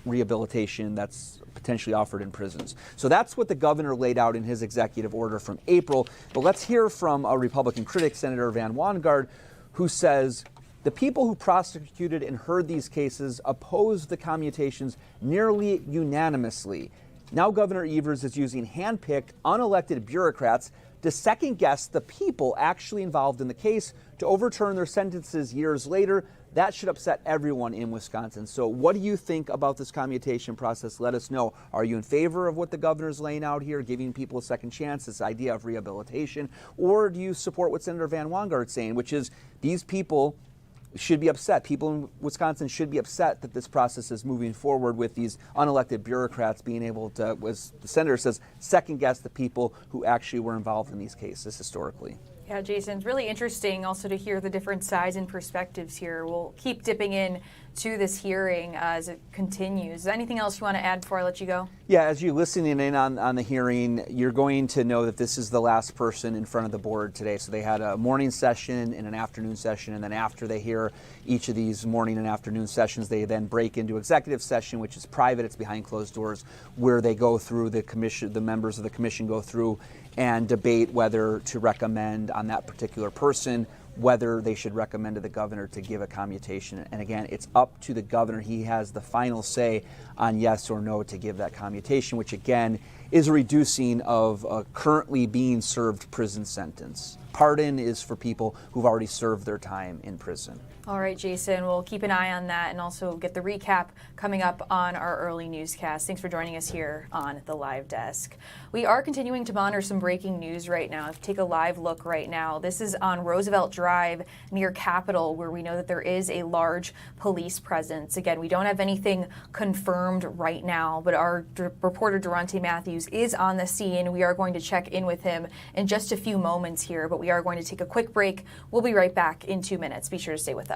rehabilitation that's potentially offered in prisons. So that's what the governor laid out in his executive order from April. But let's hear from a Republican critic, Senator Van Wanggaard, who says the people who prosecuted and heard these cases opposed the commutations nearly unanimously. Now Governor Evers is using hand-picked, unelected bureaucrats to second-guess the people actually involved in the case to overturn their sentences years later. That should upset everyone in Wisconsin. So what do you think about this commutation process? Let us know. Are you in favor of what the governor's laying out here, giving people a second chance, this idea of rehabilitation? Or do you support what Senator Van Wanggaard's saying, which is these people should be upset. People in Wisconsin should be upset that this process is moving forward with these unelected bureaucrats being able to, as the senator says, second guess the people who actually were involved in these cases historically. Yeah, Jason, it's really interesting also to hear the different sides and perspectives here. We'll keep dipping in to this hearing as it continues. Is there anything else you want to add before I let you go? Yeah, as you're listening in on the hearing, you're going to know that this is the last person in front of the board today. So they had a morning session and an afternoon session, and then after they hear each of these morning and afternoon sessions, they then break into executive session, which is private. It's behind closed doors, where they go through the commission, the members of the commission go through and debate whether to recommend on that particular person, whether they should recommend to the governor to give a commutation. And again, it's up to the governor. He has the final say on yes or no to give that commutation, which again is a reducing of a currently being served prison sentence. Pardon is for people who've already served their time in prison. All right, Jason, we'll keep an eye on that and also get the recap coming up on our early newscast. Thanks for joining us here on the live desk. We are continuing to monitor some breaking news right now. If you take a live look right now, this is on Roosevelt Drive near Capitol, where we know that there is a large police presence. Again, we don't have anything confirmed right now, but our reporter Durante Matthews is on the scene. We are going to check in with him in just a few moments here, but we are going to take a quick break. We'll be right back in 2 minutes. Be sure to stay with us.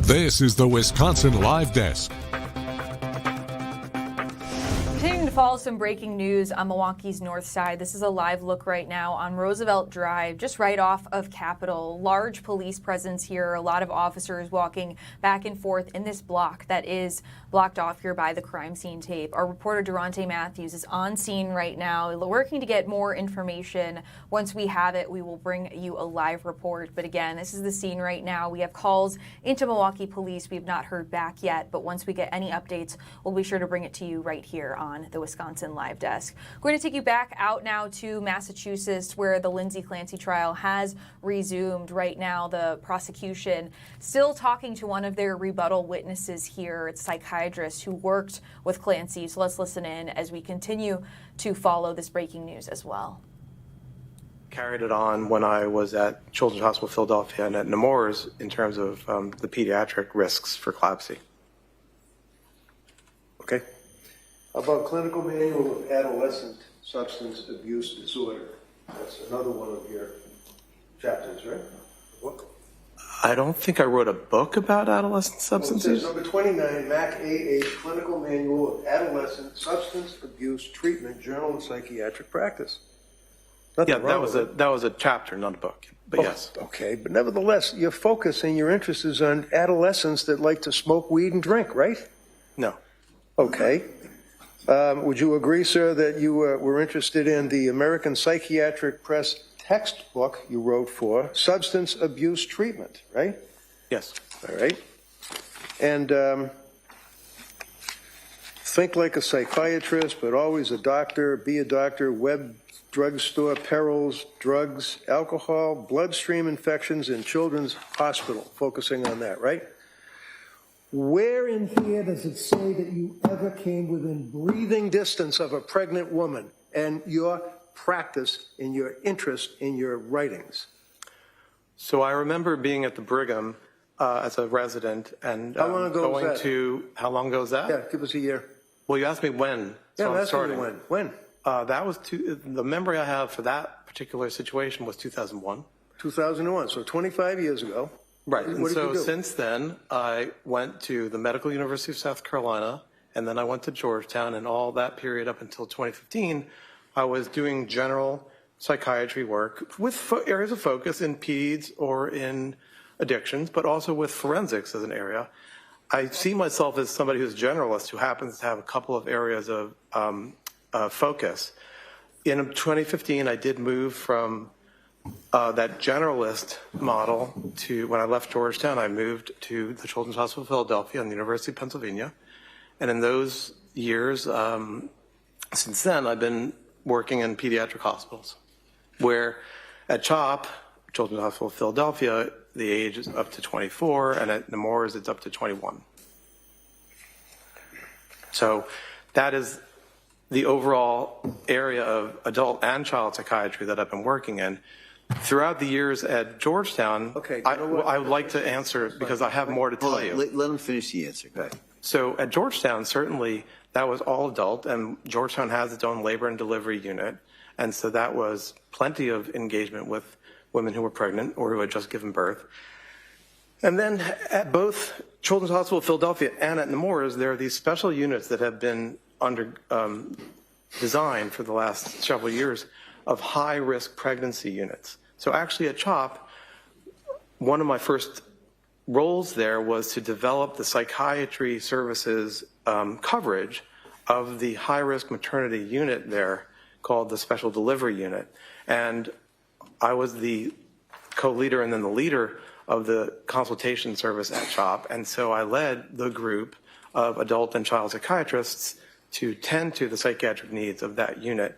This is the Wisconsin Live Desk. Continuing to follow some breaking news on Milwaukee's north side. This is a live look right now on Roosevelt Drive, just right off of Capitol. Large police presence here, a lot of officers walking back and forth in this block that is blocked off here by the crime scene tape. Our reporter Durante Matthews is on scene right now, working to get more information. Once we have it, we will bring you a live report. But again, this is the scene right now. We have calls into Milwaukee police. We have not heard back yet, but once we get any updates, we'll be sure to bring it to you right here on the Wisconsin Wisconsin Live Desk. We're going to take you back out now to Massachusetts, where the Lindsay Clancy trial has resumed. Right now, the prosecution still talking to one of their rebuttal witnesses here. It's a psychiatrist who worked with Clancy. So let's listen in as we continue to follow this breaking news as well. Carried it on when I was at Children's Hospital Philadelphia and at Nemours in terms of the pediatric risks for CLABSI. Okay. How about Clinical Manual of Adolescent Substance Abuse Disorder? That's another one of your chapters, right? Book. I don't think I wrote a book about adolescent substance use. Number 29, MAC AH Clinical Manual of Adolescent Substance Abuse Treatment, Journal of Psychiatric Practice. Yeah, that was a chapter, not a book. But yes. Okay, but nevertheless, your focus and your interest is on adolescents that like to smoke weed and drink, right? No. Okay. Would you agree, sir, that you were interested in the American Psychiatric Press textbook you wrote for substance abuse treatment, right? Yes. All right. And think like a psychiatrist, but always a doctor, be a doctor, web drugstore, perils, drugs, alcohol, bloodstream infections in children's hospital, focusing on that, right? Where in here does it say that you ever came within breathing distance of a pregnant woman and your practice and your interest in your writings? So I remember being at the Brigham as a resident and how long ago going was that? to, how long ago was that? Yeah, give us a year. Well, you asked me when. Yeah, So that's when. When? That was the memory I have for that particular situation was 2001. 2001, so 25 years ago. Right, What and did so you do? since then, I went to the Medical University of South Carolina, and then I went to Georgetown, and all that period up until 2015, I was doing general psychiatry work with areas of focus in peds or in addictions, but also with forensics as an area. I see myself as somebody who's a generalist who happens to have a couple of areas of focus. In 2015, I did move from that generalist model to, when I left Georgetown, I moved to the Children's Hospital of Philadelphia and the University of Pennsylvania. And in those years, since then, I've been working in pediatric hospitals, where at CHOP, Children's Hospital of Philadelphia, the age is up to 24, and at Nemours, it's up to 21. So that is the overall area of adult and child psychiatry that I've been working in. Throughout the years at Georgetown, I would like to answer because I have more to tell you. Let him finish the answer. Go ahead. So at Georgetown, certainly that was all adult, and Georgetown has its own labor and delivery unit. And so that was plenty of engagement with women who were pregnant or who had just given birth. And then at both Children's Hospital of Philadelphia and at Nemours, there are these special units that have been under designed for the last several years of high-risk pregnancy units. So actually at CHOP, one of my first roles there was to develop the psychiatry services coverage of the high-risk maternity unit there called the Special Delivery Unit. And I was the co-leader and then the leader of the consultation service at CHOP. And so I led the group of adult and child psychiatrists to tend to the psychiatric needs of that unit.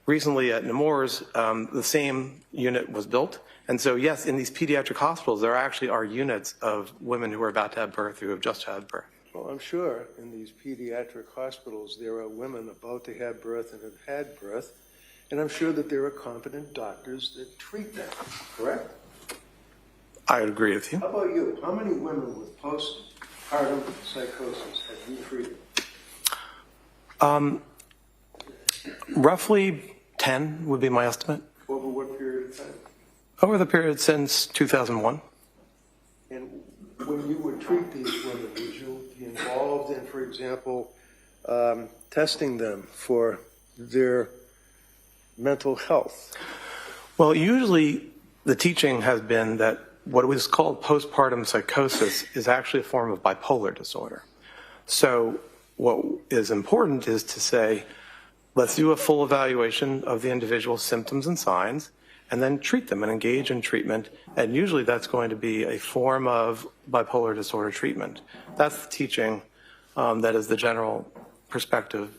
Recently at Nemours, the same unit was built. And so, yes, in these pediatric hospitals, there actually are units of women who are about to have birth, who have just had birth. Well, I'm sure in these pediatric hospitals, there are women about to have birth and have had birth. And I'm sure that there are competent doctors that treat them, correct? I would agree with you. How about you? How many women with postpartum psychosis have you treated? Roughly 10 would be my estimate. Over what period of time? Over the period since 2001. And when you would treat these women, would you be involved in, for example, testing them for their mental health? Well, usually the teaching has been that what was called postpartum psychosis is actually a form of bipolar disorder. So what is important is to say, let's do a full evaluation of the individual's symptoms and signs, and then treat them and engage in treatment. And usually that's going to be a form of bipolar disorder treatment. That's the teaching that is the general perspective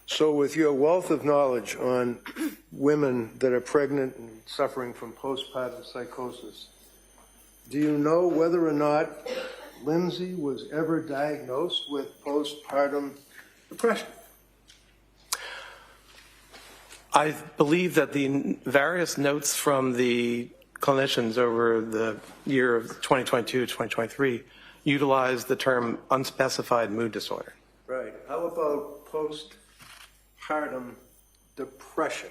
So with your wealth of knowledge on women that are pregnant and suffering from postpartum psychosis, do you know whether or not Lindsay was ever diagnosed with postpartum depression? I believe that the various notes from the clinicians over the year of 2022 to 2023 utilized the term unspecified mood disorder. Right. How about postpartum depression?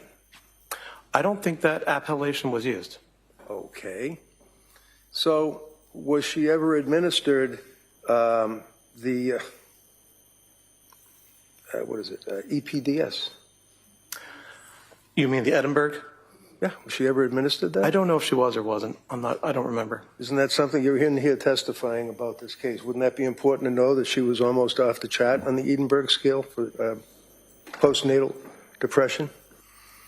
I don't think that appellation was used. Okay. So was she ever administered EPDS? You mean the Edinburgh? Yeah. Was she ever administered that? I don't know if she was or wasn't. I don't remember. Isn't that something you're in here testifying about this case? Wouldn't that be important to know that she was almost off the chart on the Edinburgh scale for postnatal depression?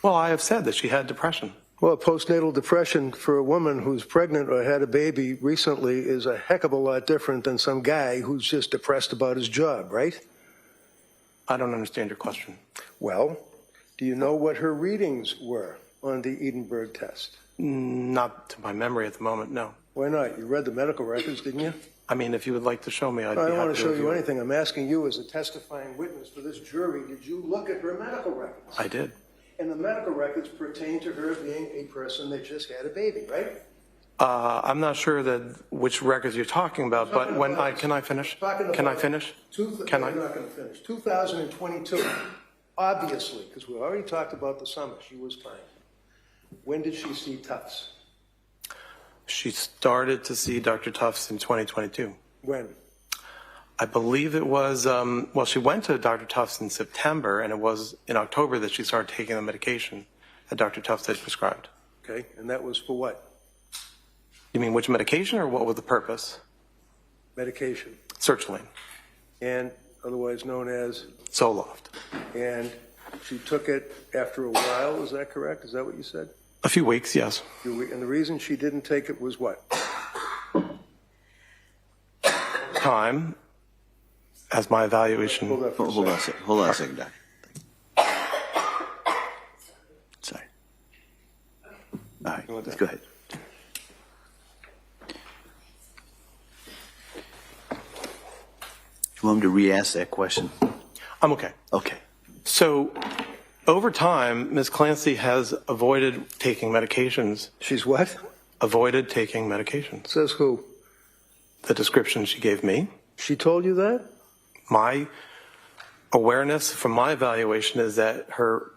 Well, I have said that she had depression. Well, postnatal depression for a woman who's pregnant or had a baby recently is a heck of a lot different than some guy who's just depressed about his job, right? I don't understand your question. Well, do you know what her readings were on the Edinburgh test? Not to my memory at the moment, no. Why not? You read the medical records, didn't you? I mean, if you would like to show me, I'd be happy to. I don't want to show you review it. anything. I'm asking you as a testifying witness for this jury, did you look at her medical records? I did. And the medical records pertain to her being a person that just had a baby, right? I'm not sure that which records you're talking about, but can I finish? Can I finish? Can I? I'm not going to finish. 2022, obviously, because we already talked about the summer, she was fine. When did she see Tufts? She started to see Dr. Tufts in 2022. When? I believe it was, well, she went to Dr. Tufts in September, and it was in October that she started taking the medication that Dr. Tufts had prescribed. Okay, and that was for what? You mean which medication, or what was the purpose? Medication. Sertraline. And otherwise known as? Zoloft. And she took it after a while, is that correct? Is that what you said? A few weeks, yes. And the reason she didn't take it was what? Time, as my evaluation. Hold on a second, Doc. Sorry. All right, let's go ahead. You want me to re-ask that question? I'm okay. Okay. So, over time, Ms. Clancy has avoided taking medications. She's what? Avoided taking medications. Says who? The description she gave me. She told you that? My awareness from my evaluation is that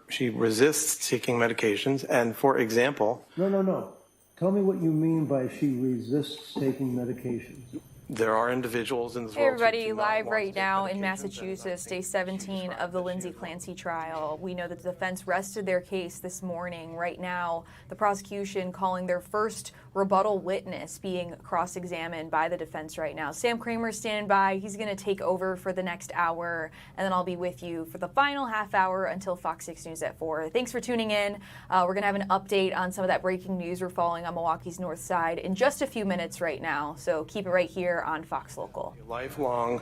she resists taking medications, and for example... No. Tell me what you mean by she resists taking medications. There are individuals in this Hey world. everybody, live right now in Massachusetts, day 17 of the Lindsay Clancy trial. We know that the defense rested their case this morning. Right now, the prosecution calling their first rebuttal witness being cross-examined by the defense right now. Sam Kramer's standing by. He's going to take over for the next hour, and then I'll be with you for the final half hour until Fox 6 News at 4. Thanks for tuning in. We're going to have an update on some of that breaking news we're following on Milwaukee's north side in just a few minutes right now, so keep it right here on Fox Local. Lifelong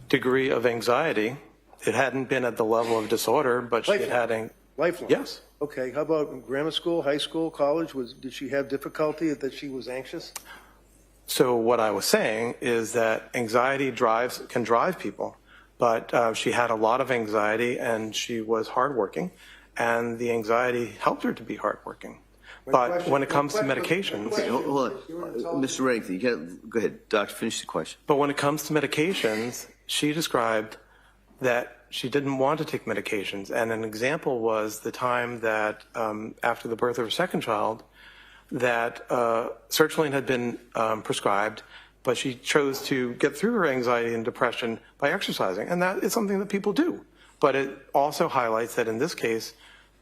degree of anxiety. It hadn't been at the level of disorder, but she had Lifelong? Yes. Okay, how about in grammar school, high school, college? Did she have difficulty that she was anxious? So what I was saying is that anxiety can drive people, but she had a lot of anxiety and she was hardworking, and the anxiety helped her to be hardworking. But when it comes to medications... Okay, hold on. Mr. Reddington, go ahead. Doctor, finish the question. But when it comes to medications, she described that she didn't want to take medications. And an example was the time that after the birth of her second child, that sertraline had been prescribed, but she chose to get through her anxiety and depression by exercising. And that is something that people do. But it also highlights that in this case,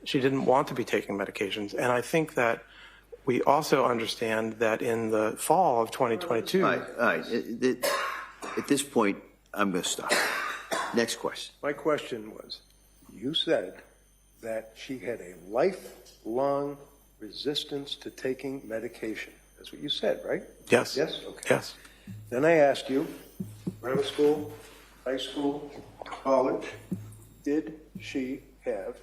she didn't want to be taking medications. And I think that we also understand that in the fall of 2022... All right. At this point, I'm going to stop. Next question. My question was, you said that she had a lifelong resistance to taking medication. That's what you said, right? Yes. Yes? Okay. Yes. Then I asked you, grammar school, high school, college, did she have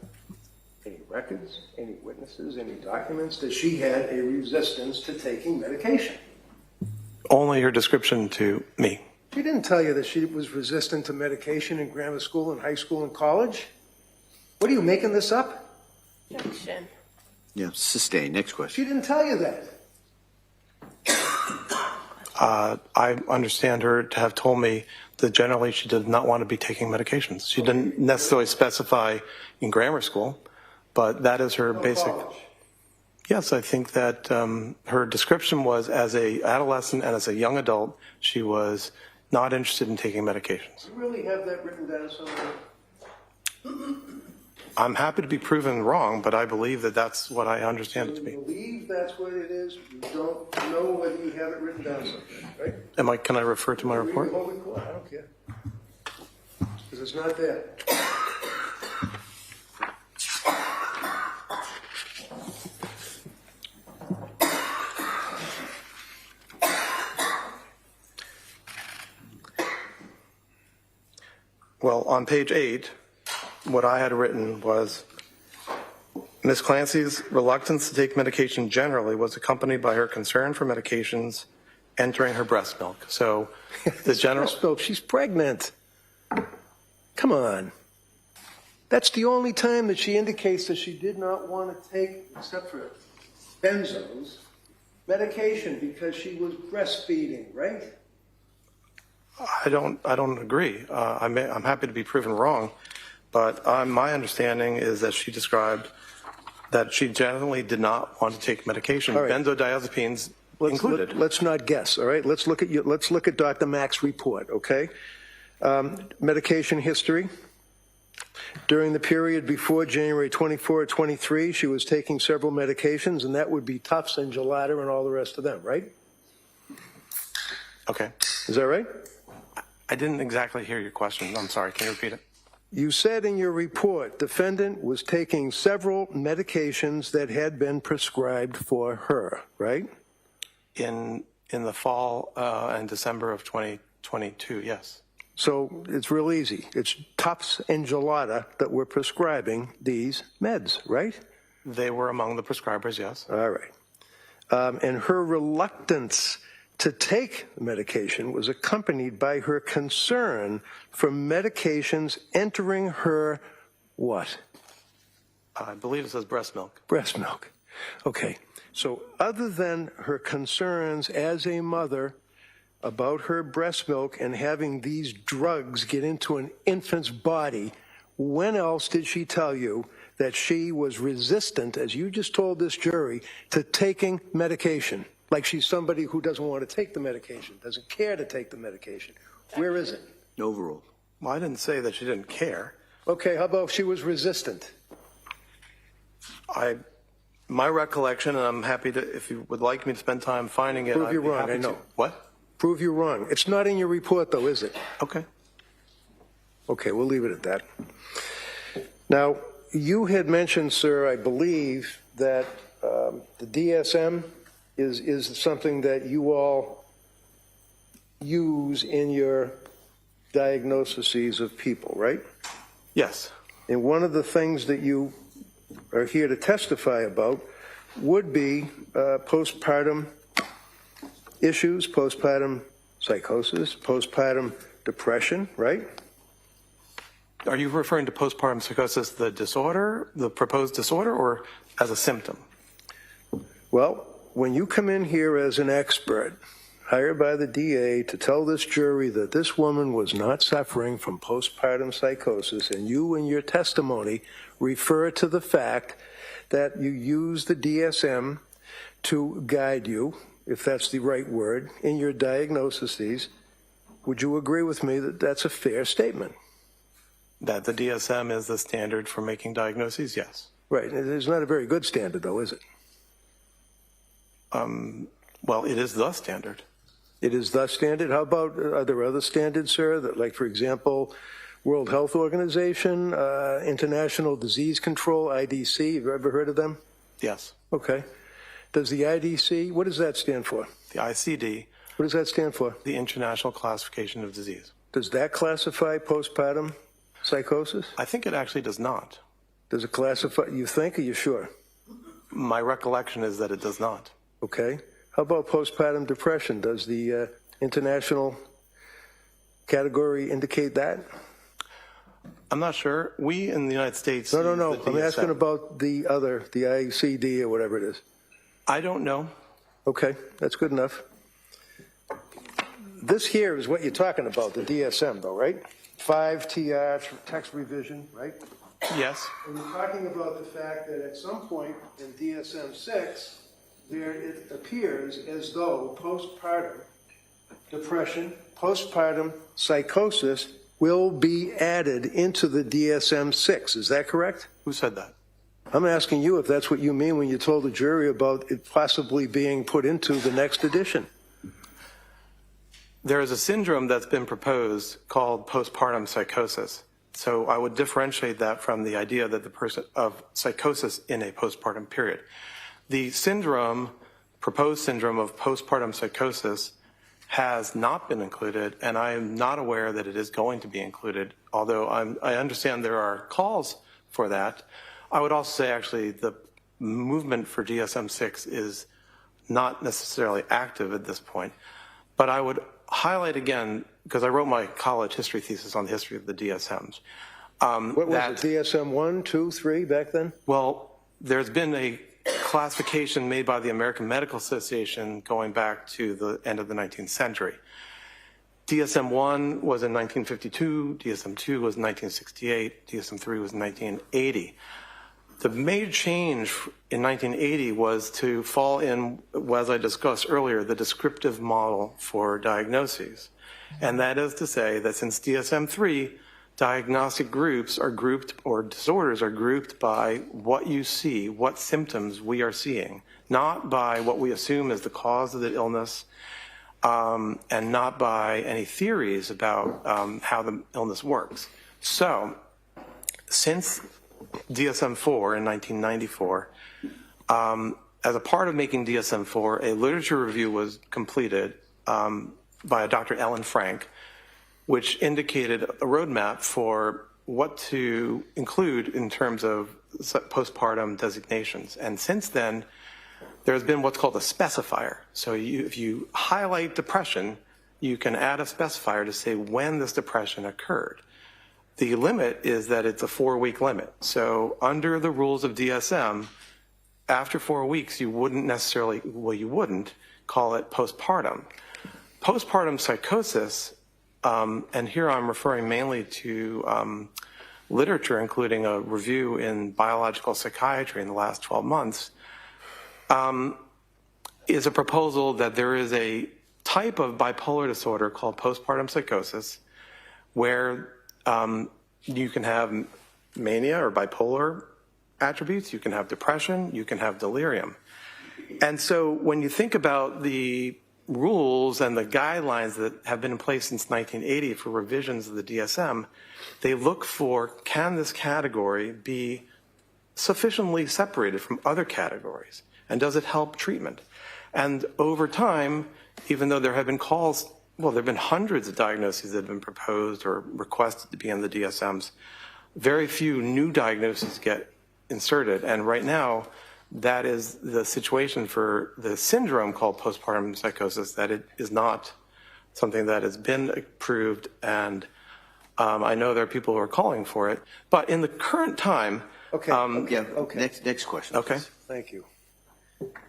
any records, any witnesses, any documents that she had a resistance to taking medication? Only her description to me. She didn't tell you that she was resistant to medication in grammar school and high school and college? What are you, making this up? Objection. Yeah, sustain. Next question. She didn't tell you that. I understand her to have told me that generally she did not want to be taking medications. She didn't necessarily specify in grammar school, but that is her basic. Yes, I think that her description was as a adolescent and as a young adult, she was not interested in taking medications. You really have that written down somewhere? I'm happy to be proven wrong, but I believe that that's what I understand it to be. You believe that's what it is? You don't know whether you have it written down somewhere, right? Can I refer to my report? Read the whole report. I don't care. Because it's not there. Well, on page 8, what I had written was, Ms. Clancy's reluctance to take medication generally was accompanied by her concern for medications entering her breast milk. So the general... Breast milk, she's pregnant. Come on. That's the only time that she indicates that she did not want to take, except for benzos, medication because she was breastfeeding, right? I don't agree. I'm happy to be proven wrong, but my understanding is that she described that she generally did not want to take medication, right. Benzodiazepines included. Let's not guess, all right? Let's look at Dr. Mack's report, okay? Medication history. During the period before January 24 or 23, she was taking several medications, and that would be Tufts and Gelada and all the rest of them, right? Okay. Is that right? I didn't exactly hear your question. I'm sorry. Can you repeat it? You said in your report, defendant was taking several medications that had been prescribed for her, right? In the fall and December of 2022, yes. So it's real easy. It's Tufts and Gelada that were prescribing these meds, right? They were among the prescribers, yes. All right. And her reluctance to take medication was accompanied by her concern for medications entering her what? I believe it says breast milk. Breast milk. Okay. So other than her concerns as a mother about her breast milk and having these drugs get into an infant's body, when else did she tell you that she was resistant, as you just told this jury, to taking medication? Like she's somebody who doesn't want to take the medication, doesn't care to take the medication. Where is it? Overruled. Well, I didn't say that she didn't care. Okay, how about if she was resistant? My recollection, and I'm happy to, if you would like me to spend time finding it. Prove you're wrong, I know. What? Prove you're wrong. It's not in your report, though, is it? Okay. Okay, we'll leave it at that. Now, you had mentioned, sir, I believe, that the DSM is something that you all use in your diagnoses of people, right? Yes. And one of the things that you are here to testify about would be postpartum issues, postpartum psychosis, postpartum depression, right? Are you referring to postpartum psychosis, the disorder, the proposed disorder, or as a symptom? Well, when you come in here as an expert, hired by the DA to tell this jury that this woman was not suffering from postpartum psychosis, and you in your testimony refer to the fact that you use the DSM to guide you, if that's the right word, in your diagnoses, would you agree with me that that's a fair statement? That the DSM is the standard for making diagnoses? Yes. Right. It's not a very good standard, though, is it? Well, it is the standard. It is the standard? How about, are there other standards, sir, that, like, for example, World Health Organization, International Disease Control, IDC, have you ever heard of them? Yes. Okay. Does the IDC, what does that stand for? The ICD. What does that stand for? The International Classification of Disease. Does that classify postpartum psychosis? I think it actually does not. Does it classify, you think, are you sure? My recollection is that it does not. Okay. How about postpartum depression? Does the international category indicate that? I'm not sure. We in the United States. No. use the I'm DSM. asking about the other, the ICD or whatever it is. I don't know. Okay, that's good enough. This here is what you're talking about, the DSM, though, right? 5 TR, text revision, right? Yes. And you're talking about the fact that at some point in DSM-6, there it appears as though postpartum depression, postpartum psychosis will be added into the DSM-6. Is that correct? Who said that? I'm asking you if that's what you mean when you told the jury about it possibly being put into the next edition. There is a syndrome that's been proposed called postpartum psychosis. So I would differentiate that from the idea that the person of psychosis in a postpartum period. The syndrome, proposed syndrome of postpartum psychosis has not been included, and I am not aware that it is going to be included, although I understand there are calls for that. I would also say actually the movement for DSM-6 is not necessarily active at this point, but I would highlight again, because I wrote my college history thesis on the history of the DSMs. What was it, DSM 1, 2, 3 back then? Well, there's been a classification made by the American Medical Association going back to the end of the 19th century. DSM-1 was in 1952, DSM-2 was in 1968, DSM-3 was in 1980. The major change in 1980 was to fall in, as I discussed earlier, the descriptive model for diagnoses. And that is to say that since DSM-3, diagnostic groups are grouped, or disorders are grouped by what you see, what symptoms we are seeing, not by what we assume is the cause of the illness, and not by any theories about how the illness works. So, since DSM-4 in 1994, as a part of making DSM-4, a literature review was completed by Dr. Ellen Frank, which indicated a roadmap for what to include in terms of postpartum designations. And since then, there's been what's called a specifier. So if you highlight depression, you can add a specifier to say when this depression occurred. The limit is that it's a 4-week limit. So under the rules of DSM, after 4 weeks, you wouldn't necessarily, well, you wouldn't call it postpartum. Postpartum psychosis, and here I'm referring mainly to literature, including a review in biological psychiatry in the last 12 months, is a proposal that there is a type of bipolar disorder called postpartum psychosis, where you can have mania or bipolar attributes, you can have depression, you can have delirium. And so when you think about the rules and the guidelines that have been in place since 1980 for revisions of the DSM, they look for, can this category be sufficiently separated from other categories? And does it help treatment? And over time, even though there have been calls, well, there have been hundreds of diagnoses that have been proposed or requested to be in the DSMs, very few new diagnoses get inserted. And right now, that is the situation for the syndrome called postpartum psychosis, that it is not something that has been approved. And I know there are people who are calling for it. But in the current time... Okay. Next question. Okay. Please. Thank you.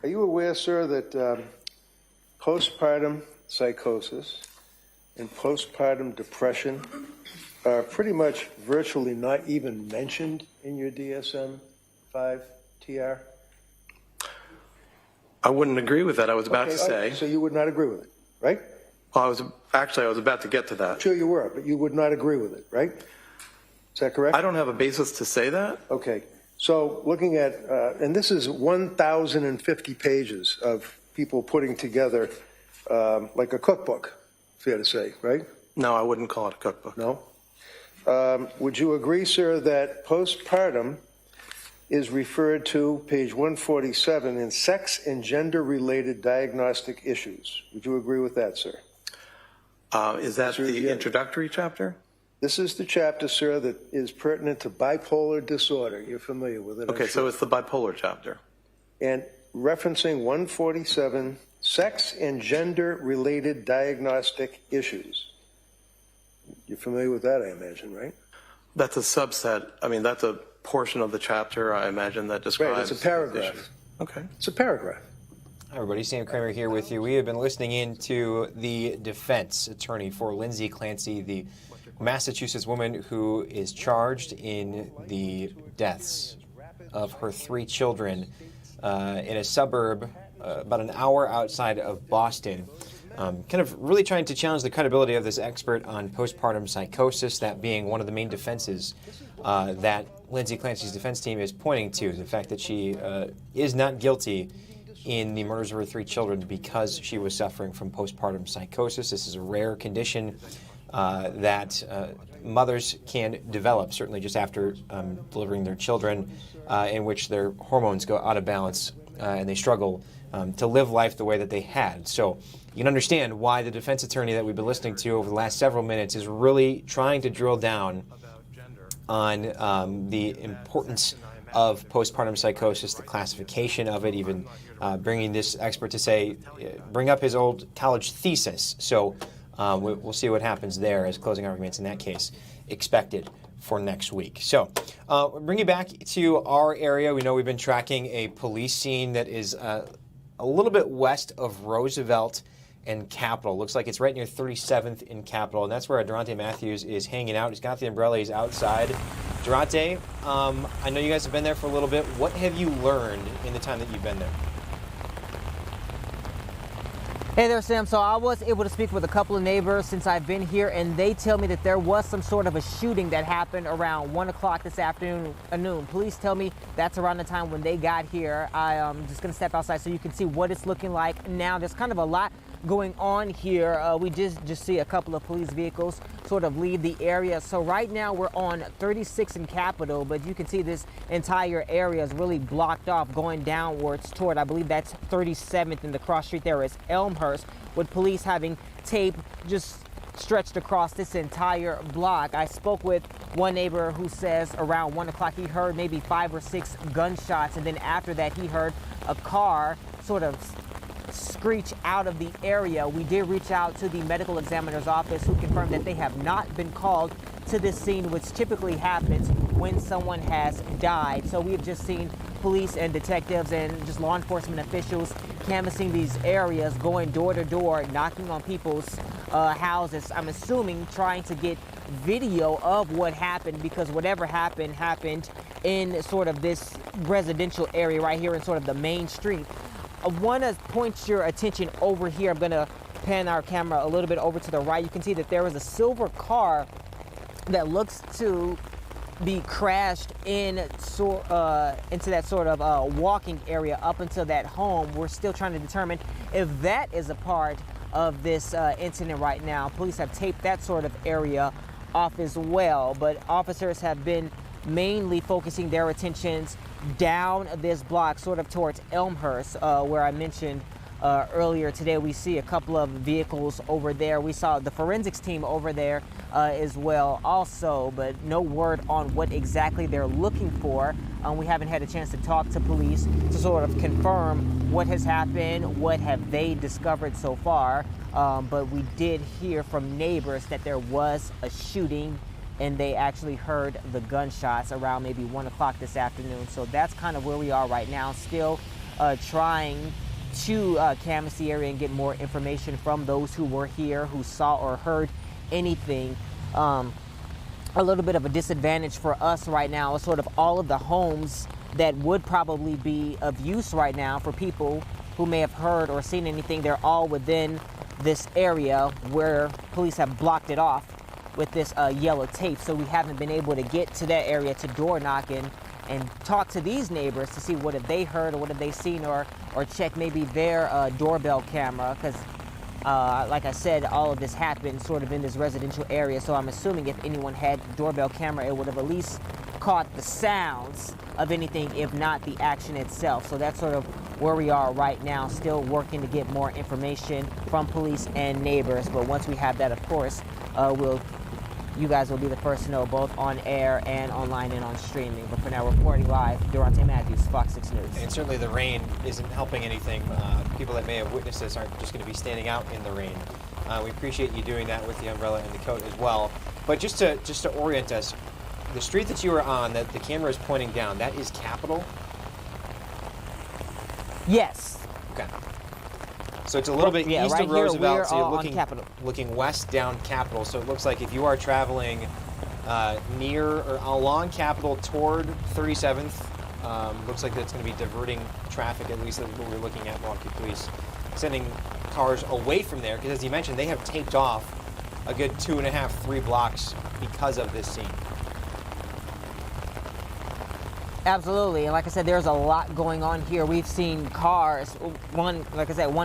Are you aware, sir, that postpartum psychosis and postpartum depression are pretty much virtually not even mentioned in your DSM-5 TR? I wouldn't agree with that. I was about to say. So you would not agree with it, right? Well, I was about to get to that. Sure you were, but you would not agree with it, right? Is that correct? I don't have a basis to say that. Okay. So looking at, and this is 1,050 pages of people putting together like a cookbook, fair to say, right? No, I wouldn't call it a cookbook. No? Would you agree, sir, that postpartum is referred to, page 147, in sex and gender-related diagnostic issues? Would you agree with that, sir? Is that the introductory chapter? This is the chapter, sir, that is pertinent to bipolar disorder. You're familiar with it. Okay, so it's the bipolar chapter. And referencing 147, sex and gender-related diagnostic issues. You're familiar with that, I imagine, right? That's a subset. I mean, that's a portion of the chapter, I imagine, that describes... Right, it's a paragraph. issues. Okay. It's a paragraph. Hi everybody, Sam Kramer here with you. We have been listening in to the defense attorney for Lindsay Clancy, the Massachusetts woman who is charged in the deaths of her 3 children in a suburb about an hour outside of Boston. Kind of really trying to challenge the credibility of this expert on postpartum psychosis, that being one of the main defenses that Lindsay Clancy's defense team is pointing to, the fact that she is not guilty in the murders of her 3 children because she was suffering from postpartum psychosis. This is a rare condition that mothers can develop, certainly just after delivering their children, in which their hormones go out of balance and they struggle to live life the way that they had. So you can understand why the defense attorney that we've been listening to over the last several minutes is really trying to drill down on the importance of postpartum psychosis, the classification of it, even bringing this expert to say, bring up his old college thesis. So we'll see what happens there as closing arguments in that case expected for next week. So bring you back to our area. We know we've been tracking a police scene that is a little bit west of Roosevelt and Capitol. Looks like it's right near 37th in Capitol, and that's where Durante Matthews is hanging out. He's got the umbrella. He's outside. Durante, I know you guys have been there for a little bit. What have you learned in the time that you've been there? Hey there, Sam. So I was able to speak with a couple of neighbors since I've been here, and they tell me that there was some sort of a shooting that happened around 1 o'clock this afternoon. Police tell me that's around the time when they got here. I'm just going to step outside so you can see what it's looking like now. There's kind of a lot going on here. We just see a couple of police vehicles sort of leave the area. So right now we're on 36 in Capitol, but you can see this entire area is really blocked off going downwards toward, I believe that's 37th, and the cross street there is Elmhurst, with police having tape just stretched across this entire block. I spoke with one neighbor who says around 1 o'clock he heard maybe 5 or 6 gunshots, and then after that he heard a car sort of screech out of the area. We did reach out to the medical examiner's office, who confirmed that they have not been called to this scene, which typically happens when someone has died. So we've just seen police and detectives and just law enforcement officials canvassing these areas, going door to door, knocking on people's houses. I'm assuming trying to get video of what happened, because whatever happened in sort of this residential area right here in sort of the main street. I want to point your attention over here. I'm going to pan our camera a little bit over to the right. You can see that there is a silver car that looks to be crashed into that sort of walking area up into that home. We're still trying to determine if that is a part of this incident right now. Police have taped that sort of area off as well, but officers have been mainly focusing their attentions down this block, sort of towards Elmhurst, where I mentioned earlier today. We see a couple of vehicles over there. We saw the forensics team over there as well also, but no word on what exactly they're looking for. We haven't had a chance to talk to police to sort of confirm what has happened, what have they discovered so far, but we did hear from neighbors that there was a shooting, and they actually heard the gunshots around maybe 1 o'clock this afternoon. So that's kind of where we are right now, still trying to canvass the area and get more information from those who were here, who saw or heard anything. A little bit of a disadvantage for us right now is sort of all of the homes that would probably be of use right now for people who may have heard or seen anything. They're all within this area where police have blocked it off with this yellow tape, so we haven't been able to get to that area to door knock and talk to these neighbors to see what have they heard or what have they seen, or check maybe their doorbell camera, because like I said, all of this happened sort of in this residential area, so I'm assuming if anyone had doorbell camera, it would have at least caught the sounds of anything, if not the action itself. So that's sort of where we are right now, still working to get more information from police and neighbors. But once we have that, of course, we'll you guys will be the first to know, both on air and online and on streaming. But for now, reporting live, Durante Matthews, Fox 6 News. And certainly the rain isn't helping anything. People that may have witnessed this aren't just going to be standing out in the rain. We appreciate you doing that with the umbrella and the coat as well. But just to orient us, the street that you were on, that the camera is pointing down, that is Capitol? Yes. Okay. So it's a little bit east right of Roosevelt, here, so you're on looking west down Capitol. So it looks like if you are traveling near or along Capitol toward 37th, looks like that's going to be diverting traffic, at least what we're looking at, Milwaukee Police, sending cars away from there, because as you mentioned, they have taped off a good 2.5, 3 blocks because of this scene. Absolutely, and like I said, there's a lot going on here. We've seen cars, one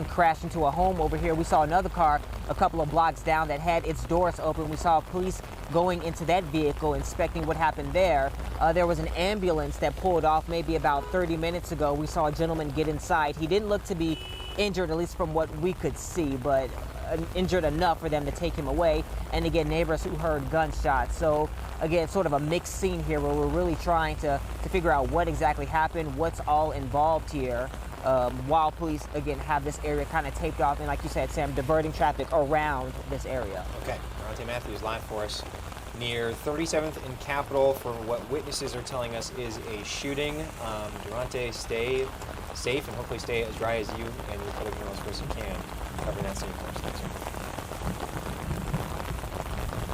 crashed into a home over here. We saw another car a couple of blocks down that had its doors open. We saw police going into that vehicle, inspecting what happened there. There was an ambulance that pulled off maybe about 30 minutes ago. We saw a gentleman get inside. He didn't look to be injured, at least from what we could see, but injured enough for them to take him away. And again, neighbors who heard gunshots. So again, sort of a mixed scene here where we're really trying to figure out what exactly happened, what's all involved here, while police, again, have this area kind of taped off and, like you said, Sam, diverting traffic around this area. Okay, Durante Matthews live for us near 37th and Capitol for what witnesses are telling us is a shooting. Durante, stay safe and hopefully stay as dry as you and your Republican as you can. Covering that scene for us. Thanks, sir.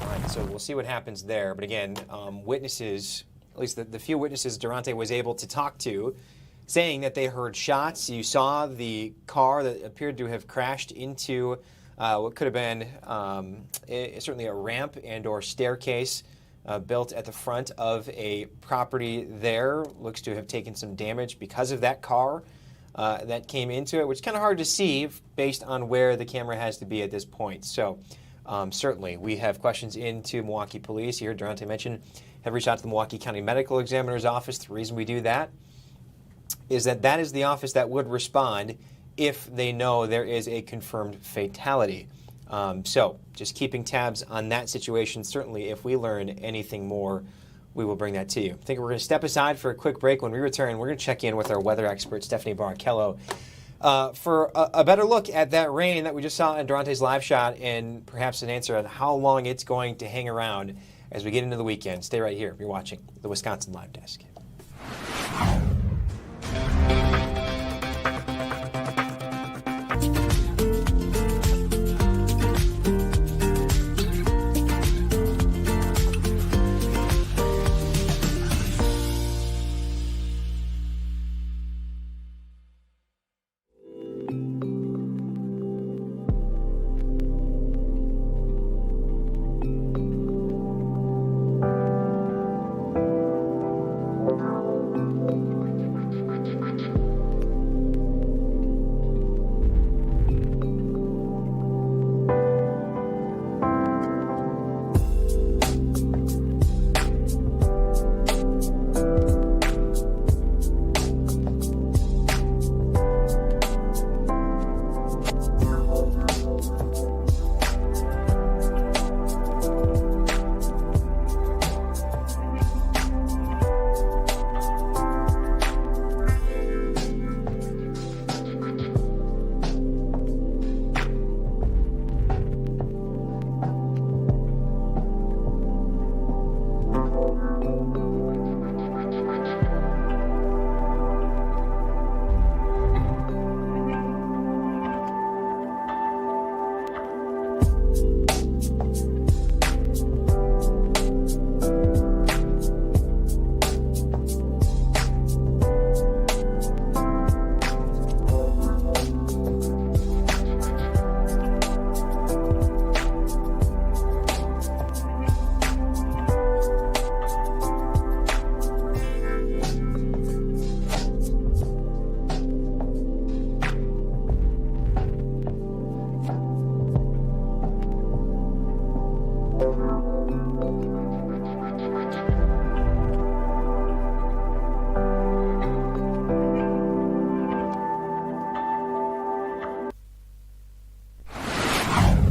All right, so we'll see what happens there. But again, witnesses, at least the few witnesses Durante was able to talk to, saying that they heard shots. You saw the car that appeared to have crashed into what could have been certainly a ramp and or staircase built at the front of a property there. Looks to have taken some damage because of that car that came into it, which is kind of hard to see based on where the camera has to be at this point. So certainly we have questions into Milwaukee Police. You heard Durante mention have reached out to the Milwaukee County Medical Examiner's Office. The reason we do that is that is the office that would respond if they know there is a confirmed fatality. So just keeping tabs on that situation. Certainly if we learn anything more, we will bring that to you. I think we're going to step aside for a quick break. When we return, we're going to check in with our weather expert, Stephanie Barrichello, for a better look at that rain that we just saw in Durante's live shot and perhaps an answer on how long it's going to hang around as we get into the weekend. Stay right here. You're watching the Wisconsin Live Desk.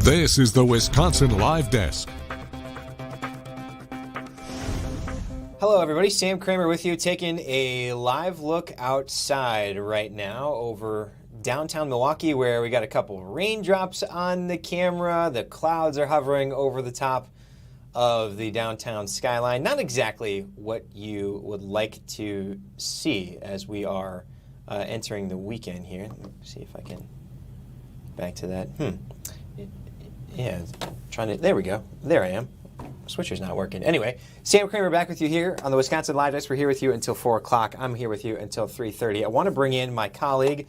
This is the Wisconsin Live Desk. Hello, everybody. Sam Kramer with you, taking a live look outside right now over downtown Milwaukee, where we got a couple raindrops on the camera. The clouds are hovering over the top of the downtown skyline. Not exactly what you would like to see as we are entering the weekend here. Let me see if I can back to that. Yeah, trying to. There we go. There I am. Switcher's not working. Anyway, Sam Kramer back with you here on the Wisconsin Live Desk. We're here with you until 4 o'clock. I'm here with you until 3:30. I want to bring in my colleague,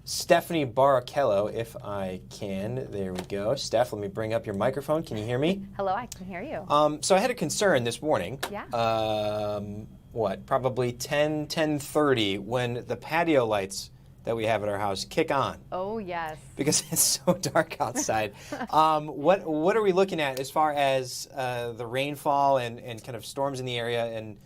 Stephanie Barrichello, if I can. There we go. Steph, let me bring up your microphone. Can you hear me? Hello, I can hear you. So I had a concern this morning. Yeah. Probably 10:30 when the patio lights that we have at our house kick on. Oh, yes. Because it's so dark outside. What are we looking at as far as the rainfall and kind of storms in the area and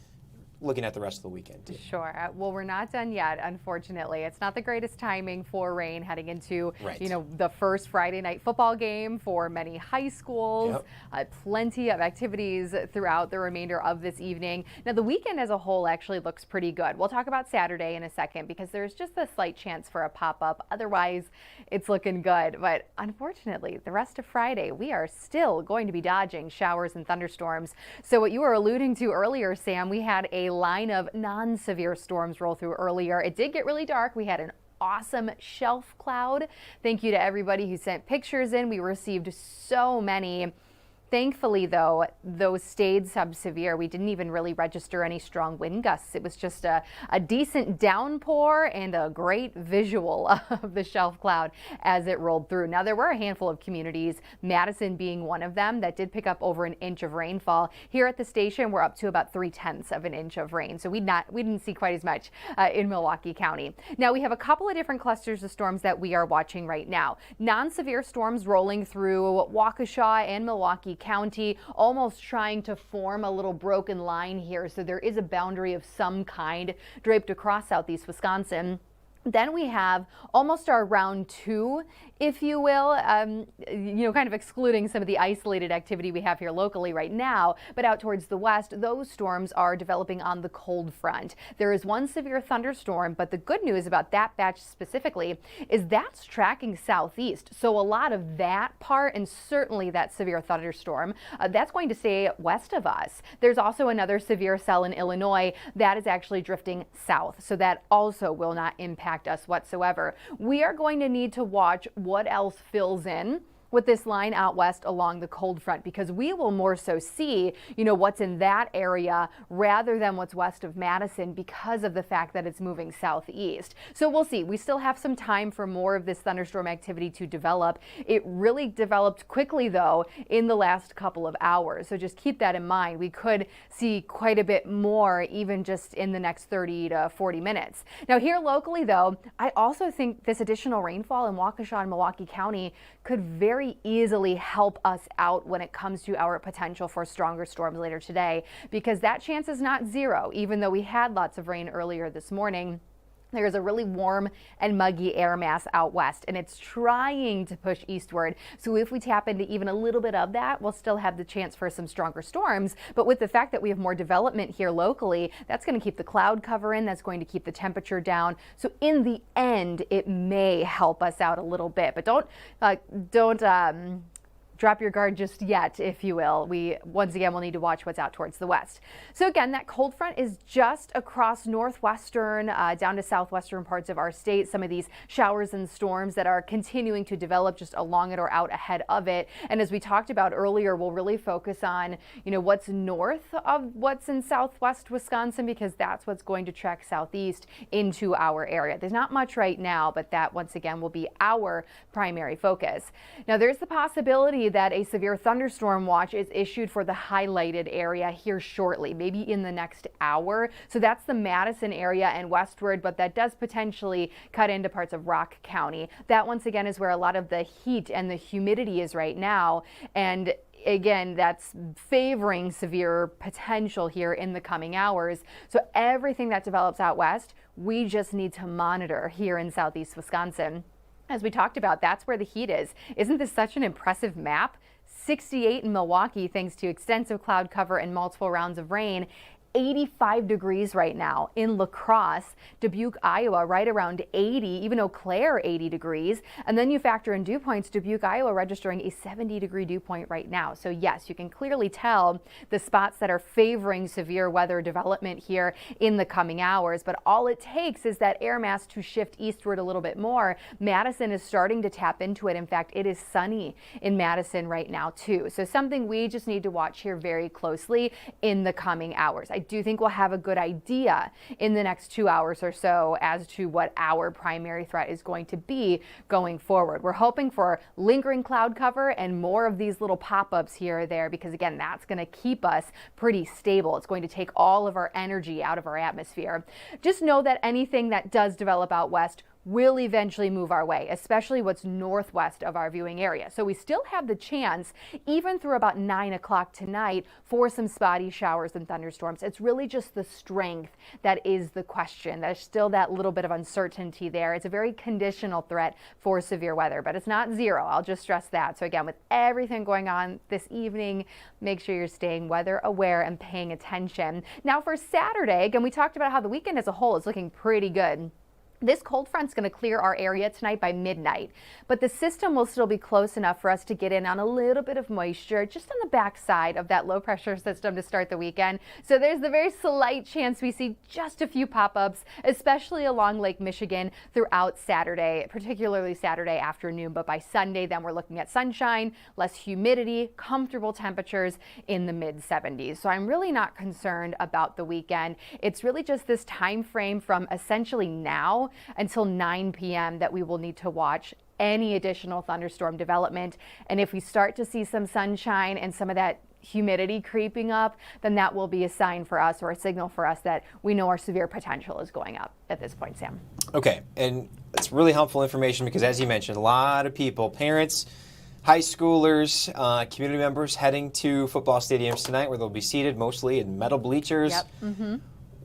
looking at the rest of the weekend too? Sure. Well, we're not done yet, unfortunately. It's not the greatest timing for rain heading into, the first Friday night football game for many high schools. Yep. Plenty of activities throughout the remainder of this evening. Now, the weekend as a whole actually looks pretty good. We'll talk about Saturday in a second because there's just a slight chance for a pop-up. Otherwise, it's looking good. But unfortunately, the rest of Friday, we are still going to be dodging showers and thunderstorms. So what you were alluding to earlier, Sam, we had a line of non-severe storms roll through earlier. It did get really dark. We had an awesome shelf cloud. Thank you to everybody who sent pictures in. We received so many. Thankfully, though, those stayed sub-severe. We didn't even really register any strong wind gusts. It was just a decent downpour and a great visual of the shelf cloud as it rolled through. Now, there were a handful of communities, Madison being one of them, that did pick up over an inch of rainfall. Here at the station, we're up to about 3/10 of an inch of rain, so we didn't see quite as much in Milwaukee County. Now, we have a couple of different clusters of storms that we are watching right now. Non-severe storms rolling through Waukesha and Milwaukee County, almost trying to form a little broken line here. So there is a boundary of some kind draped across southeast Wisconsin. Then we have almost our round two, if you will, kind of excluding some of the isolated activity we have here locally right now, but out towards the west, those storms are developing on the cold front. There is one severe thunderstorm, but the good news about that batch specifically is that's tracking southeast. So a lot of that part, and certainly that severe thunderstorm, that's going to stay west of us. There's also another severe cell in Illinois that is actually drifting south. So that also will not impact us whatsoever. We are going to need to watch what else fills in with this line out west along the cold front, because we will more so see, what's in that area rather than what's west of Madison because of the fact that it's moving southeast. So we'll see. We still have some time for more of this thunderstorm activity to develop. It really developed quickly, though, in the last couple of hours. So just keep that in mind. We could see quite a bit more even just in the next 30 to 40 minutes. Now here locally, though, I also think this additional rainfall in Waukesha and Milwaukee County could very easily help us out when it comes to our potential for stronger storms later today, because that chance is not zero. Even though we had lots of rain earlier this morning, there's a really warm and muggy air mass out west, and it's trying to push eastward. So if we tap into even a little bit of that, we'll still have the chance for some stronger storms. But with the fact that we have more development here locally, that's going to keep the cloud cover in, that's going to keep the temperature down. So in the end, it may help us out a little bit. But don't drop your guard just yet, if you will. We, once again, will need to watch what's out towards the west. So again, that cold front is just across northwestern down to southwestern parts of our state. Some of these showers and storms that are continuing to develop just along it or out ahead of it. And as we talked about earlier, we'll really focus on, what's north of what's in southwest Wisconsin, because that's what's going to trek southeast into our area. There's not much right now, but that once again will be our primary focus. Now there's the possibility that a severe thunderstorm watch is issued for the highlighted area here shortly, maybe in the next hour. So that's the Madison area and westward, but that does potentially cut into parts of Rock County. That once again is where a lot of the heat and the humidity is right now. And again, that's favoring severe potential here in the coming hours. So everything that develops out west, we just need to monitor here in southeast Wisconsin. As we talked about, that's where the heat is. Isn't this such an impressive map? 68 in Milwaukee, thanks to extensive cloud cover and multiple rounds of rain. 85 degrees right now in La Crosse, Dubuque, Iowa, right around 80, even Eau Claire 80 degrees. And then you factor in dew points, Dubuque, Iowa registering a 70-degree dew point right now. So yes, you can clearly tell the spots that are favoring severe weather development here in the coming hours. But all it takes is that air mass to shift eastward a little bit more. Madison is starting to tap into it. In fact, it is sunny in Madison right now too. So something we just need to watch here very closely in the coming hours. I do think we'll have a good idea in the next 2 hours or so as to what our primary threat is going to be going forward. We're hoping for lingering cloud cover and more of these little pop-ups here or there, because again, that's going to keep us pretty stable. It's going to take all of our energy out of our atmosphere. Just know that anything that does develop out west will eventually move our way, especially what's northwest of our viewing area. So we still have the chance, even through about 9 o'clock tonight, for some spotty showers and thunderstorms. It's really just the strength that is the question. There's still that little bit of uncertainty there. It's a very conditional threat for severe weather, but it's not zero. I'll just stress that. So again, with everything going on this evening, make sure you're staying weather aware and paying attention. Now for Saturday, again, we talked about how the weekend as a whole is looking pretty good. This cold front's going to clear our area tonight by midnight, but the system will still be close enough for us to get in on a little bit of moisture just on the backside of that low pressure system to start the weekend. So there's the very slight chance we see just a few pop-ups, especially along Lake Michigan throughout Saturday, particularly Saturday afternoon. But by Sunday, then we're looking at sunshine, less humidity, comfortable temperatures in the mid-70s. So I'm really not concerned about the weekend. It's really just this time frame from essentially now until 9 p.m. that we will need to watch any additional thunderstorm development. And if we start to see some sunshine and some of that humidity creeping up, then that will be a sign for us, or a signal for us, that we know our severe potential is going up at this point, Sam. Okay, and it's really helpful information because, as you mentioned, a lot of people, parents, high schoolers, community members heading to football stadiums tonight where they'll be seated mostly in metal bleachers. Yep. Mm-hmm.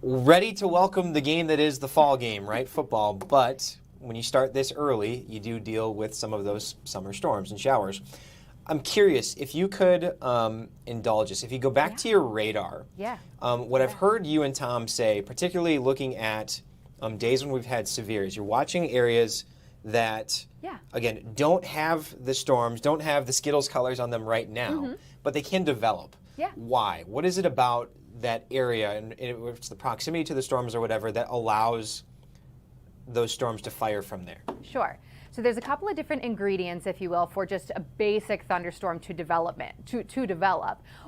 Ready to welcome the game that is the fall game, right? Football. But when you start this early, you do deal with some of those summer storms and showers. I'm curious if you could indulge us. If you go back to your radar, what I've heard you and Tom say, particularly looking at days when we've had severe, is you're watching areas that, again, don't have the storms, don't have the Skittles colors on them right now, but they can develop. Why? What is it about that area, and it's the proximity to the storms or whatever, that allows those storms to fire from there? Sure. So there's a couple of different ingredients, if you will, for just a basic thunderstorm to develop.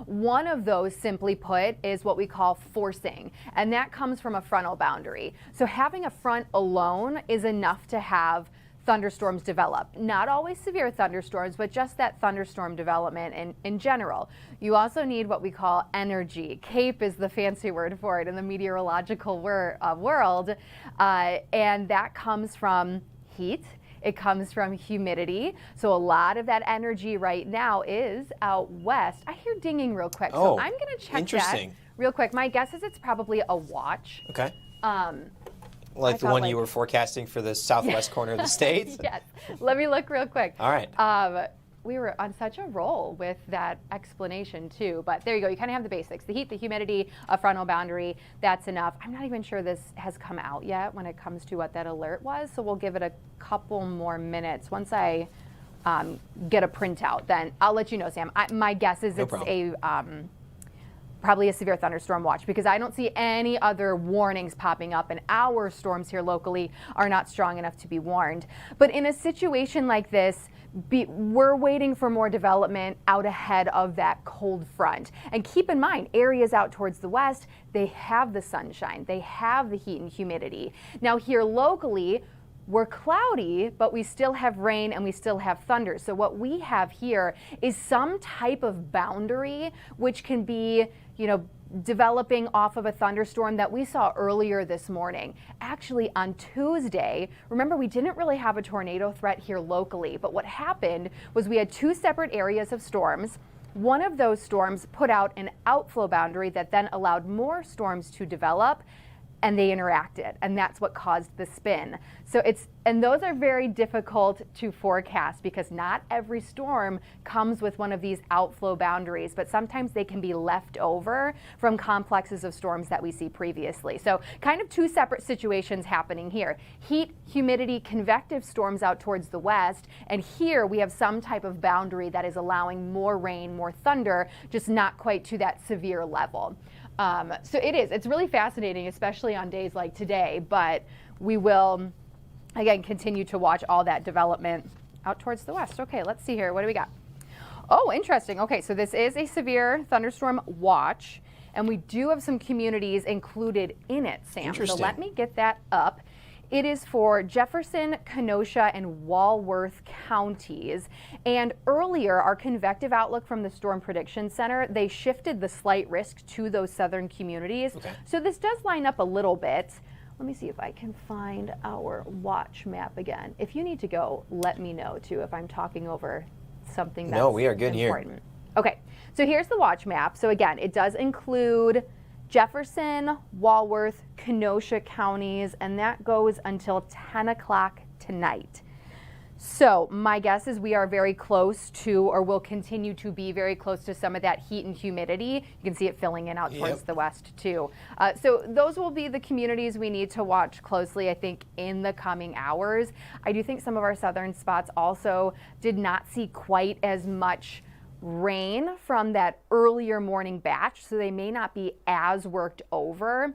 One of those, simply put, is what we call forcing, and that comes from a frontal boundary. So having a front alone is enough to have thunderstorms develop. Not always severe thunderstorms, but just that thunderstorm development in general. You also need what we call energy. CAPE is the fancy word for it in the meteorological world, and that comes from heat. It comes from humidity. So a lot of that energy right now is out west. I hear dinging real quick, so I'm going to check that real quick. My guess is it's probably a watch. Okay. Like the one you were forecasting for the southwest corner of the state? Yes. Let me look real quick. All right. We were on such a roll with that explanation too, but there you go. You kind of have the basics. The heat, the humidity, a frontal boundary, that's enough. I'm not even sure this has come out yet when it comes to what that alert was, so we'll give it a couple more minutes. Once I get a printout, then I'll let you know, Sam. My guess is it's probably a severe thunderstorm watch, because I don't see any other warnings popping up, and our storms here locally are not strong enough to be warned. But in a situation like this, we're waiting for more development out ahead of that cold front. And keep in mind, areas out towards the west, they have the sunshine, they have the heat and humidity. Now here locally, we're cloudy, but we still have rain and we still have thunder. So what we have here is some type of boundary, which can be, developing off of a thunderstorm that we saw earlier this morning. Actually, on Tuesday, remember, we didn't really have a tornado threat here locally, but what happened was we had two separate areas of storms. One of those storms put out an outflow boundary that then allowed more storms to develop. and they interacted, and that's what caused the spin. And those are very difficult to forecast because not every storm comes with one of these outflow boundaries, but sometimes they can be left over from complexes of storms that we see previously. So kind of two separate situations happening here. Heat, humidity, convective storms out towards the west, and here we have some type of boundary that is allowing more rain, more thunder, just not quite to that severe level. So it's really fascinating, especially on days like today, but we will, again, continue to watch all that development out towards the west. Okay, let's see here. What do we got? Oh, interesting. Okay, so this is a severe thunderstorm watch, and we do have some communities included in it, Sam. So let me get that up. It is for Jefferson, Kenosha, and Walworth counties. And earlier, our convective outlook from the Storm Prediction Center, they shifted the slight risk to those southern communities. Okay. So this does line up a little bit. Let me see if I can find our watch map again. If you need to go, let me know too if I'm talking over something that's No, we are good important. here. Okay, so here's the watch map. So again, it does include Jefferson, Walworth, Kenosha counties, and that goes until 10 o'clock tonight. So my guess is we are very close to, or will continue to be very close to some of that heat and humidity. You can see it filling in out towards the west too. So those will be the communities we need to watch closely, I think, in the coming hours. I do think some of our southern spots also did not see quite as much rain from that earlier morning batch, so they may not be as worked over.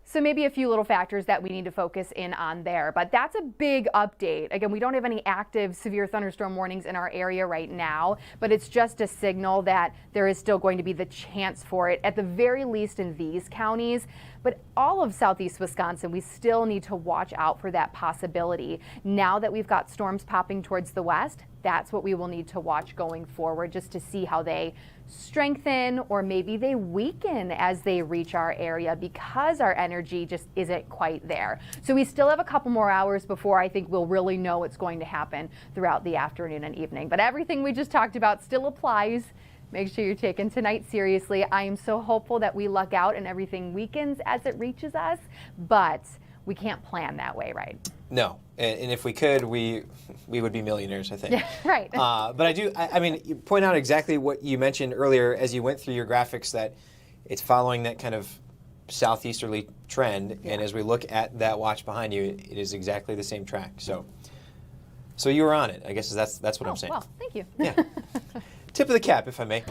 So maybe a few little factors that we need to focus in on there, but that's a big update. Again, we don't have any active severe thunderstorm warnings in our area right now, but it's just a signal that there is still going to be the chance for it, at the very least in these counties. But all of southeast Wisconsin, we still need to watch out for that possibility. Now that we've got storms popping towards the west, that's what we will need to watch going forward, just to see how they strengthen or maybe they weaken as they reach our area, because our energy just isn't quite there. So we still have a couple more hours before I think we'll really know what's going to happen throughout the afternoon and evening. But everything we just talked about still applies. Make sure you're taking tonight seriously. I am so hopeful that we luck out and everything weakens as it reaches us, but we can't plan that way, right? No, and if we could, we would be millionaires, I think. Yeah, right. But I mean, you point out exactly what you mentioned earlier as you went through your graphics, that it's following that kind of southeasterly trend, and as we look at that watch behind you, it is exactly the same track. So you were on it, I guess that's what I'm saying. Well, thank you. Yeah. Tip of the cap, if I may.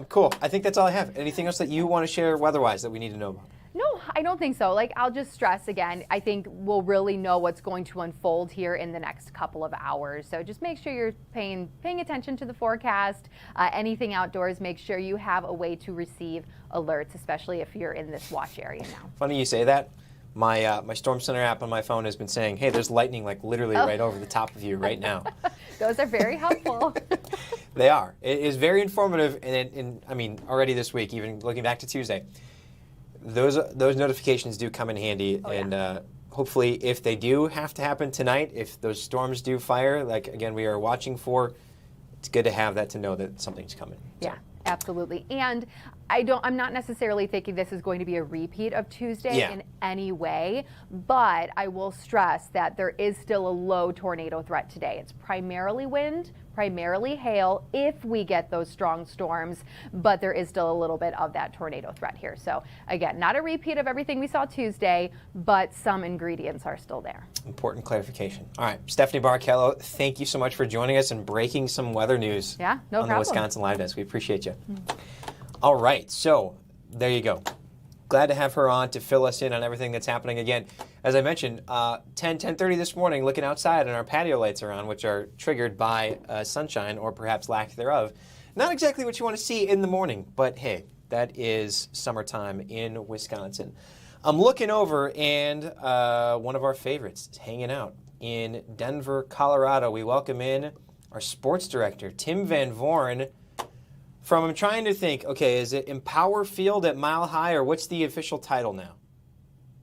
Cool. I think that's all I have. Anything else that you want to share weather-wise that we need to know about? No, I don't think so. I'll just stress again, I think we'll really know what's going to unfold here in the next couple of hours. So just make sure you're paying attention to the forecast. Anything outdoors, make sure you have a way to receive alerts, especially if you're in this watch area now. Funny you say that. My Storm Center app on my phone has been saying, hey, there's lightning literally right over the top of you right now. Those are very helpful. They are. It is very informative, and I mean, already this week, even looking back to Tuesday, those notifications do come in handy, hopefully, if they do have to happen tonight, if those storms do fire, like again we are watching for, it's good to have that to know that something's coming. Yeah, absolutely. And I'm not necessarily thinking this is going to be a repeat of Tuesday in any way, but I will stress that there is still a low tornado threat today. It's primarily wind, primarily hail if we get those strong storms, but there is still a little bit of that tornado threat here. So again, not a repeat of everything we saw Tuesday, but some ingredients are still there. Important clarification. All right, Stephanie Barkello, thank you so much for joining us and breaking some weather news no on problem. the Wisconsin Live Desk. We appreciate you. All right, so there you go. Glad to have her on to fill us in on everything that's happening. Again, as I mentioned, 10:30 this morning, looking outside and our patio lights are on, which are triggered by sunshine or perhaps lack thereof. Not exactly what you want to see in the morning, but hey, that is summertime in Wisconsin. I'm looking over, and one of our favorites is hanging out in Denver, Colorado. We welcome in our sports director, Tim Van Voorn. I'm trying to think, okay, is it Empower Field at Mile High, or what's the official title now?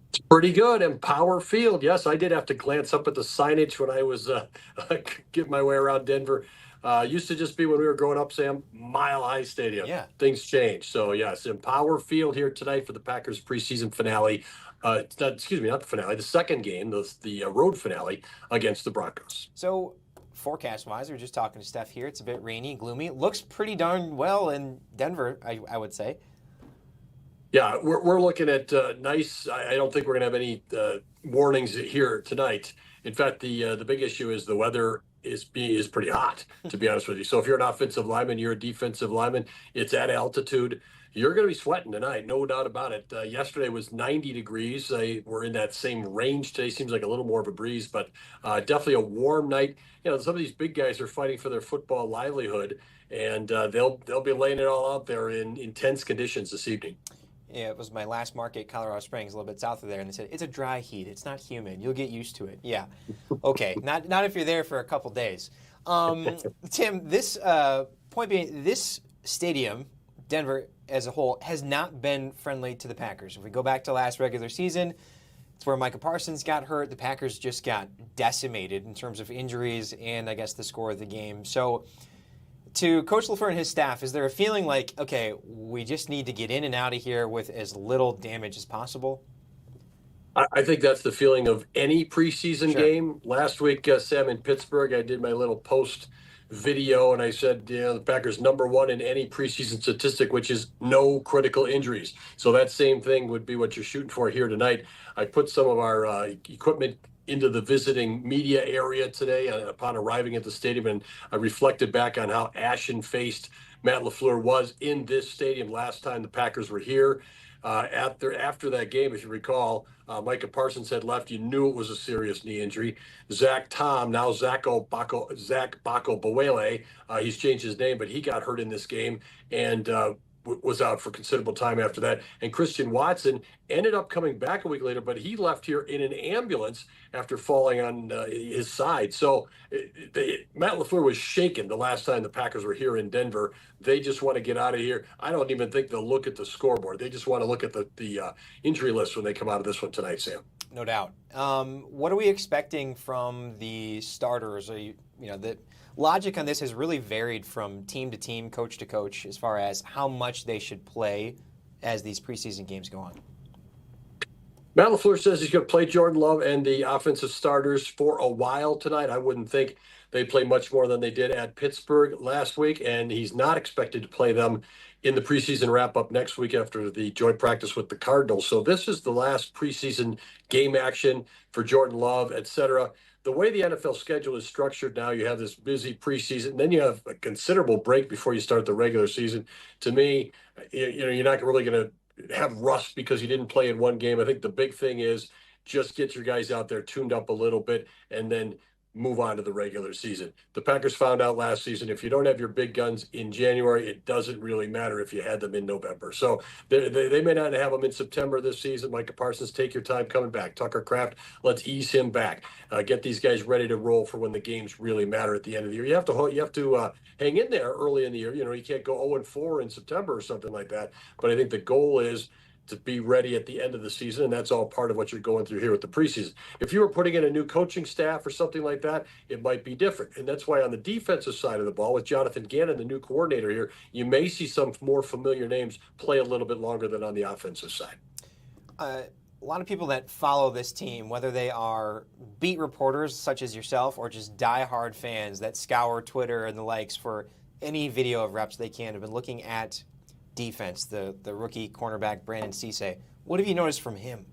It's pretty good, Empower Field. Yes, I did have to glance up at the signage when I was getting my way around Denver. Used to just be, when we were growing up, Sam, Mile High Stadium. Yeah. Things changed. So, yes, Empower Field here tonight for the Packers preseason finale not the finale, the second game, the road finale against the Broncos. So forecast-wise, we were just talking to Steph here. It's a bit rainy, gloomy. It looks pretty darn well in Denver, I would say. Yeah, we're looking at nice. I don't think we're going to have any warnings here tonight. In fact, the big issue is the weather is pretty hot, to be honest with you. So if you're an offensive lineman, you're a defensive lineman, it's at altitude. You're going to be sweating tonight, no doubt about it. Yesterday was 90 degrees. We're in that same range today. Seems like a little more of a breeze, but definitely a warm night. Some of these big guys are fighting for their football livelihood, and they'll be laying it all out there in intense conditions this evening. Yeah, it was my last market, Colorado Springs, a little bit south of there, and they said, it's a dry heat. It's not humid. You'll get used to it. Yeah. Okay. Not if you're there for a couple days. Tim, this point being, this stadium, Denver as a whole, has not been friendly to the Packers. If we go back to last regular season, it's where Micah Parsons got hurt. The Packers just got decimated in terms of injuries and, I guess, the score of the game. So, to Coach LaFleur and his staff, is there a feeling like, okay, we just need to get in and out of here with as little damage as possible? I think that's the feeling of any preseason game. Last week, Sam, in Pittsburgh, I did my little post video, and I said, the Packers #1 in any preseason statistic, which is no critical injuries. So that same thing would be what you're shooting for here tonight. I put some of our equipment into the visiting media area today upon arriving at the stadium, and I reflected back on how ashen-faced Matt LaFleur was in this stadium last time the Packers were here. After that game, if you recall, Micah Parsons had left. You knew it was a serious knee injury. Zach Bako-Bawele, he's changed his name, but he got hurt in this game and was out for considerable time after that. And Christian Watson ended up coming back a week later, but he left here in an ambulance after falling on his side. So Matt LaFleur was shaken the last time the Packers were here in Denver. They just want to get out of here. I don't even think they'll look at the scoreboard. They just want to look at the injury list when they come out of this one tonight, Sam. No doubt. What are we expecting from the starters? The logic on this has really varied from team to team, coach to coach, as far as how much they should play as these preseason games go on. Matt LaFleur says he's going to play Jordan Love and the offensive starters for a while tonight. I wouldn't think they play much more than they did at Pittsburgh last week, and he's not expected to play them in the preseason wrap-up next week after the joint practice with the Cardinals. So this is the last preseason game action for Jordan Love, etc. The way the NFL schedule is structured now, you have this busy preseason, then you have a considerable break before you start the regular season. To me, you're not really going to have rust because you didn't play in one game. I think the big thing is just get your guys out there tuned up a little bit and then move on to the regular season. The Packers found out last season, if you don't have your big guns in January, it doesn't really matter if you had them in November. So they may not have them in September this season. Micah Parsons, take your time coming back. Tucker Kraft, let's ease him back. Get these guys ready to roll for when the games really matter at the end of the year. You have to hang in there early in the year. You can't go 0-4 in September or something like that. But I think the goal is to be ready at the end of the season, and that's all part of what you're going through here with the preseason. If you were putting in a new coaching staff or something like that, it might be different. And that's why on the defensive side of the ball, with Jonathan Gannon, the new coordinator here, you may see some more familiar names play a little bit longer than on the offensive side. A lot of people that follow this team, whether they are beat reporters such as yourself or just diehard fans that scour Twitter and the likes for any video of reps they can, have been looking at defense, the rookie cornerback Brandon Cisse. What have you noticed from him?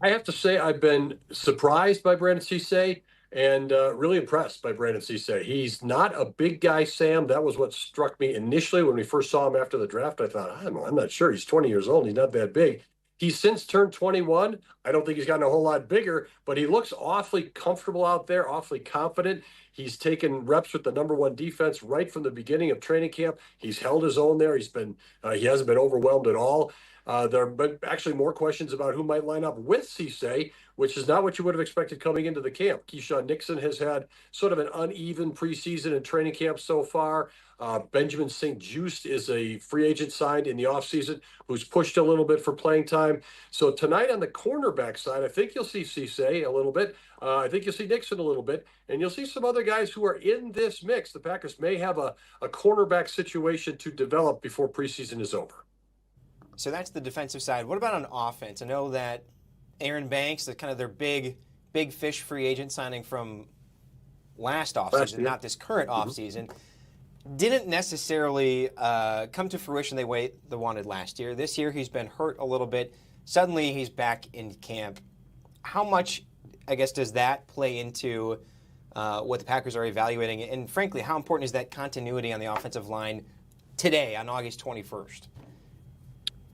I have to say I've been surprised by Brandon Cisse and really impressed by Brandon Cisse. He's not a big guy, Sam. That was what struck me initially when we first saw him after the draft. I thought, I'm not sure. He's 20 years old. He's not that big. He's since turned 21. I don't think he's gotten a whole lot bigger, but he looks awfully comfortable out there, awfully confident. He's taken reps with the #1 defense right from the beginning of training camp. He's held his own there. He hasn't been overwhelmed at all. There have been actually more questions about who might line up with Cisse, which is not what you would have expected coming into the camp. Keyshawn Nixon has had sort of an uneven preseason and training camp so far. Benjamin St. Juste is a free agent signed in the offseason who's pushed a little bit for playing time. So tonight on the cornerback side, I think you'll see Cisse a little bit. I think you'll see Nixon a little bit. And you'll see some other guys who are in this mix. The Packers may have a cornerback situation to develop before preseason is over. So that's the defensive side. What about on offense? I know that Aaron Banks, the kind of their big fish free agent signing from last offseason, not this current offseason, didn't necessarily come to fruition the way they wanted last year. This year he's been hurt a little bit. Suddenly he's back in camp. How much, I guess, does that play into what the Packers are evaluating? And frankly, how important is that continuity on the offensive line today on August 21st?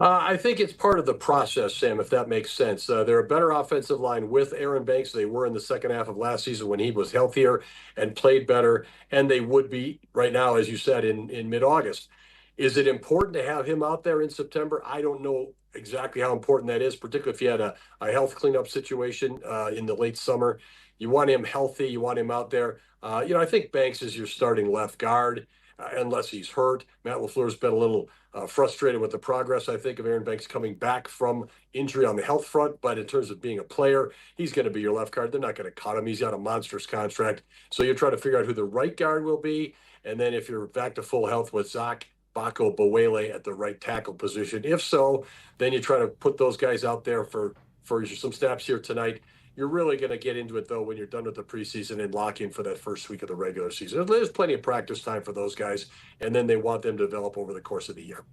I think it's part of the process, Sam, if that makes sense. They're a better offensive line with Aaron Banks. They were in the second half of last season when he was healthier and played better, and they would be right now, as you said, in mid-August. Is it important to have him out there in September? I don't know exactly how important that is, particularly if you had a health cleanup situation in the late summer. You want him healthy. You want him out there. I think Banks is your starting left guard, unless he's hurt. Matt LaFleur's been a little frustrated with the progress, I think, of Aaron Banks coming back from injury on the health front. But in terms of being a player, he's going to be your left guard. They're not going to cut him. He's got a monstrous contract. So you're trying to figure out who the right guard will be. And then if you're back to full health with Zach Bako Bawele at the right tackle position. If so, then you try to put those guys out there for some snaps here tonight. You're really going to get into it, though, when you're done with the preseason and lock in for that first week of the regular season. There's plenty of practice time for those guys, and then they want them to develop over the course of the year.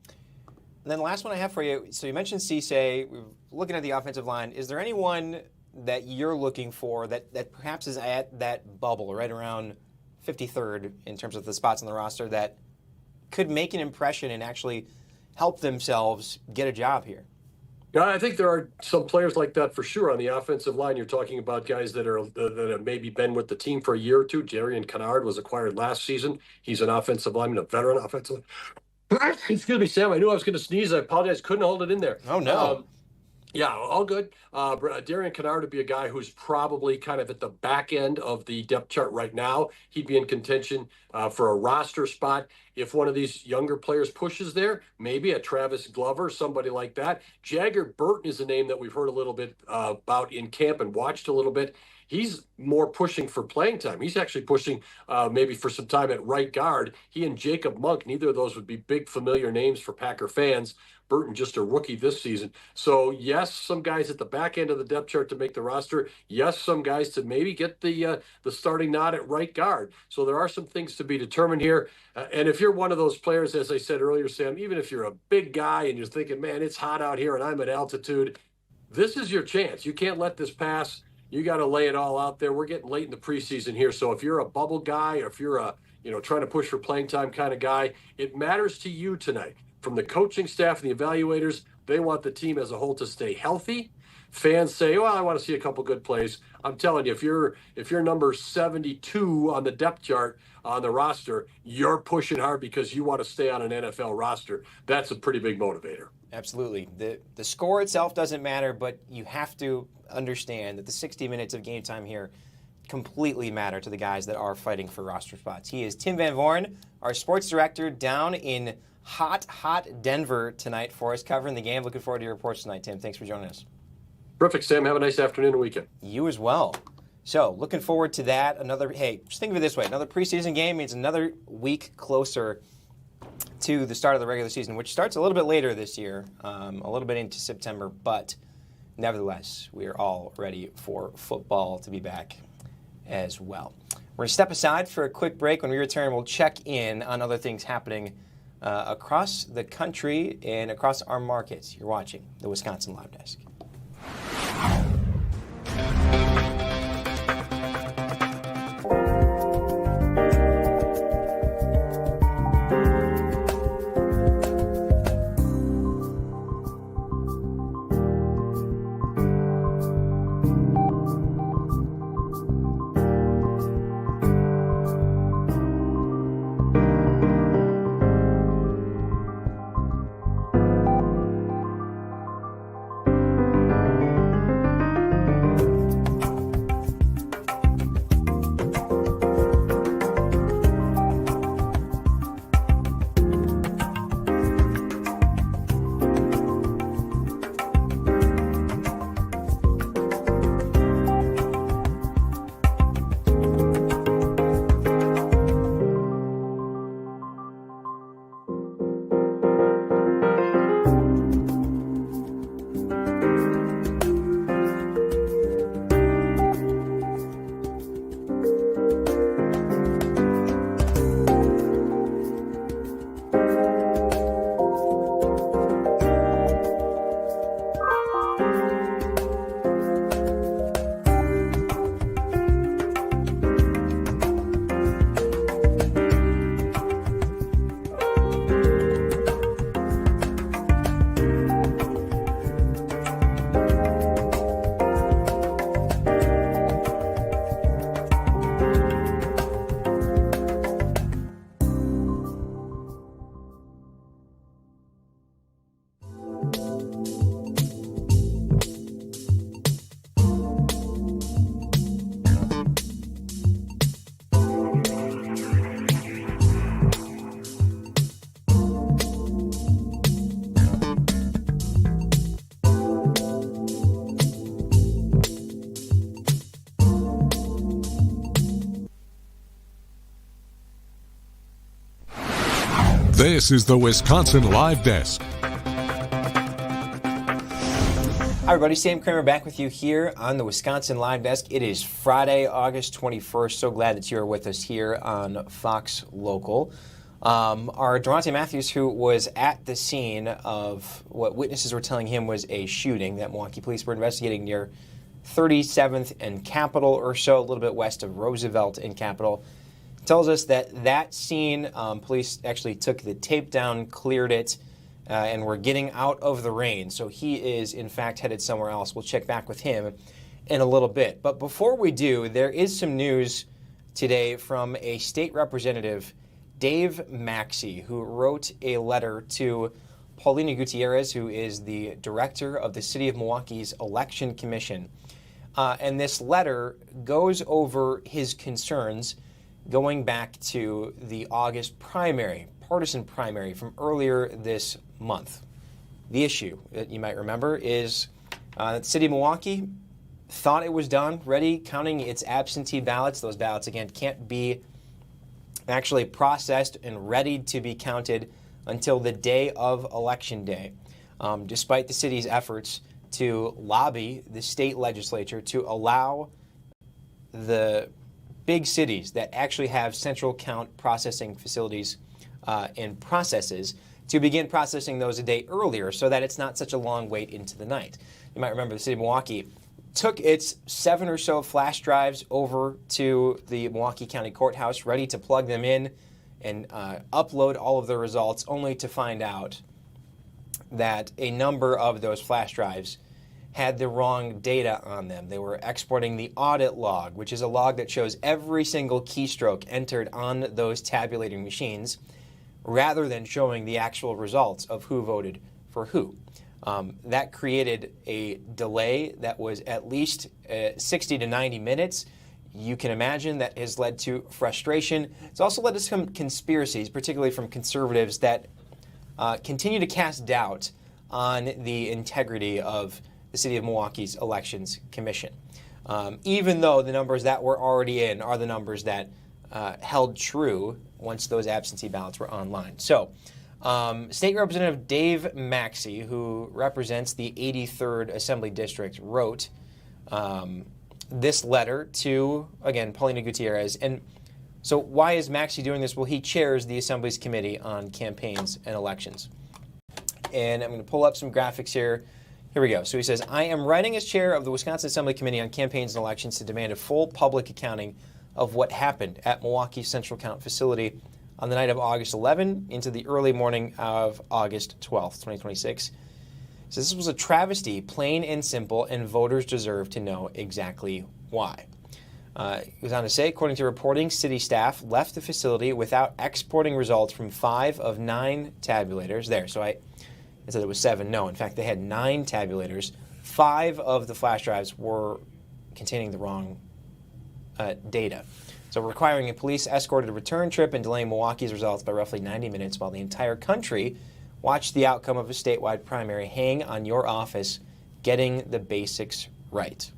And then the last one I have for you, so you mentioned Cisse. We're looking at the offensive line. Is there anyone that you're looking for that perhaps is at that bubble, right around 53rd in terms of the spots on the roster, that could make an impression and actually help themselves get a job here? I think there are some players like that for sure on the offensive line. You're talking about guys that have maybe been with the team for a year or two. Jarian Kennard was acquired last season. He's an offensive lineman, a veteran offensive. Excuse me, Sam. I knew I was going to sneeze. I apologize. Couldn't hold it in there. Oh, no. Yeah, all good. Darian Kennard would be a guy who's probably kind of at the back end of the depth chart right now. He'd be in contention for a roster spot. If one of these younger players pushes there, maybe a Travis Glover, somebody like that. Jagger Burton is a name that we've heard a little bit about in camp and watched a little bit. He's more pushing for playing time. He's actually pushing maybe for some time at right guard. He and Jacob Monk, neither of those would be big familiar names for Packer fans. Burton just a rookie this season. So yes, some guys at the back end of the depth chart to make the roster. Yes, some guys to maybe get the starting nod at right guard. So there are some things to be determined here. And if you're one of those players, as I said earlier, Sam, even if you're a big guy and you're thinking, man, it's hot out here and I'm at altitude, this is your chance. You can't let this pass. You got to lay it all out there. We're getting late in the preseason here. So if you're a bubble guy, or if you're a, trying to push for playing time kind of guy, it matters to you tonight. From the coaching staff and the evaluators, they want the team as a whole to stay healthy. Fans say, I want to see a couple good plays. I'm telling you, if you're number 72 on the depth chart on the roster, you're pushing hard because you want to stay on an NFL roster. That's a pretty big motivator. Absolutely. The score itself doesn't matter, but you have to understand that the 60 minutes of game time here completely matter to the guys that are fighting for roster spots. He is Tim Van Voren, our sports director, down in hot Denver tonight for us, covering the game. Looking forward to your reports tonight, Tim. Thanks for joining us. Perfect, Sam. Have a nice afternoon and weekend. You as well. So, looking forward to that. Just think of it this way. Another preseason game means another week closer to the start of the regular season, which starts a little bit later this year, a little bit into September. But nevertheless, we are all ready for football to be back as well. We're going to step aside for a quick break. When we return, we'll check in on other things happening across the country and across our markets. You're watching the Wisconsin Live Desk. This is the Wisconsin Live Desk. Hi, everybody. Sam Kramer back with you here on the Wisconsin Live Desk. It is Friday, August 21st. So glad that you are with us here on Fox Local. Our Durante Matthews, who was at the scene of what witnesses were telling him was a shooting that Milwaukee police were investigating near 37th and Capitol or so, a little bit west of Roosevelt and Capitol, tells us that scene, police actually took the tape down, cleared it, and we're getting out of the rain. So he is, in fact, headed somewhere else. We'll check back with him in a little bit. But before we do, there is some news today from a state representative, Dave Maxey, who wrote a letter to Paulina Gutierrez, who is the director of the City of Milwaukee's Election Commission. And this letter goes over his concerns going back to the August primary, partisan primary from earlier this month. The issue that you might remember is that the City of Milwaukee thought it was done, ready, counting its absentee ballots. Those ballots, again, can't be actually processed and ready to be counted until the day of Election Day, despite the city's efforts to lobby the state legislature to allow the big cities that actually have central count processing facilities and processes to begin processing those a day earlier so that it's not such a long wait into the night. You might remember the City of Milwaukee took its 7 or so flash drives over to the Milwaukee County Courthouse, ready to plug them in and upload all of the results, only to find out that a number of those flash drives had the wrong data on them. They were exporting the audit log, which is a log that shows every single keystroke entered on those tabulating machines, rather than showing the actual results of who voted for who. That created a delay that was at least 60 to 90 minutes. You can imagine that has led to frustration. It's also led to some conspiracies, particularly from conservatives, that continue to cast doubt on the integrity of the City of Milwaukee's Elections Commission. Even though the numbers that were already in are the numbers that held true once those absentee ballots were online. So, State Representative Dave Maxey, who represents the 83rd Assembly District, wrote this letter to, again, Paulina Gutierrez. And so why is Maxey doing this? Well, he chairs the Assembly's Committee on Campaigns and Elections. And I'm going to pull up some graphics here. Here we go. So he says, I am writing as chair of the Wisconsin Assembly Committee on Campaigns and Elections to demand a full public accounting of what happened at Milwaukee's Central Count facility on the night of August 11 into the early morning of August 12, 2026. So this was a travesty, plain and simple, and voters deserve to know exactly why. He goes on to say, according to reporting, city staff left the facility without exporting results from 5 of 9 tabulators. There, so I said it was 7. No, in fact, they had 9 tabulators. 5 of the flash drives were containing the wrong data. So requiring a police escorted return trip and delaying Milwaukee's results by roughly 90 minutes while the entire country watched the outcome of a statewide primary hang on your office getting the basics right.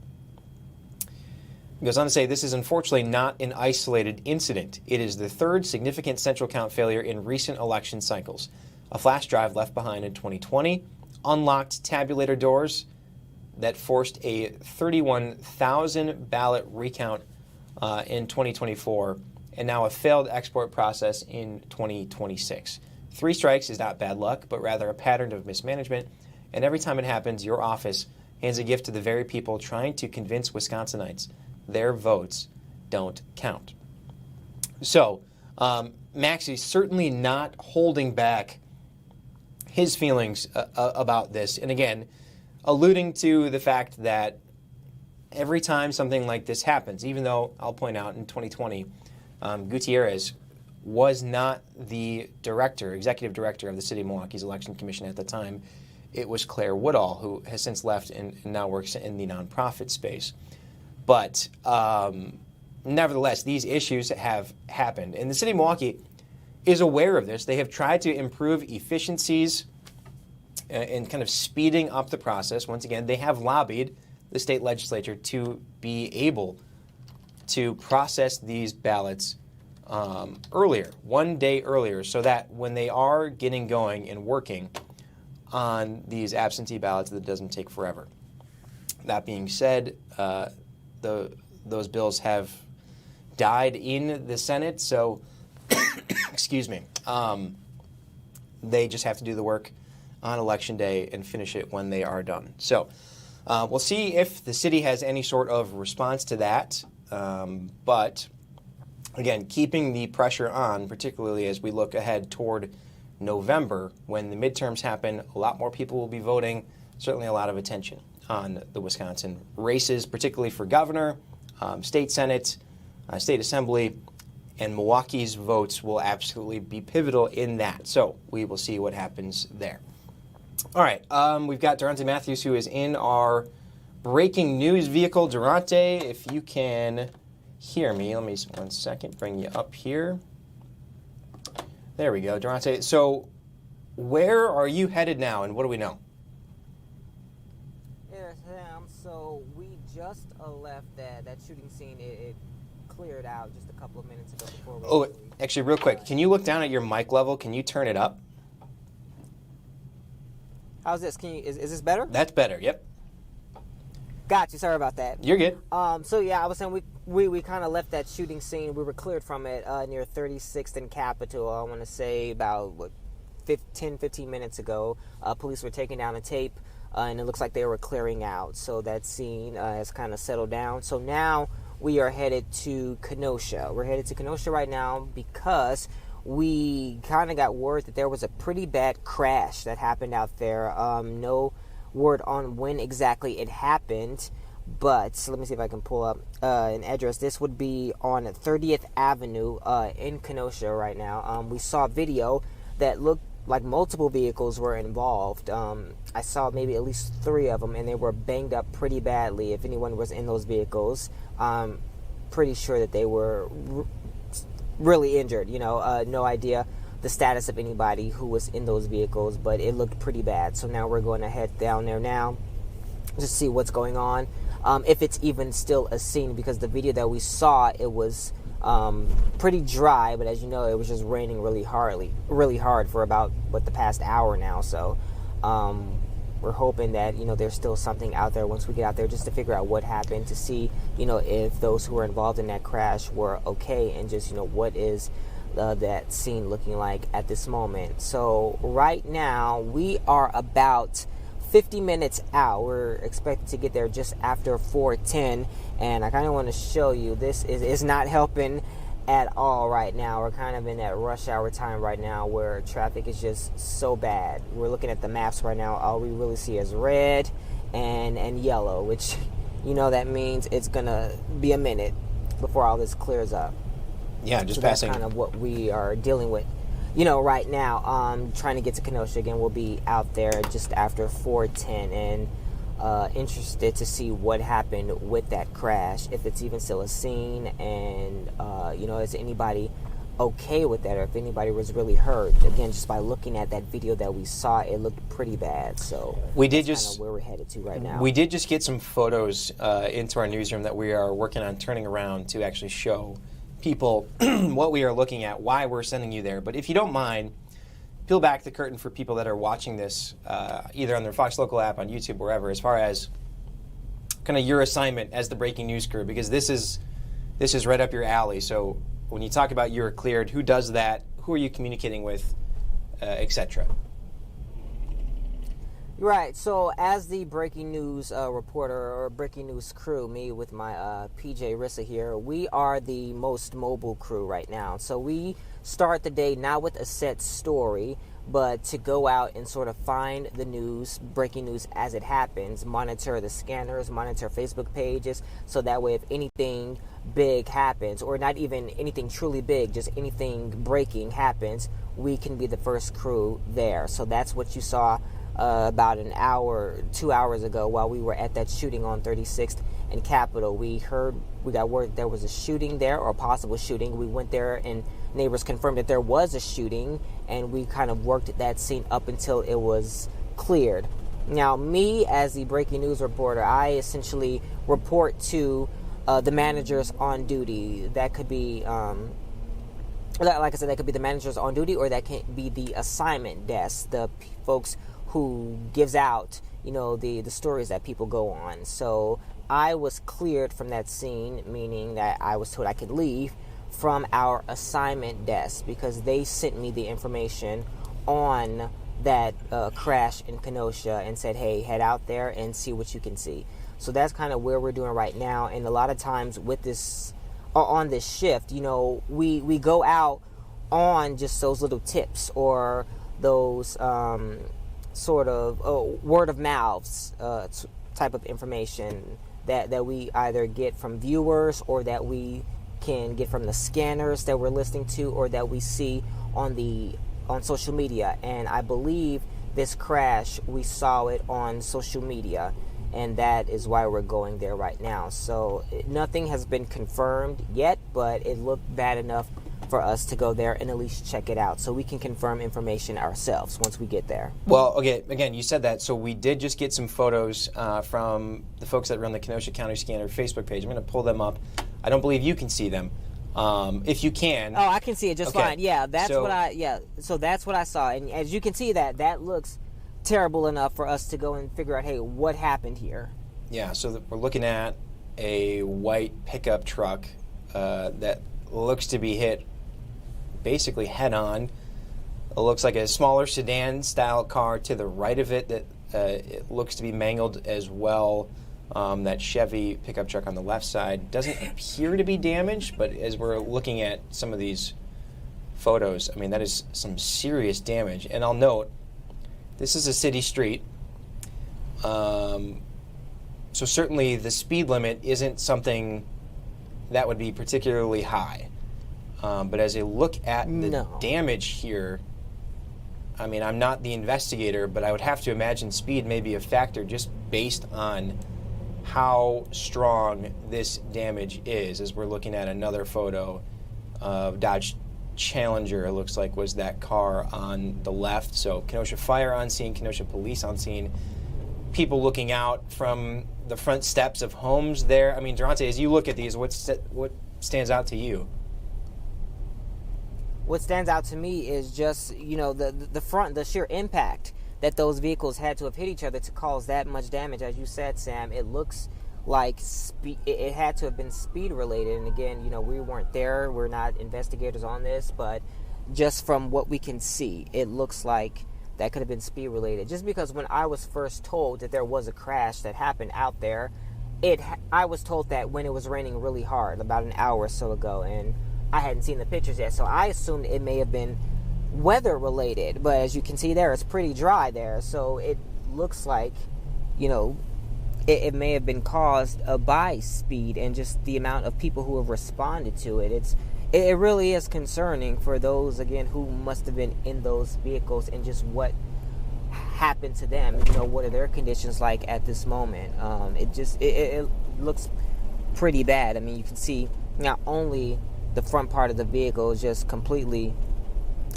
He goes on to say, this is unfortunately not an isolated incident. It is the 3rd significant central count failure in recent election cycles. A flash drive left behind in 2020, unlocked tabulator doors that forced a 31,000 ballot recount in 2024, and now a failed export process in 2026. 3 strikes is not bad luck, but rather a pattern of mismanagement, and every time it happens, your office hands a gift to the very people trying to convince Wisconsinites their votes don't count. So, Maxey's certainly not holding back his feelings about this, and again, alluding to the fact that every time something like this happens, even though I'll point out in 2020, Gutierrez was not the executive director of the City of Milwaukee's Election Commission at the time. It was Claire Woodall, who has since left and now works in the nonprofit space. But nevertheless, these issues have happened. And the City of Milwaukee is aware of this. They have tried to improve efficiencies and kind of speeding up the process. Once again, they have lobbied the state legislature to be able to process these ballots earlier, 1 day earlier, so that when they are getting going and working on these absentee ballots, that doesn't take forever. That being said, those bills have died in the Senate, so excuse me, they just have to do the work on Election Day and finish it when they are done. So we'll see if the city has any sort of response to that, but again, keeping the pressure on, particularly as we look ahead toward November, when the midterms happen, a lot more people will be voting, certainly a lot of attention on the Wisconsin races, particularly for governor, state senate, state assembly, and Milwaukee's votes will absolutely be pivotal in that. So we will see what happens there. All right, we've got Durante Matthews, who is in our breaking news vehicle. Durante, if you can hear me, let me, 1 second, bring you up here. There we go, Durante. So where are you headed now, and what do we know? Yeah, Sam, so we just left that shooting scene. It cleared out just a couple of minutes ago before we... Oh, actually, real quick, can you look down at your mic level? Can you turn it up? How's this? Is this better? That's better, yep. Got you. Sorry about that. You're good. So yeah, I was saying we kind of left that shooting scene. We were cleared from it near 36th and Capitol. I want to say about 15 minutes ago. Police were taking down a tape, and it looks like they were clearing out. So that scene has kind of settled down. So now we are headed to Kenosha. We're headed to Kenosha right now because we kind of got word that there was a pretty bad crash that happened out there. No word on when exactly it happened, but let me see if I can pull up an address. This would be on 30th Avenue in Kenosha right now. We saw video that looked like multiple vehicles were involved. I saw maybe at least 3 of them, and they were banged up pretty badly. If anyone was in those vehicles, I'm pretty sure that they were really injured. No idea the status of anybody who was in those vehicles, but it looked pretty bad. So now we're going to head down there now to see what's going on, if it's even still a scene, because the video that we saw, it was pretty dry, but as you know, it was just raining really hard for about the past hour now. So we're hoping that there's still something out there once we get out there, just to figure out what happened, to see if those who were involved in that crash were okay, and just what is that scene looking like at this moment. So right now we are about 50 minutes out. We're expected to get there just after 4:10, and I kind of want to show you, this is not helping at all right now. We're kind of in that rush hour time right now where traffic is just so bad. We're looking at the maps right now. All we really see is red and yellow, which that means it's gonna be a minute before all this clears up. Yeah, just so passing. That's kind of what we are dealing with, right now. Trying to get to Kenosha again. We'll be out there just after 4:10, and interested to see what happened with that crash, if it's even still a scene, and is anybody okay with that, or if anybody was really hurt. Again, just by looking at that video that we saw, it looked pretty bad. So we did that's just kind of where we're headed to right now. We did just get some photos into our newsroom that we are working on turning around to actually show people what we are looking at, why we're sending you there. But if you don't mind, peel back the curtain for people that are watching this either on their Fox Local app, on YouTube, wherever, as far as kind of your assignment as the breaking news crew, because this is right up your alley. So when you talk about you're cleared, who does that? Who are you communicating with, etc.? Right, so as the breaking news reporter or breaking news crew, me with my PJ Rissa here, we are the most mobile crew right now. So we start the day not with a set story, but to go out and sort of find the news, breaking news as it happens, monitor the scanners, monitor Facebook pages, so that way if anything big happens, or not even anything truly big, just anything breaking happens, we can be the first crew there. So that's what you saw about 2 hours ago while we were at that shooting on 36th and Capitol. We got word there was a shooting there, or a possible shooting. We went there and neighbors confirmed that there was a shooting, and we kind of worked that scene up until it was cleared. Now, me as the breaking news reporter, I essentially report to the managers on duty. That could be like I said, that could be the managers on duty, or that can be the assignment desk, the folks who gives out, the stories that people go on. So I was cleared from that scene, meaning that I was told I could leave from our assignment desk because they sent me the information on that crash in Kenosha and said, hey, head out there and see what you can see. So that's kind of where we're doing right now. And a lot of times with this, on this shift, we go out on just those little tips or those sort of word of mouths type of information that we either get from viewers or that we can get from the scanners that we're listening to or that we see on social media. And I believe this crash, we saw it on social media, and that is why we're going there right now. So nothing has been confirmed yet, but it looked bad enough for us to go there and at least check it out so we can confirm information ourselves once we get there. Well, okay, again, you said that, so we did just get some photos from the folks that run the Kenosha County Scanner Facebook page. I'm going to pull them up. I don't believe you can see them. If you can. Oh, I can see it just fine. Yeah, so that's what I saw. And as you can see, that looks terrible enough for us to go and figure out, hey, what happened here? Yeah, so we're looking at a white pickup truck that looks to be hit basically head-on. It looks like a smaller sedan-style car to the right of it that it looks to be mangled as well. That Chevy pickup truck on the left side doesn't appear to be damaged, but as we're looking at some of these photos, I mean, that is some serious damage. And I'll note, this is a city street, so certainly the speed limit isn't something that would be particularly high. But as I look at the damage here, I mean, I'm not the investigator, but I would have to imagine speed may be a factor just based on how strong this damage is. As we're looking at another photo of Dodge Challenger, it looks like was that car on the left. So Kenosha Fire on scene, Kenosha Police on scene, people looking out from the front steps of homes there. I mean, Durante, as you look at these, what stands out to you? What stands out to me is just, the sheer impact that those vehicles had to have hit each other to cause that much damage. As you said, Sam, it looks like it had to have been speed related. And again, we weren't there. We're not investigators on this, but just from what we can see, it looks like that could have been speed related. Just because when I was first told that there was a crash that happened out there, I was told that when it was raining really hard about an hour or so ago, and I hadn't seen the pictures yet, so I assumed it may have been weather related. But as you can see there, it's pretty dry there, so it looks like, it may have been caused by speed and just the amount of people who have responded to it. It really is concerning for those, again, who must have been in those vehicles and just what happened to them. What are their conditions like at this moment? It looks pretty bad. I mean, you can see not only the front part of the vehicle is just completely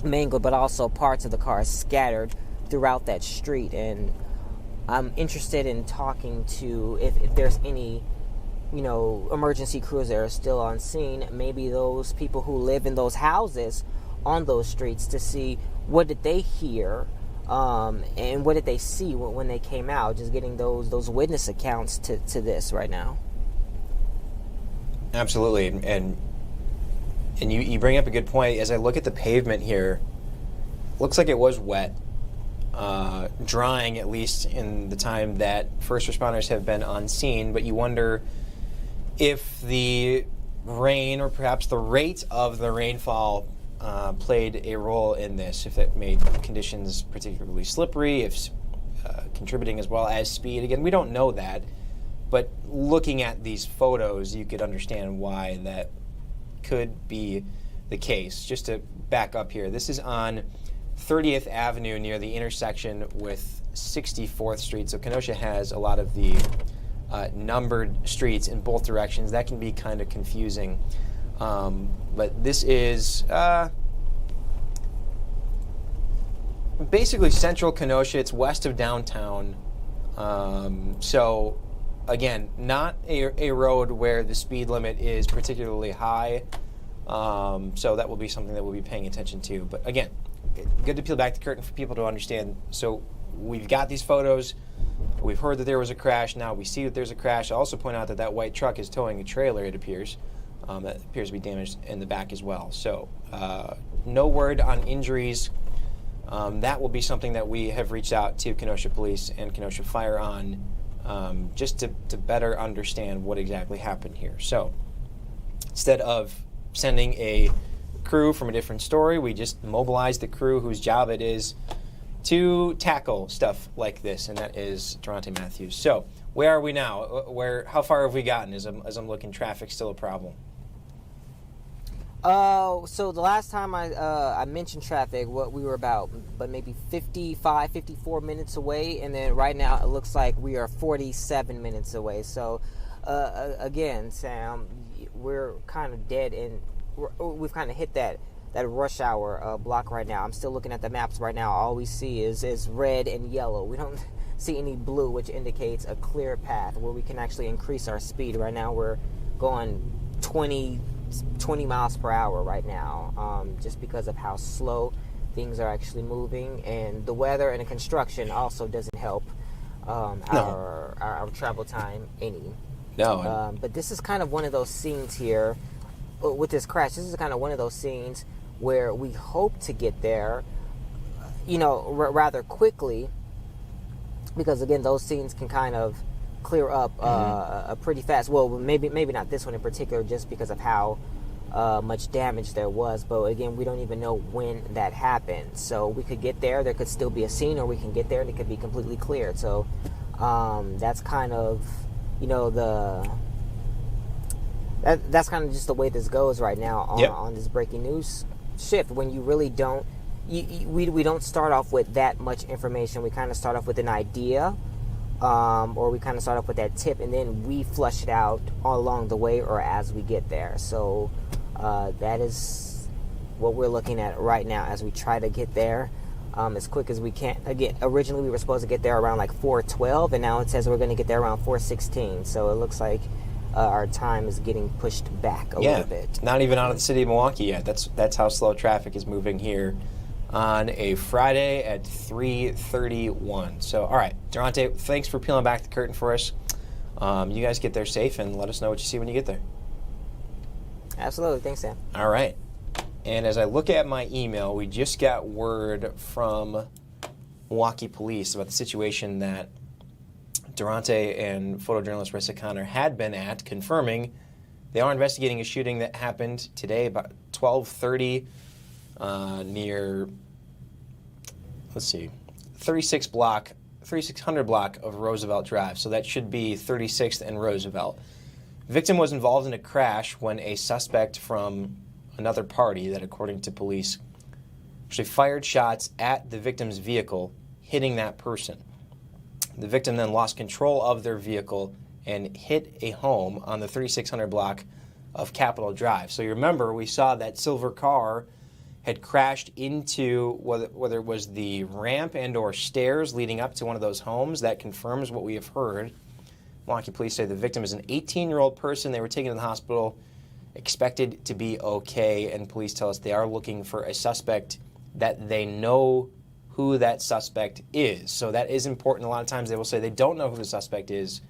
mangled, but also parts of the car scattered throughout that street. And I'm interested in talking to, if there's any, emergency crews that are still on scene, maybe those people who live in those houses on those streets, to see what did they hear and what did they see when they came out, just getting those witness accounts to this right now. Absolutely. And you bring up a good point. As I look at the pavement here, looks like it was wet, drying at least in the time that first responders have been on scene. But you wonder if the rain or perhaps the rate of the rainfall played a role in this, if it made conditions particularly slippery, if contributing as well as speed. Again, we don't know that, but looking at these photos, you could understand why that could be the case. Just to back up here, this is on 30th Avenue near the intersection with 64th Street. So Kenosha has a lot of the numbered streets in both directions. That can be kind of confusing. But this is basically central Kenosha. It's west of downtown. So again, not a road where the speed limit is particularly high. So that will be something that we'll be paying attention to. But again, good to peel back the curtain for people to understand. So we've got these photos. We've heard that there was a crash. Now we see that there's a crash. I'll also point out that that white truck is towing a trailer, it appears. That appears to be damaged in the back as well. So no word on injuries. That will be something that we have reached out to Kenosha Police and Kenosha Fire on, just to better understand what exactly happened here. So instead of sending a crew from a different story, we just mobilized the crew whose job it is to tackle stuff like this, and that is Durante Matthews. So where are we now? How far have we gotten as I'm looking? Traffic still a problem? So the last time I mentioned traffic, what we were about, but maybe 55, 54 minutes away, and then right now it looks like we are 47 minutes away. So again, Sam, we're kind of dead, and we've kind of hit that rush hour block right now. I'm still looking at the maps right now. All we see is red and yellow. We don't see any blue, which indicates a clear path where we can actually increase our speed. Right now we're going 20 miles per hour right now, just because of how slow things are actually moving, and the weather and the construction also doesn't help our travel time any. No. But this is kind of one of those scenes here with this crash. This is kind of one of those scenes where we hope to get there, rather quickly, because again, those scenes can kind of clear up pretty fast. Well, maybe not this one in particular, just because of how much damage there was. But again, we don't even know when that happened. So we could get there could still be a scene, or we can get there and it could be completely cleared. So that's kind of, that's kind of just the way this goes right now on this breaking news shift. When you really don't, we don't start off with that much information. We kind of start off with an idea. Or we kind of start off with that tip, and then we flush it out all along the way or as we get there. So that is what we're looking at right now as we try to get there as quick as we can. Again, originally we were supposed to get there around like 4:12, and now it says we're going to get there around 4:16. So it looks like our time is getting pushed back a little bit. Not even out of the city of Milwaukee yet. That's how slow traffic is moving here on a Friday at 3:31. So, all right, Durante, thanks for peeling back the curtain for us. You guys get there safe, and let us know what you see when you get there. Absolutely. Thanks, Sam. All right. And as I look at my email, we just got word from Milwaukee Police about the situation that Durante and photojournalist Rissa Connor had been at, confirming they are investigating a shooting that happened today about 12:30 near, 3600 block of Roosevelt Drive. So that should be 36th and Roosevelt. Victim was involved in a crash when a suspect from another party that, according to police, actually fired shots at the victim's vehicle, hitting that person. The victim then lost control of their vehicle and hit a home on the 3600 block of Capitol Drive. So you remember, we saw that silver car had crashed into whether it was the ramp and or stairs leading up to one of those homes. That confirms what we have heard. Milwaukee police say the victim is an 18-year-old person. They were taken to the hospital, expected to be okay, and police tell us they are looking for a suspect that they know who that suspect is. So that is important. A lot of times they will say they don't know who the suspect is,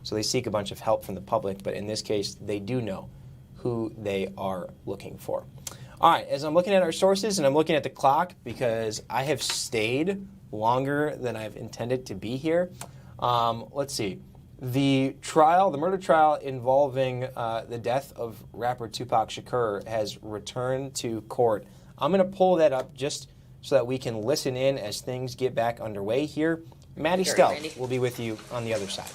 so they seek a bunch of help from the public. But in this case, they do know who they are looking for. All right, as I'm looking at our sources and I'm looking at the clock, because I have stayed longer than I've intended to be here, let's see. The murder trial involving the death of rapper Tupac Shakur has returned to court. I'm going to pull that up just so that we can listen in as things get back underway here. Maddie Stelk will be with you on the other side.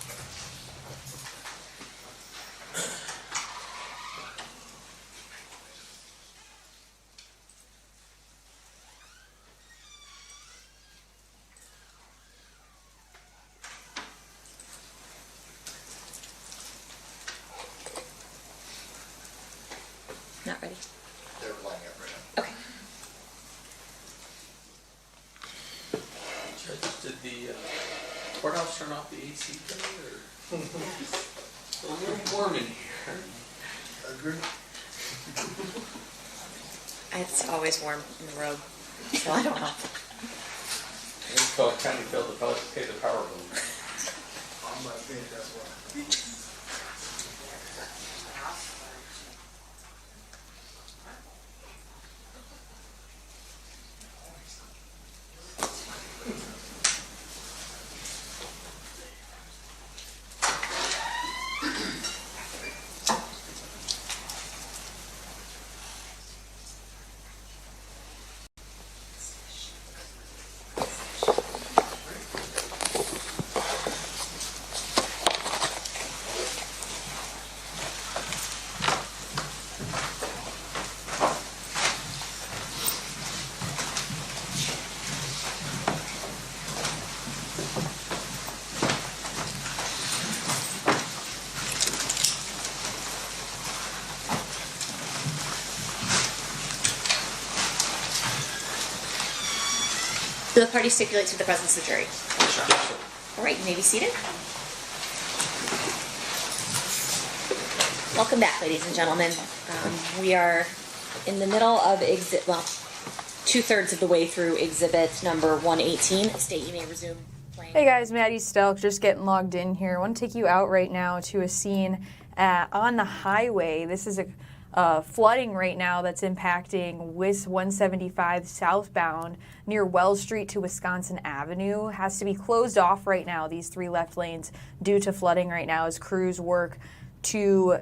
Not ready. They're lining up right now. Okay. Judge, did the courthouse turn off the AC today, or? It's a little warm in here. Agree. It's always warm in the robe, so I don't know. It's called County Field to pay the power bill. I think that's why. The party stipulates to the presence of the jury. All right, you may be seated. Welcome back, ladies and gentlemen. We are in the middle of two-thirds of the way through exhibit number 118. State, you may resume playing. Hey guys, Maddie Stelk, just getting logged in here. I want to take you out right now to a scene on the highway. This is a flooding right now that's impacting WIS 175 southbound near Wells Street to Wisconsin Avenue. Has to be closed off right now, these 3 left lanes, due to flooding right now as crews work to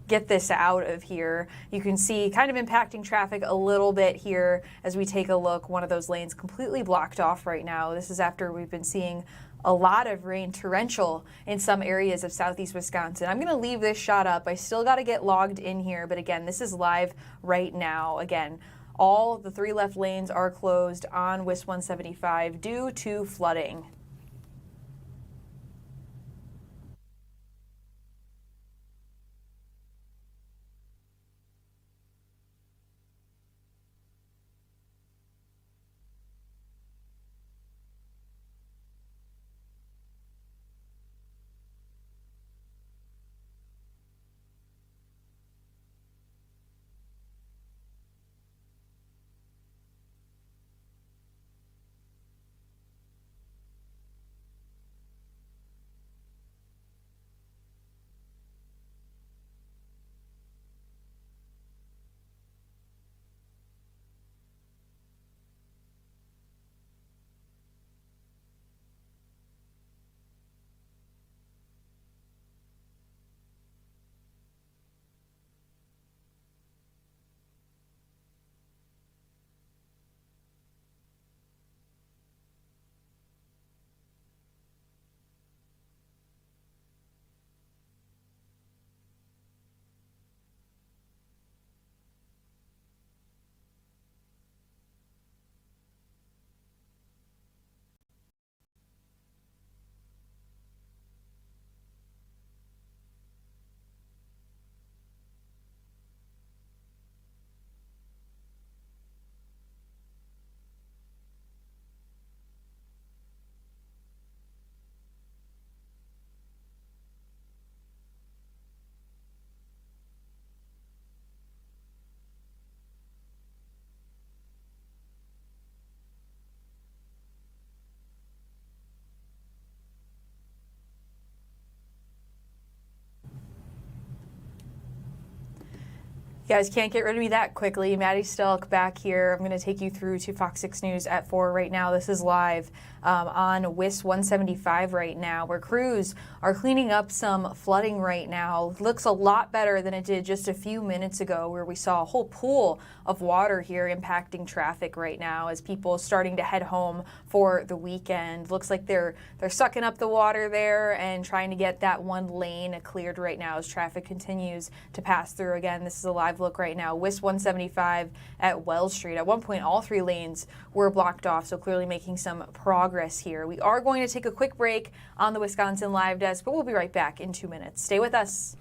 get this out of here. You can see kind of impacting traffic a little bit here as we take a look. One of those lanes completely blocked off right now. This is after we've been seeing a lot of rain, torrential in some areas of southeast Wisconsin. I'm going to leave this shot up. I still got to get logged in here, but again, this is live right now. Again, all the 3 left lanes are closed on WIS 175 due to flooding. You guys can't get rid of me that quickly. Maddie Stelk back here. I'm going to take you through to Fox 6 News at 4 right now. This is live on WIS 175 right now, where crews are cleaning up some flooding right now. Looks a lot better than it did just a few minutes ago, where we saw a whole pool of water here impacting traffic right now as people starting to head home for the weekend. Looks like they're sucking up the water there and trying to get that one lane cleared right now as traffic continues to pass through. Again, this is a live look right now. WIS 175 at Wells Street. At one point, all 3 lanes were blocked off, so clearly making some progress here. We are going to take a quick break on the Wisconsin Live Desk, but we'll be right back in 2 minutes. Stay with us.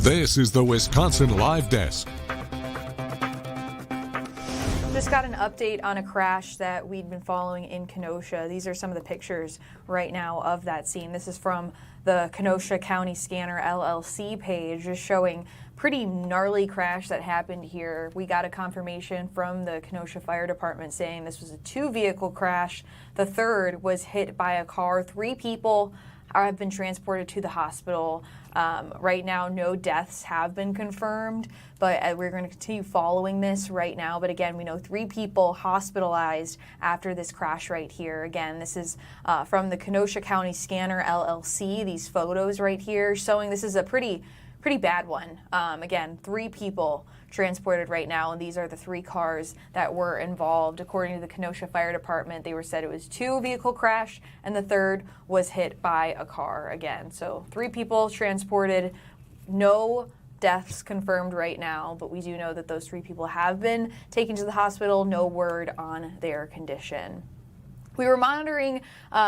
This is the Wisconsin Live Desk. Just got an update on a crash that we'd been following in Kenosha. These are some of the pictures right now of that scene. This is from the Kenosha County Scanner LLC page, just showing pretty gnarly crash that happened here. We got a confirmation from the Kenosha Fire Department saying this was a 2-vehicle crash. The third was hit by a car. 3 people have been transported to the hospital. Right now, no deaths have been confirmed, but we're going to continue following this right now. But again, we know 3 people hospitalized after this crash right here. Again, this is from the Kenosha County Scanner LLC. These photos right here showing this is a pretty bad one. Again, 3 people transported right now, and these are the 3 cars that were involved. According to the Kenosha Fire Department, they were said it was 2-vehicle crash, and the third was hit by a car again. So 3 people transported, no deaths confirmed right now, but we do know that those 3 people have been taken to the hospital. No word on their condition. We were monitoring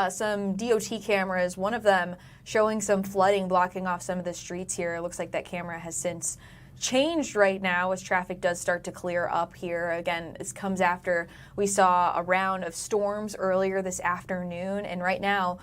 some DOT cameras, one of them showing some flooding blocking off some of the streets here. It looks like that camera has since changed right now as traffic does start to clear up here. Again, this comes after we saw a round of storms earlier this afternoon, and right now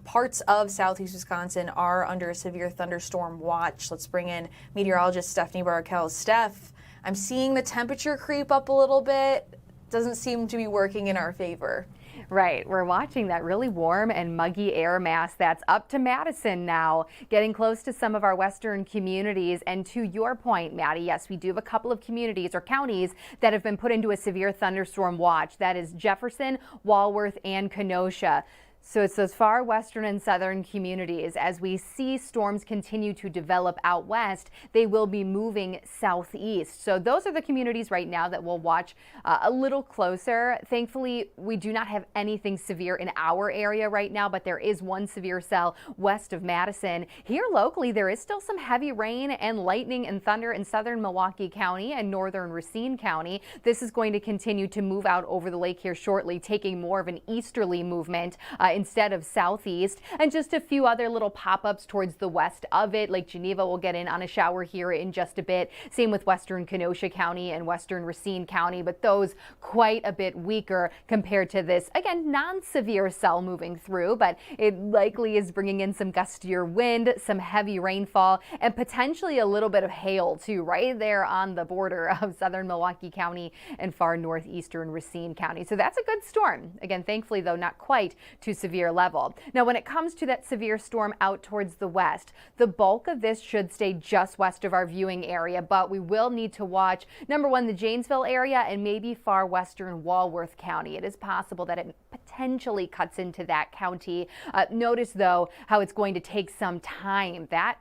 parts of southeast Wisconsin are under a severe thunderstorm watch. Let's bring in meteorologist Stephanie Barkel. Steph, I'm seeing the temperature creep up a little bit. Doesn't seem to be working in our favor. Right, we're watching that really warm and muggy air mass that's up to Madison now, getting close to some of our western communities. And to your point, Maddie, yes, we do have a couple of communities or counties that have been put into a severe thunderstorm watch. That is Jefferson, Walworth, and Kenosha. So it's those far western and southern communities. As we see storms continue to develop out west, they will be moving southeast. So those are the communities right now that we'll watch a little closer. Thankfully, we do not have anything severe in our area right now, but there is one severe cell west of Madison. Here locally, there is still some heavy rain and lightning and thunder in southern Milwaukee County and northern Racine County. This is going to continue to move out over the lake here shortly, taking more of an easterly movement instead of southeast, and just a few other little pop-ups towards the west of it. Lake Geneva will get in on a shower here in just a bit. Same with western Kenosha County and western Racine County, but those quite a bit weaker compared to this, again, non-severe cell moving through, but it likely is bringing in some gustier wind, some heavy rainfall, and potentially a little bit of hail too, right there on the border of southern Milwaukee County and far northeastern Racine County. So that's a good storm. Again, thankfully though, not quite to severe level. Now, when it comes to that severe storm out towards the west, the bulk of this should stay just west of our viewing area, but we will need to watch, number one, the Janesville area and maybe far western Walworth County. It is possible that it potentially cuts into that county. Notice, though, how it's going to take some time. That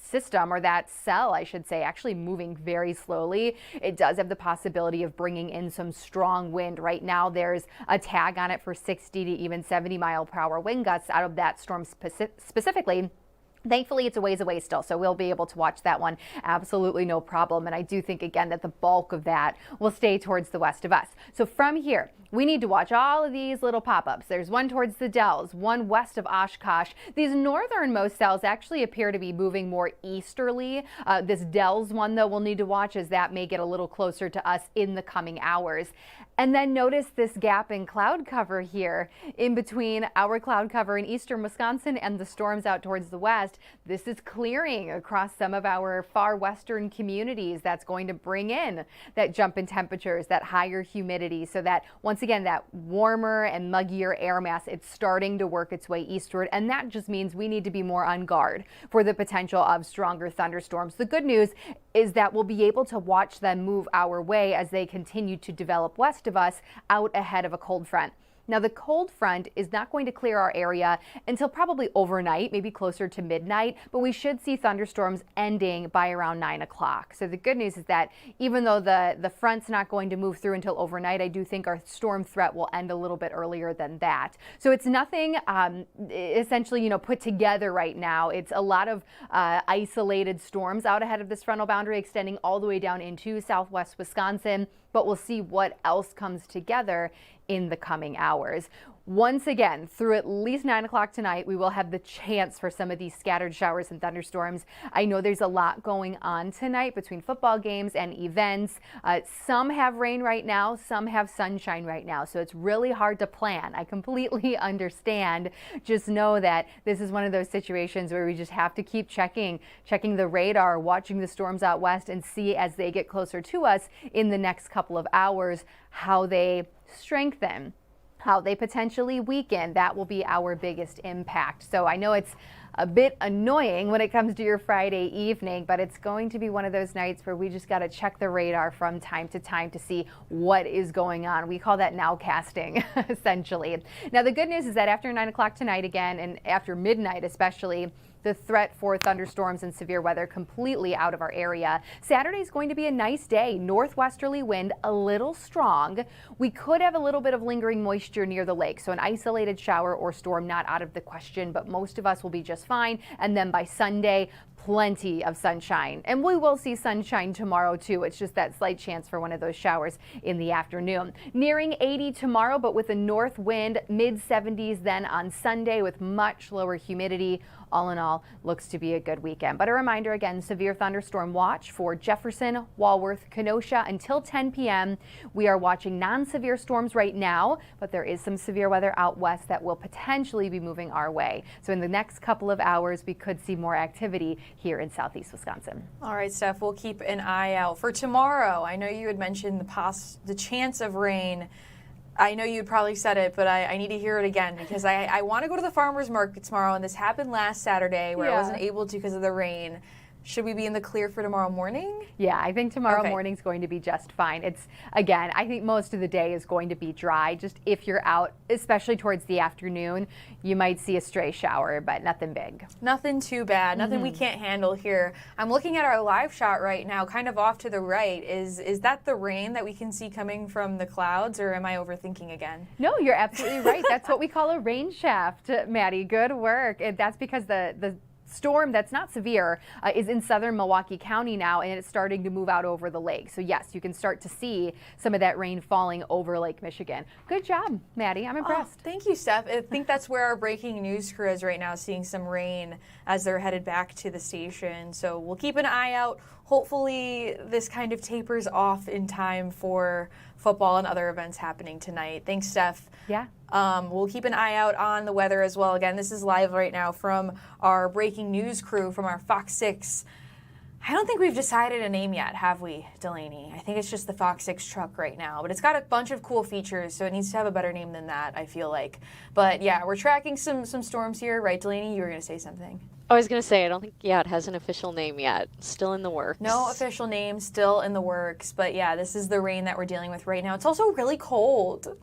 system, or that cell, I should say, actually moving very slowly. It does have the possibility of bringing in some strong wind. Right now, there's a tag on it for 60 to even 70 mile per hour wind gusts out of that storm specifically. Thankfully, it's a ways away still, so we'll be able to watch that one absolutely no problem. And I do think, again, that the bulk of that will stay towards the west of us. So from here, we need to watch all of these little pop-ups. There's one towards the Dells, one west of Oshkosh. These northernmost cells actually appear to be moving more easterly. This Dells one, though, we'll need to watch as that may get a little closer to us in the coming hours. And then notice this gap in cloud cover here in between our cloud cover in eastern Wisconsin and the storms out towards the west. This is clearing across some of our far western communities. That's going to bring in that jump in temperatures, that higher humidity, so that once again, that warmer and muggier air mass, it's starting to work its way eastward. And that just means we need to be more on guard for the potential of stronger thunderstorms. The good news is that we'll be able to watch them move our way as they continue to develop west of us out ahead of a cold front. Now, the cold front is not going to clear our area until probably overnight, maybe closer to midnight, but we should see thunderstorms ending by around 9 o'clock. So the good news is that even though the front's not going to move through until overnight, I do think our storm threat will end a little bit earlier than that. So it's nothing essentially, put together right now. It's a lot of isolated storms out ahead of this frontal boundary extending all the way down into southwest Wisconsin, but we'll see what else comes together in the coming hours. Once again, through at least 9 o'clock tonight, we will have the chance for some of these scattered showers and thunderstorms. I know there's a lot going on tonight between football games and events. Some have rain right now, some have sunshine right now, so it's really hard to plan. I completely understand. Just know that this is one of those situations where we just have to keep checking the radar, watching the storms out west, and see as they get closer to us in the next couple of hours how they strengthen, how they potentially weaken. That will be our biggest impact. So I know it's a bit annoying when it comes to your Friday evening, but it's going to be one of those nights where we just got to check the radar from time to time to see what is going on. We call that nowcasting, essentially. Now, the good news is that after 9 o'clock tonight again, and after midnight especially, the threat for thunderstorms and severe weather completely out of our area. Saturday is going to be a nice day. Northwesterly wind, a little strong. We could have a little bit of lingering moisture near the lake, so an isolated shower or storm not out of the question, but most of us will be just fine. And then by Sunday, plenty of sunshine. And we will see sunshine tomorrow too. It's just that slight chance for one of those showers in the afternoon. Nearing 80 tomorrow, but with a north wind, mid-70s then on Sunday with much lower humidity. All in all, looks to be a good weekend. But a reminder again, severe thunderstorm watch for Jefferson, Walworth, Kenosha until 10 p.m. We are watching non-severe storms right now, but there is some severe weather out west that will potentially be moving our way. So in the next couple of hours, we could see more activity here in southeast Wisconsin. All right, Steph, we'll keep an eye out for tomorrow. I know you had mentioned the chance of rain. I know you probably said it, but I need to hear it again because I want to go to the farmer's market tomorrow, and this happened last Saturday where I wasn't able to because of the rain. Should we be in the clear for tomorrow morning? Yeah, I think tomorrow morning's going to be just fine. It's, again, I think most of the day is going to be dry. Just if you're out, especially towards the afternoon, you might see a stray shower, but nothing big. Nothing too bad. Nothing we can't handle here. I'm looking at our live shot right now, kind of off to the right. Is that the rain that we can see coming from the clouds, or am I overthinking again? No, you're absolutely right. That's what we call a rain shaft, Maddie. Good work. That's because the storm that's not severe is in southern Milwaukee County now, and it's starting to move out over the lake. So yes, you can start to see some of that rain falling over Lake Michigan. Good job, Maddie. I'm impressed. Oh, thank you, Steph. I think that's where our breaking news crew is right now, seeing some rain as they're headed back to the station. So we'll keep an eye out. Hopefully this kind of tapers off in time for football and other events happening tonight. Thanks, Steph. Yeah. We'll keep an eye out on the weather as well. Again, this is live right now from our breaking news crew from our Fox 6. I don't think we've decided a name yet, have we, Delaney? I think it's just the Fox 6 truck right now, but it's got a bunch of cool features, so it needs to have a better name than that, I feel like. But yeah, we're tracking some storms here, right, Delaney? You were going to say something. I was going to say, I don't think, it has an official name yet. Still in the works. No official name, still in the works. But yeah, this is the rain that we're dealing with right now. It's also really cold.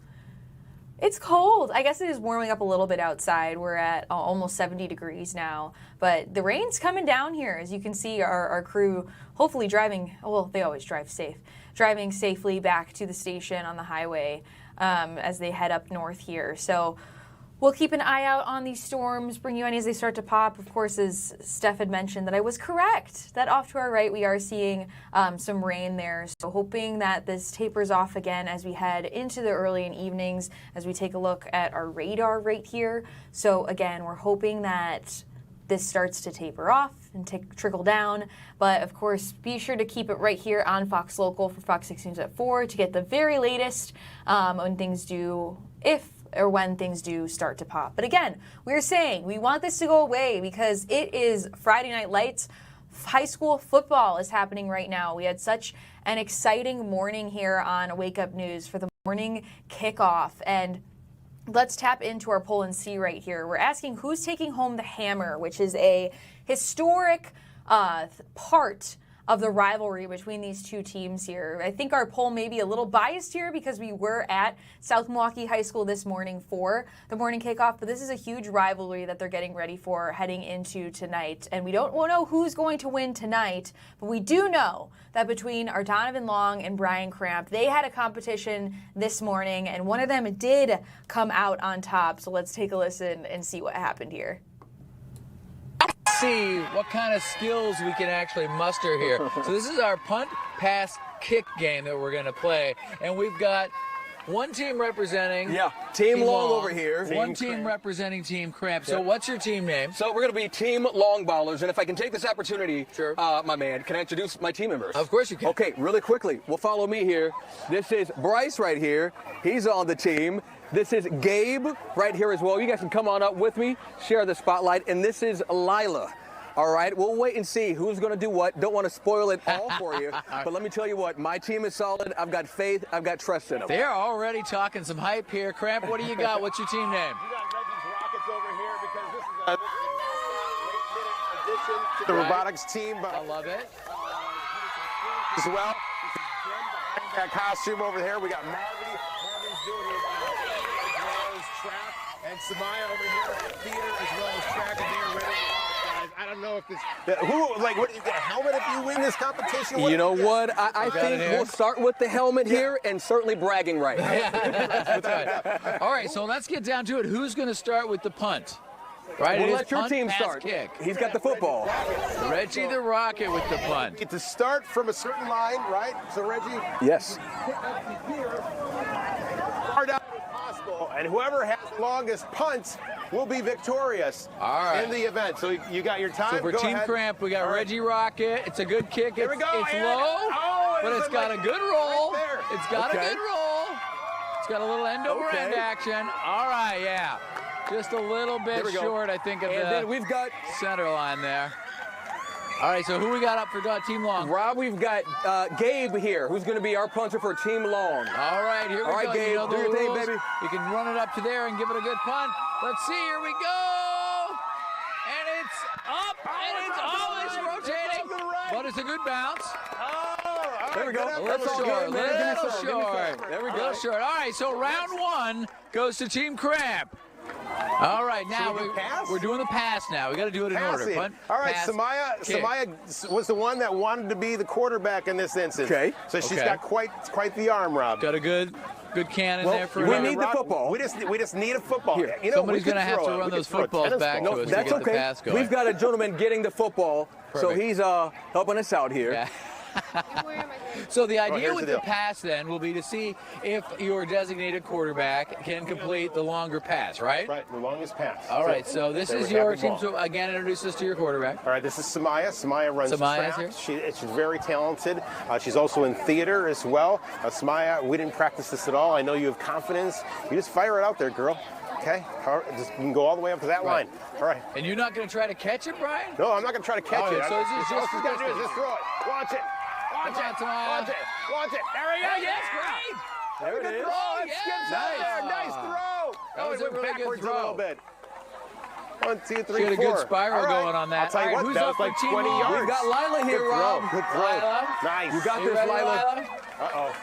It's cold. I guess it is warming up a little bit outside. We're at almost 70 degrees now. But the rain's coming down here. As you can see, our crew hopefully driving, well, they always drive safe, driving safely back to the station on the highway as they head up north here. So we'll keep an eye out on these storms, bring you any as they start to pop. Of course, as Steph had mentioned, that I was correct, that off to our right we are seeing some rain there. So hoping that this tapers off again as we head into the early and evenings, as we take a look at our radar right here. So again, we're hoping that this starts to taper off and trickle down. But of course, be sure to keep it right here on Fox Local for Fox 6 News at 4 to get the very latest when things do, when things do start to pop. But again, we're saying we want this to go away because it is Friday Night Lights. High school football is happening right now. We had such an exciting morning here on Wake Up News for the morning kickoff. And let's tap into our poll and see right here. We're asking who's taking home the hammer, which is a historic part of the rivalry between these two teams here. I think our poll may be a little biased here because we were at South Milwaukee High School this morning for the morning kickoff, but this is a huge rivalry that they're getting ready for heading into tonight. And we don't know who's going to win tonight, but we do know that between our Donovan Long and Brian Cramp, they had a competition this morning, and one of them did come out on top. So let's take a listen and see what happened here. See what kind of skills we can actually muster here. So this is our punt, pass, kick game that we're going to play. And we've got one team representing. Yeah, Team Long over here. One team representing Team Cramp. So what's your team name? So we're going to be Team Long Ballers, and if I can take this opportunity, sure. My man, can I introduce my team members? Of course you can. Okay, really quickly. Well, follow me here. This is Bryce right here. He's on the team. This is Gabe right here as well. You guys can come on up with me, share the spotlight, and this is Lila. All right, we'll wait and see who's going to do what. Don't want to spoil it all for you, but let me tell you what, my team is solid. I've got faith. I've got trust in them. They're already talking some hype here. Cramp, what do you got? What's your team name? You got Reggie's Rockets over here because this is a late-minute addition to the robotics team. But I love it. As well, that costume over there. We got Marvin. Marvin's doing his track, and Samaya over here, theater as well as track, and they're ready to rock, guys. I don't know if this. What do you get a helmet if you win this competition? You know what? I think we'll start with the helmet here and certainly bragging rights. That's right. All right, so let's get down to it. Who's going to start with the punt? Right, we'll let your punt, team pass, start. Kick. He's got the football. Reggie the Rocket with the punt. Get to start from a certain line, right? So Reggie. Yes. Far down as possible, and whoever has the longest punts will be victorious in the event. So you got your time. So for Team Cramp, we got Reggie Rocket. It's a good kick. Here we go. It's low, but it's got a good roll. It's got a good roll. It's got a little end over end action. All right, yeah. Just a little bit short, I think, of then we've got center line there. All right, so who we got up for Team Long? Rob, we've got Gabe here, who's going to be our punter for Team Long. All right, here we go. All right, Gabe, you know do your thing, baby. You can run it up to there and give it a good punt. Let's see, here we go. And it's up, and it's always rotating. But it's a good bounce. There we go. Little short. Little short. There we go. Little short. All right, so round one goes to Team Cramp. All right, now we're doing the pass now. We got to do it in order. Punt, all right, pass, Samaya was the one that wanted to be the quarterback in this instance. Okay. So she's got quite the arm, Rob. Got a good cannon there for we need the football. We just need a football. Here. You know, somebody's going to have to run those footballs back to us to get the pass going. We've got a gentleman getting the football, so he's helping us out here. Yeah. So the idea with the pass then will be to see if your designated quarterback can complete the longer pass, right? Right, the longest pass. All right, so this is your team. So again, introduce us to your quarterback. All right, this is Samaya. Samaya runs track. She's very talented. She's also in theater as well. Samaya, we didn't practice this at all. I know you have confidence. You just fire it out there, girl. Okay, you can go all the way up to that line. All right. And you're not going to try to catch it, Brian? No, I'm not going to try to catch it. So this is just all she's got to do is just throw it. Watch it. Watch it. Watch it. Watch it. There we go. Yes, great. There it is. Oh, it skips out there. Nice throw. That was a really good throw. A little bit. 1, 2, 3, 4. She had a good spiral going on that. I'll tell you what, who's that up was like for 20 Team yards. We've got Lila here, Rob. Good throw. Lila. Nice. You got this, ready, Lila. Uh-oh.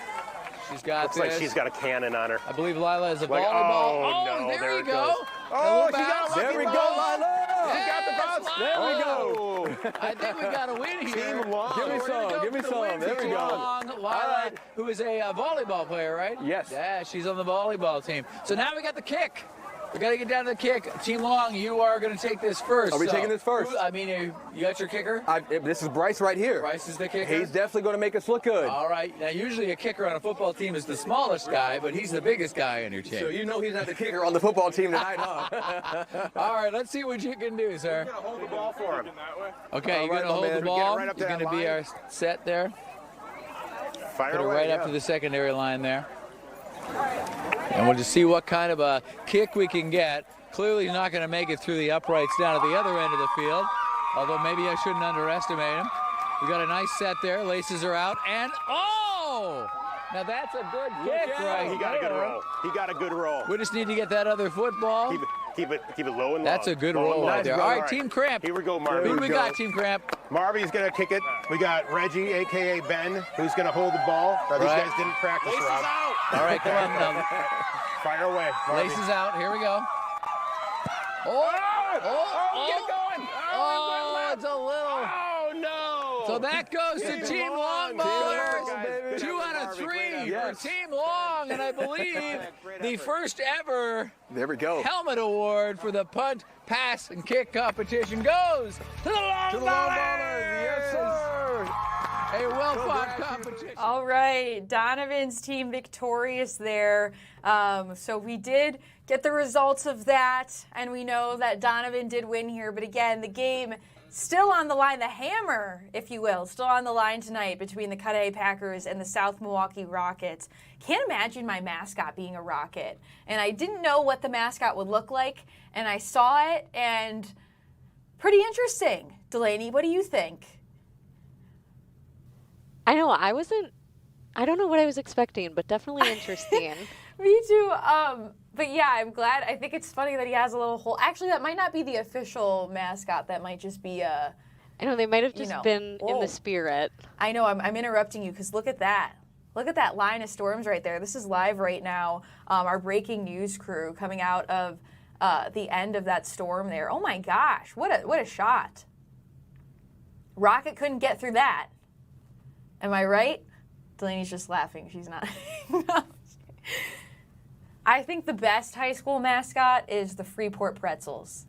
She's got Looks like she's got a cannon on her. I believe Lila is a volleyball. Oh, no, there you it go. goes. Oh, she got a lucky There we go, ball. Lila. She got the bounce. There we go. I think we got a win here. Team Long. Give me some. Give me some. There we go. Long. Lila, who is a volleyball player, right? Yes. Yeah, she's on the volleyball team. So now we got the kick. We got to get down to the kick. Team Long, you are going to take this first. Are we taking this first? You got your kicker? This is Bryce right here. Bryce is the kicker? He's definitely going to make us look good. All right. Now, usually a kicker on a football team is the smallest guy, but he's the biggest guy on your team. So you know he's not the kicker on the football team tonight, huh? All right, let's see what you can do, sir. We're going to hold the ball for him. Okay, you're going to hold the ball. He's going to be our set there. Fire Put it away, right up to the secondary line there. And we'll just see what kind of a kick we can get. Clearly he's not going to make it through the uprights down at the other end of the field, although maybe I shouldn't underestimate him. We got a nice set there. Laces are out, and now that's a good kick right. He got a good roll. He got a good roll. We just need to get that other football. Keep it low and long. That's a good roll right there. All right, Team Cramp. Here we go, Marvin. Who do we got, Team Cramp? Marvy's going to kick it. We got Reggie, a.k.a. Ben, who's going to hold the ball. These guys didn't practice, Rob. All right, come on now. Fire away, Marvy. Laces out. Here we go. Get going. It's a little. Oh, no. So that goes to Team Long Ballers. 2 out of 3 for Team Long, and I believe the first ever helmet award for the punt, pass, and kick competition goes to the Long Ballers. Yes, sir. A well-fought competition. All right, Donovan's team victorious there. So we did get the results of that, and we know that Donovan did win here. But again, the game still on the line, the hammer, if you will, still on the line tonight between the Cudahy Packers and the South Milwaukee Rockets. Can't imagine my mascot being a Rocket. And I didn't know what the mascot would look like, and I saw it, and pretty interesting. Delaney, what do you think? I know, I don't know what I was expecting, but definitely interesting. Me too. But yeah, I'm glad. I think it's funny that he has a little hole. Actually, that might not be the official mascot. That might just be a... I know, they might have just been in the spirit. I know, I'm interrupting you because look at that. Look at that line of storms right there. This is live right now. Our breaking news crew coming out of the end of that storm there. Oh my gosh, what a shot. Rocket couldn't get through that. Am I right? Delaney's just laughing. She's not. I think the best high school mascot is the Freeport Pretzels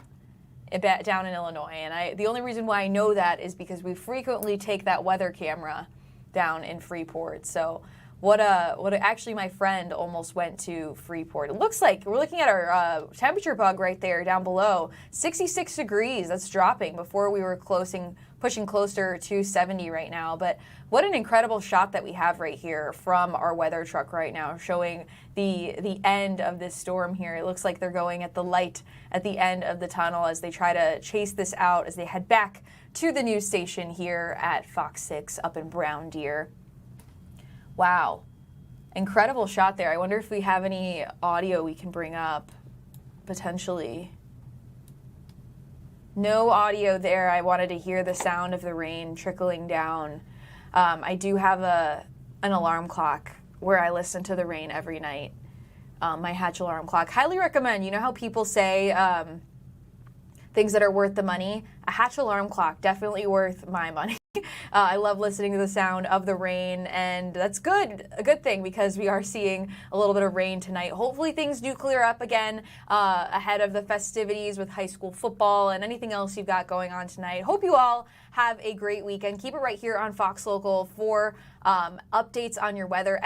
down in Illinois. And the only reason why I know that is because we frequently take that weather camera down in Freeport. So actually my friend almost went to Freeport. It looks like we're looking at our temperature bug right there down below. 66 degrees, that's dropping before we were pushing closer to 70 right now. But what an incredible shot that we have right here from our weather truck right now, showing the end of this storm here. It looks like they're going at the light at the end of the tunnel as they try to chase this out as they head back to the news station here at Fox 6 up in Brown Deer. Wow. Incredible shot there. I wonder if we have any audio we can bring up, potentially. No audio there. I wanted to hear the sound of the rain trickling down. I do have an alarm clock where I listen to the rain every night. My Hatch alarm clock. Highly recommend. You know how people say things that are worth the money? A Hatch alarm clock, definitely worth my money. I love listening to the sound of the rain, and that's good. A good thing because we are seeing a little bit of rain tonight. Hopefully things do clear up again ahead of the festivities with high school football and anything else you've got going on tonight. Hope you all have a great weekend. Keep it right here on Fox Local for updates on your weather.